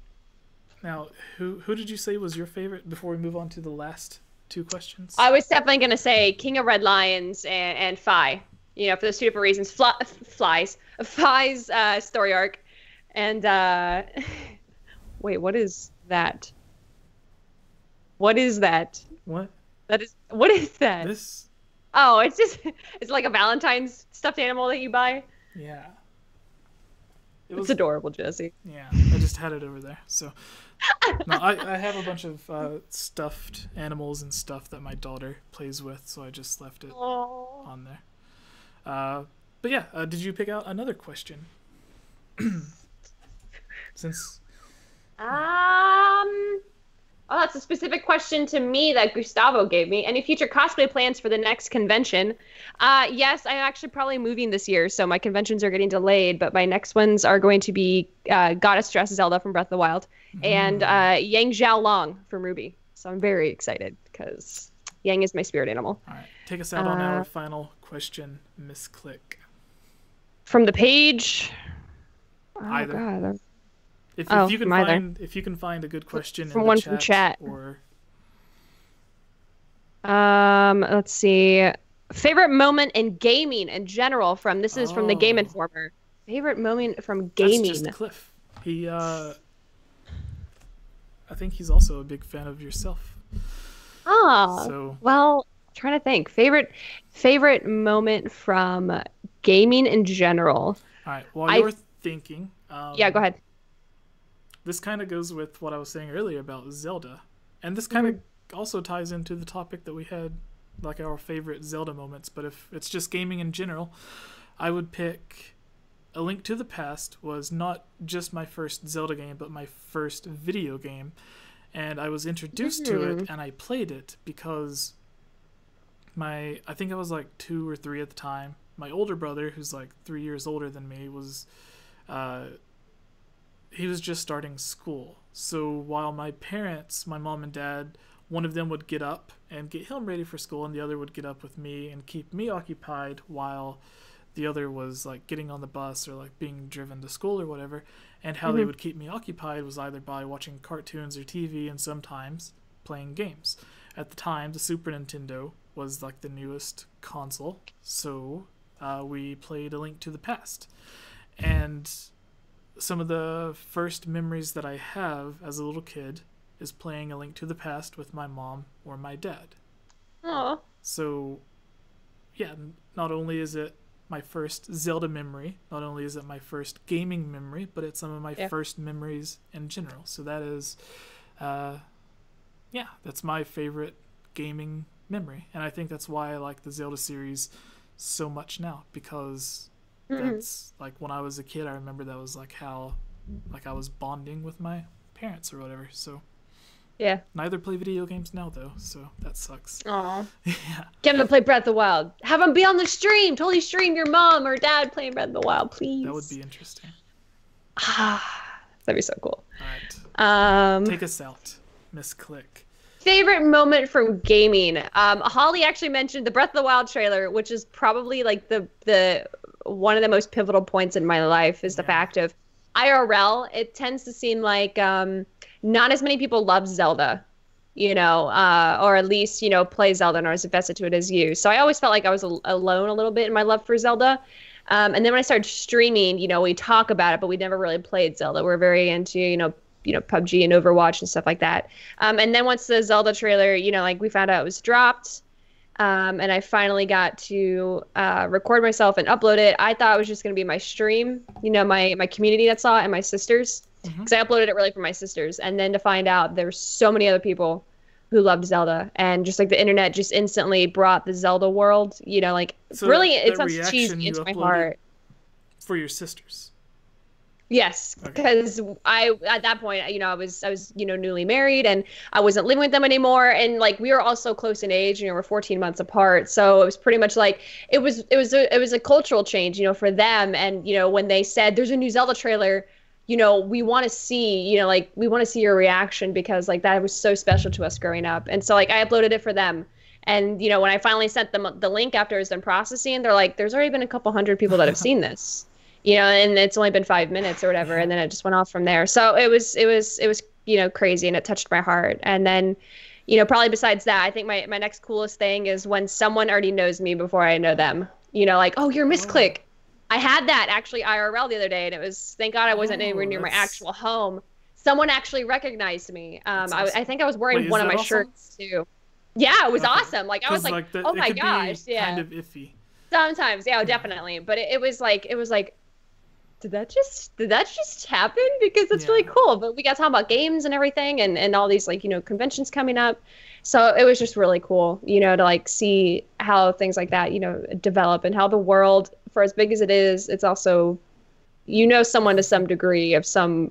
Now, who did you say was your favorite before we move on to the last two questions? I was definitely gonna say King of Red Lions and Fi. You know, for those two different reasons. Fi's story arc, and wait, what is that? What is that? What? What is that? This. Oh, it's like a Valentine's stuffed animal that you buy. Yeah. It's adorable, Jesse. Yeah, I just had it over there. So, no, I have a bunch of stuffed animals and stuff that my daughter plays with, so I just left it on there. But yeah, did you pick out another question? Since. Oh, that's a specific question to me that Gustavo gave me. Any future cosplay plans for the next convention? Yes, I'm actually probably moving this year, so my conventions are getting delayed, but my next ones are going to be Goddess Dress Zelda from Breath of the Wild and Yang Xiaolong from Ruby. So I'm very excited because Yang is my spirit animal. All right, take us out on our final question, Miss Click. From the page? Either. God. If you can find a good question from in one the from chat. Or let's see. Favorite moment in gaming in general from the Game Informer. Favorite moment from gaming. That's just Cliff. He I think he's also a big fan of yourself. Well, I'm trying to think. Favorite moment from gaming in general. All right. While you're thinking, yeah, go ahead. This kind of goes with what I was saying earlier about Zelda. And this kind of also ties into the topic that we had, like our favorite Zelda moments. But if it's just gaming in general, I would pick A Link to the Past was not just my first Zelda game, but my first video game. And I was introduced to it, and I played it because I think I was like 2 or 3 at the time. My older brother, who's like 3 years older than me, was... he was just starting school. So while my parents, my mom and dad, one of them would get up and get him ready for school, and the other would get up with me and keep me occupied while the other was like getting on the bus or like being driven to school or whatever. And how they would keep me occupied was either by watching cartoons or TV and sometimes playing games. At the time, the Super Nintendo was like the newest console, so we played A Link to the Past. And some of the first memories that I have as a little kid is playing A Link to the Past with my mom or my dad. Oh. So, yeah, not only is it my first Zelda memory, not only is it my first gaming memory, but it's some of my first memories in general. So that is, that's my favorite gaming memory. And I think that's why I like the Zelda series so much now, because that's like when I was a kid, I remember that was like how like I was bonding with my parents or whatever. So yeah, neither play video games now though, so that sucks. Aw. Yeah, Get him to play Breath of the Wild. Have him be on the stream. Totally stream your mom or dad playing Breath of the Wild, please. that would be interesting. That'd be so cool. All right, take us out, Miss Click. Favorite moment from gaming. Holly actually mentioned the Breath of the Wild trailer, which is probably like the one of the most pivotal points in my life is the fact of IRL. It tends to seem like not as many people love Zelda, or at least, play Zelda and are as invested to it as you. So I always felt like I was alone a little bit in my love for Zelda. And then when I started streaming, we talk about it, but we never really played Zelda. We're very into, PUBG and Overwatch and stuff like that. And then once the Zelda trailer, we found out it was dropped, and I finally got to record myself and upload it. I thought it was just going to be my stream, my community that saw it and my sisters, because I uploaded it really for my sisters. And then to find out there's so many other people who loved Zelda, and just like the internet just instantly brought the Zelda world, so really it sounds cheesy into my heart. For your sisters. Yes, because at that point, I was newly married, and I wasn't living with them anymore, and like we were all so close in age, we're 14 months apart, so it was pretty much like it was a cultural change, for them, and when they said there's a new Zelda trailer, we want to see, we want to see your reaction, because like that was so special to us growing up, and so like I uploaded it for them. And, when I finally sent them the link after it was done processing, they're like, there's already been a couple hundred people that have seen this. And it's only been 5 minutes or whatever, and then it just went off from there. So it was crazy, and it touched my heart. And then, probably besides that, I think my next coolest thing is when someone already knows me before I know them. Like, oh, you're Miss Click. I had that actually IRL the other day, and it was, thank God I wasn't anywhere near my actual home. Someone actually recognized me. Awesome. I think I was wearing one of my shirts too. Yeah, it was awesome. Like I was like oh my gosh, yeah. Kind of iffy. Sometimes, yeah, definitely. But it was like. Did that just happen? Because it's really cool. But we got talking about games and everything, and all these conventions coming up. So it was just really cool, to like see how things like that, develop, and how the world, for as big as it is, it's also, someone to some degree of some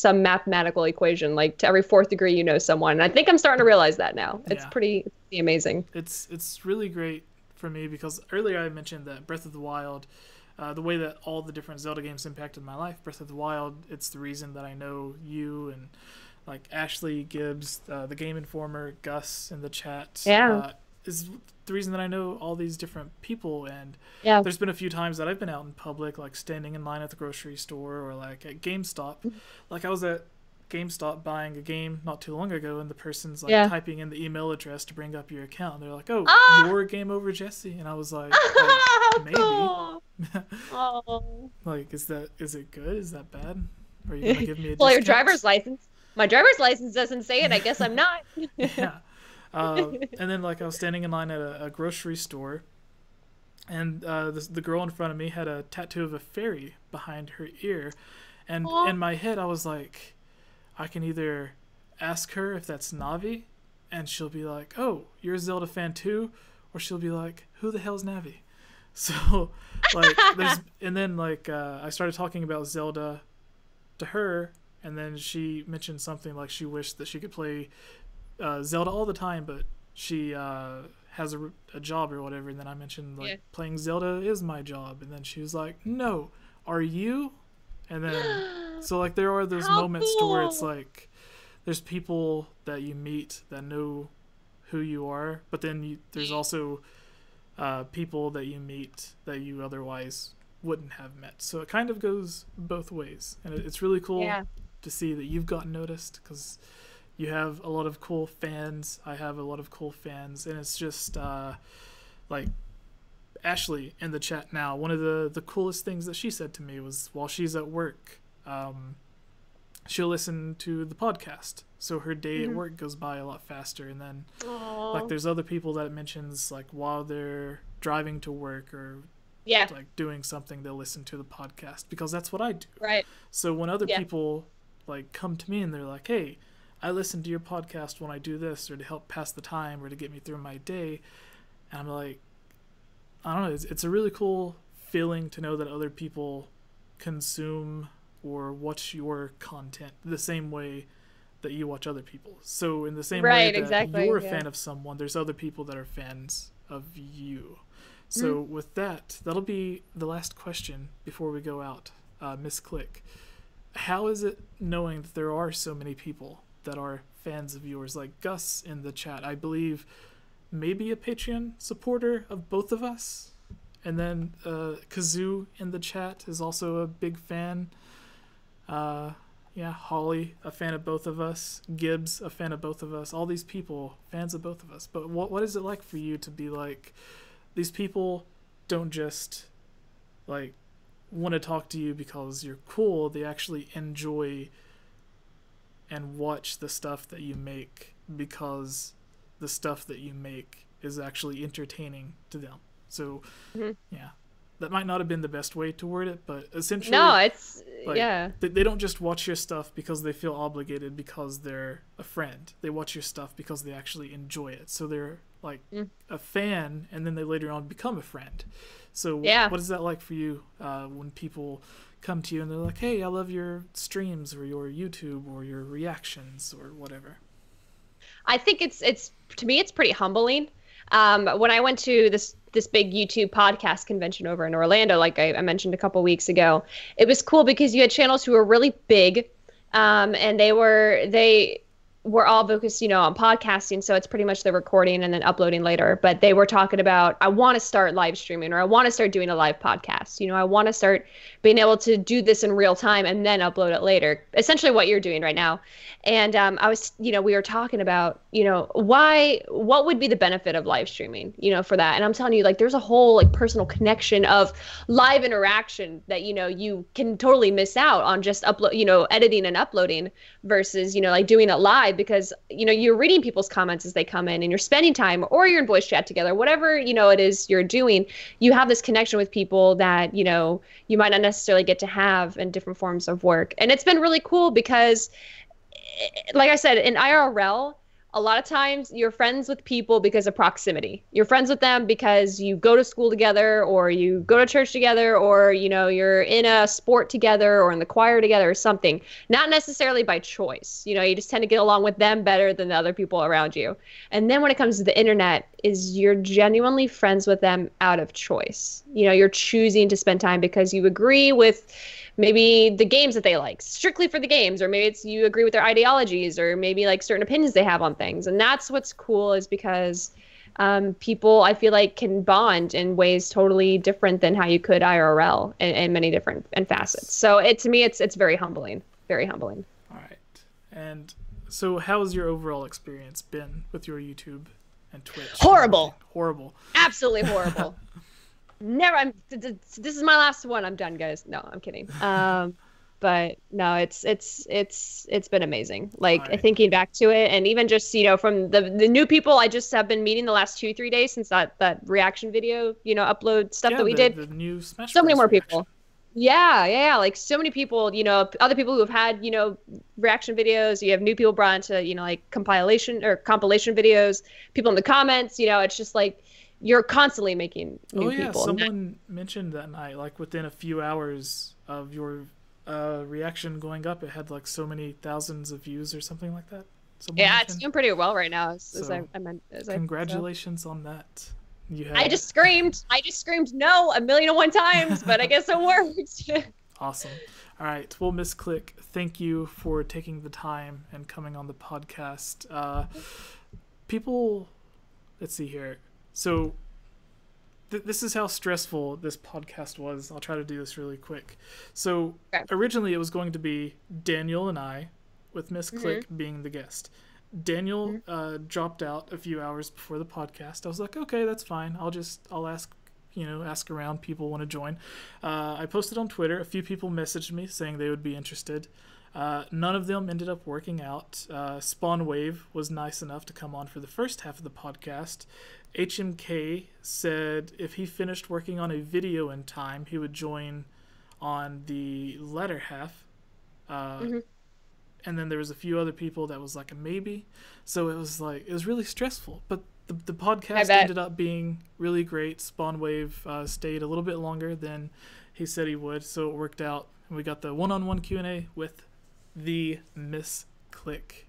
mathematical equation. Like to every fourth degree, someone. And I think I'm starting to realize that now. It's pretty amazing. It's really great for me, because earlier I mentioned that Breath of the Wild. The way that all the different Zelda games impacted my life, Breath of the Wild, it's the reason that I know you and like Ashley Gibbs, the Game Informer, Gus in the chat, is the reason that I know all these different people. And there's been a few times that I've been out in public, like standing in line at the grocery store or like at GameStop. Like I was at GameStop buying a game not too long ago, and the person's like typing in the email address to bring up your account, and they're like, "Oh, you're Game Over Jesse," and I was like, maybe. Oh. Like, is it good? Is that bad? Are you gonna give me a well, discount? Your driver's license. My driver's license doesn't say it. I guess I'm not. Yeah. And then like I was standing in line at a grocery store, and the girl in front of me had a tattoo of a fairy behind her ear, and in my head I was like, I can either ask her if that's Navi, and she'll be like, "Oh, you're a Zelda fan too," or she'll be like, "Who the hell's Navi?" So, like, I started talking about Zelda to her, and then she mentioned something like she wished that she could play Zelda all the time, but she has a job or whatever. And then I mentioned playing Zelda is my job, and then she was like, "No, are you?" And then so like there are those moments to where it's like there's people that you meet that know who you are, but then there's also people that you meet that you otherwise wouldn't have met. So it kind of goes both ways, and it's really cool to see that you've gotten noticed, because you have a lot of cool fans. I have a lot of cool fans, and it's just like Ashley in the chat now, one of the coolest things that she said to me was while she's at work, she'll listen to the podcast, so her day at work goes by a lot faster. And then like there's other people that it mentions like while they're driving to work or like doing something, they'll listen to the podcast because that's what I do. Right. So when other people like come to me and they're like, hey, I listen to your podcast when I do this or to help pass the time or to get me through my day, and I'm like, I don't know, it's a really cool feeling to know that other people consume or watch your content the same way that you watch other people. So in the same way that you're a fan of someone, there's other people that are fans of you. So with that, that'll be the last question before we go out. Miss Click, how is it knowing that there are so many people that are fans of yours? Like Gus in the chat, I believe maybe a Patreon supporter of both of us. And then Kazoo in the chat is also a big fan. Holly, a fan of both of us. Gibbs, a fan of both of us. All these people, fans of both of us. But what is it like for you to be like, these people don't just like want to talk to you because you're cool, they actually enjoy and watch the stuff that you make because the stuff that you make is actually entertaining to them. So that might not have been the best way to word it, but essentially it's like, they don't just watch your stuff because they feel obligated because they're a friend. They watch your stuff because they actually enjoy it. So they're like a fan, and then they later on become a friend. So what is that like for you when people come to you and they're like, hey, I love your streams or your YouTube or your reactions or whatever? I think it's to me, it's pretty humbling. When I went to this big YouTube podcast convention over in Orlando, like I mentioned a couple weeks ago, it was cool because you had channels who were really big, and they were all focused, on podcasting. So it's pretty much the recording and then uploading later. But they were talking about, I want to start live streaming, or I want to start doing a live podcast. I want to start being able to do this in real time and then upload it later. Essentially what you're doing right now. And I was, we were talking about, what would be the benefit of live streaming, for that. And I'm telling you, like, there's a whole like personal connection of live interaction that, you can totally miss out on just editing and uploading versus, like doing it live, because, you're reading people's comments as they come in and you're spending time, or you're in voice chat together, whatever, it is you're doing. You have this connection with people that, you might not necessarily get to have in different forms of work. And it's been really cool because, like I said, in IRL, a lot of times you're friends with people because of proximity. You're friends with them because you go to school together, or you go to church together, or, you're in a sport together or in the choir together or something. Not necessarily by choice. You just tend to get along with them better than the other people around you. And then when it comes to the internet, is you're genuinely friends with them out of choice. You're choosing to spend time because you agree with maybe the games that they like, strictly for the games, or maybe it's you agree with their ideologies, or maybe like certain opinions they have on things. And that's what's cool, is because people, I feel like, can bond in ways totally different than how you could IRL in many different facets. So to me, it's very humbling, very humbling. All right. And so how's your overall experience been with your YouTube and Twitch? Horrible. Absolutely horrible. Never. This is my last one. I'm done, guys. No, I'm kidding. But no, it's been amazing. Like, right. Thinking back to it, and even just from the new people I just have been meeting the last 2-3 days since that reaction video upload stuff that we did. The new Smash so many more reaction. People. Yeah, like so many people. Other people who have had reaction videos. You have new people brought into like compilation videos. People in the comments. It's just like, you're constantly making new people. Someone mentioned that night, like within a few hours of your reaction going up, it had like so many thousands of views or something like that. It's doing pretty well right now. Congratulations on that. I just screamed no 1,000,001 times, but I guess it worked. Awesome. All right. Well, Miss Click, thank you for taking the time and coming on the podcast. Let's see here. So this is how stressful this podcast was. I'll try to do this really quick. So originally it was going to be Daniel and I, with Miss Click being the guest. Daniel dropped out a few hours before the podcast. I was like, okay, that's fine. I'll ask ask around. People want to join. I posted on Twitter. A few people messaged me saying they would be interested. None of them ended up working out. Spawn Wave was nice enough to come on for the first half of the podcast. HMK said if he finished working on a video in time, he would join on the latter half. And then there was a few other people that was like a maybe. So it was really stressful. But the podcast ended up being really great. Spawn Wave stayed a little bit longer than he said he would, so it worked out. And we got the one-on-one Q&A with the Miss Click.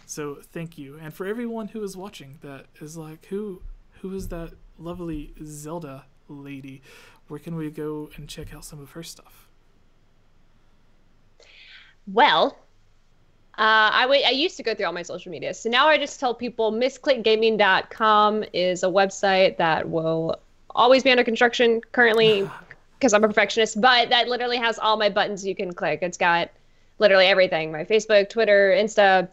So thank you. And for everyone who is watching that is like, who is that lovely Zelda lady? Where can we go and check out some of her stuff? Well, I used to go through all my social media. So now I just tell people misclickgaming.com is a website that will always be under construction currently because I'm a perfectionist, but that literally has all my buttons you can click. It's got literally everything: my Facebook, Twitter, Insta,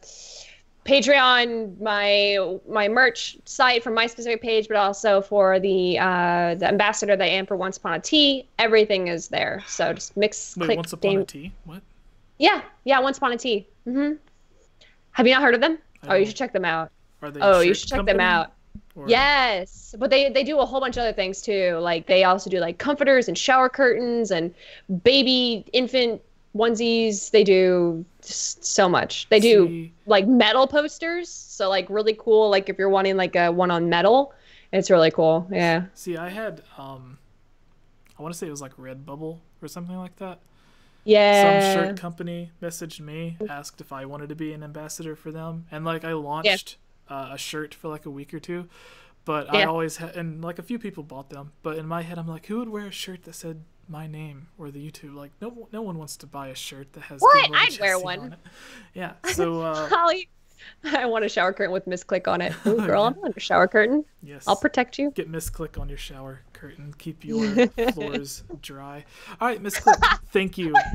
Patreon, my merch site from my specific page, but also for the ambassador that I am for Once Upon a Tea. Everything is there. So just click Once Upon a Tea? What? Yeah, Once Upon a Tea. Have you not heard of them? Oh, you should check them out. Are they you should check them out. Or... Yes, but they do a whole bunch of other things too. Like they also do like comforters and shower curtains and baby infant onesies. They do so much. They do like metal posters. So like really cool. Like if you're wanting like a one on metal, it's really cool. Yeah. See, I had I want to say it was like Redbubble or something like that. Yeah. Some shirt company messaged me, asked if I wanted to be an ambassador for them, and like I launched a shirt for like a week or two, but I always had, and like a few people bought them, but in my head I'm like, who would wear a shirt that said my name or the YouTube? Like no one wants to buy a shirt that has what? I'd wear one on it. Yeah. So Holly, I want a shower curtain with Miss Click on it. Ooh, girl, I'm on a shower curtain. Yes. I'll protect you. Get Miss Click on your shower curtain. Keep your floors dry. All right, Miss Click, thank you. I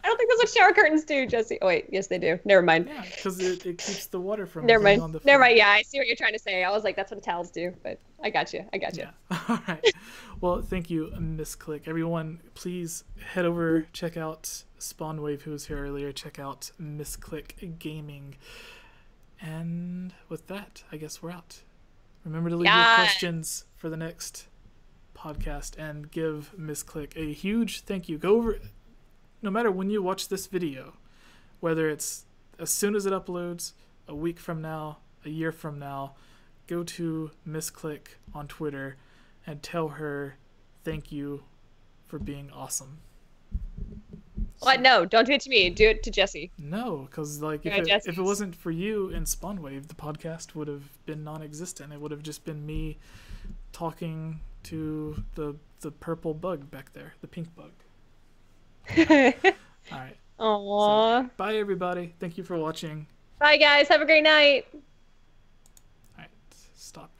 don't think that's what shower curtains do, Jesse. Oh, wait. Yes, they do. Never mind. Yeah, because it keeps the water from Never mind. on the floor. Never mind. Yeah, I see what you're trying to say. I was like, that's what towels do, but I got you. Yeah. All right. Well, thank you, Miss Click. Everyone, please head over, check out Spawn Wave, who was here earlier. Check out Miss Click Gaming. And with that, I guess we're out. Remember to leave your questions for the next podcast and give Miss Click a huge thank you. Go over, no matter when you watch this video, whether it's as soon as it uploads, a week from now, a year from now, go to Miss Click on Twitter and tell her thank you for being awesome. What? No, don't do it to me. Do it to Jesse. No, because like if it wasn't for you and Spawn Wave, the podcast would have been non-existent. It would have just been me talking to the purple bug back there, the pink bug. All right. Aww. So, bye everybody. Thank you for watching. Bye guys. Have a great night. All right. Stop.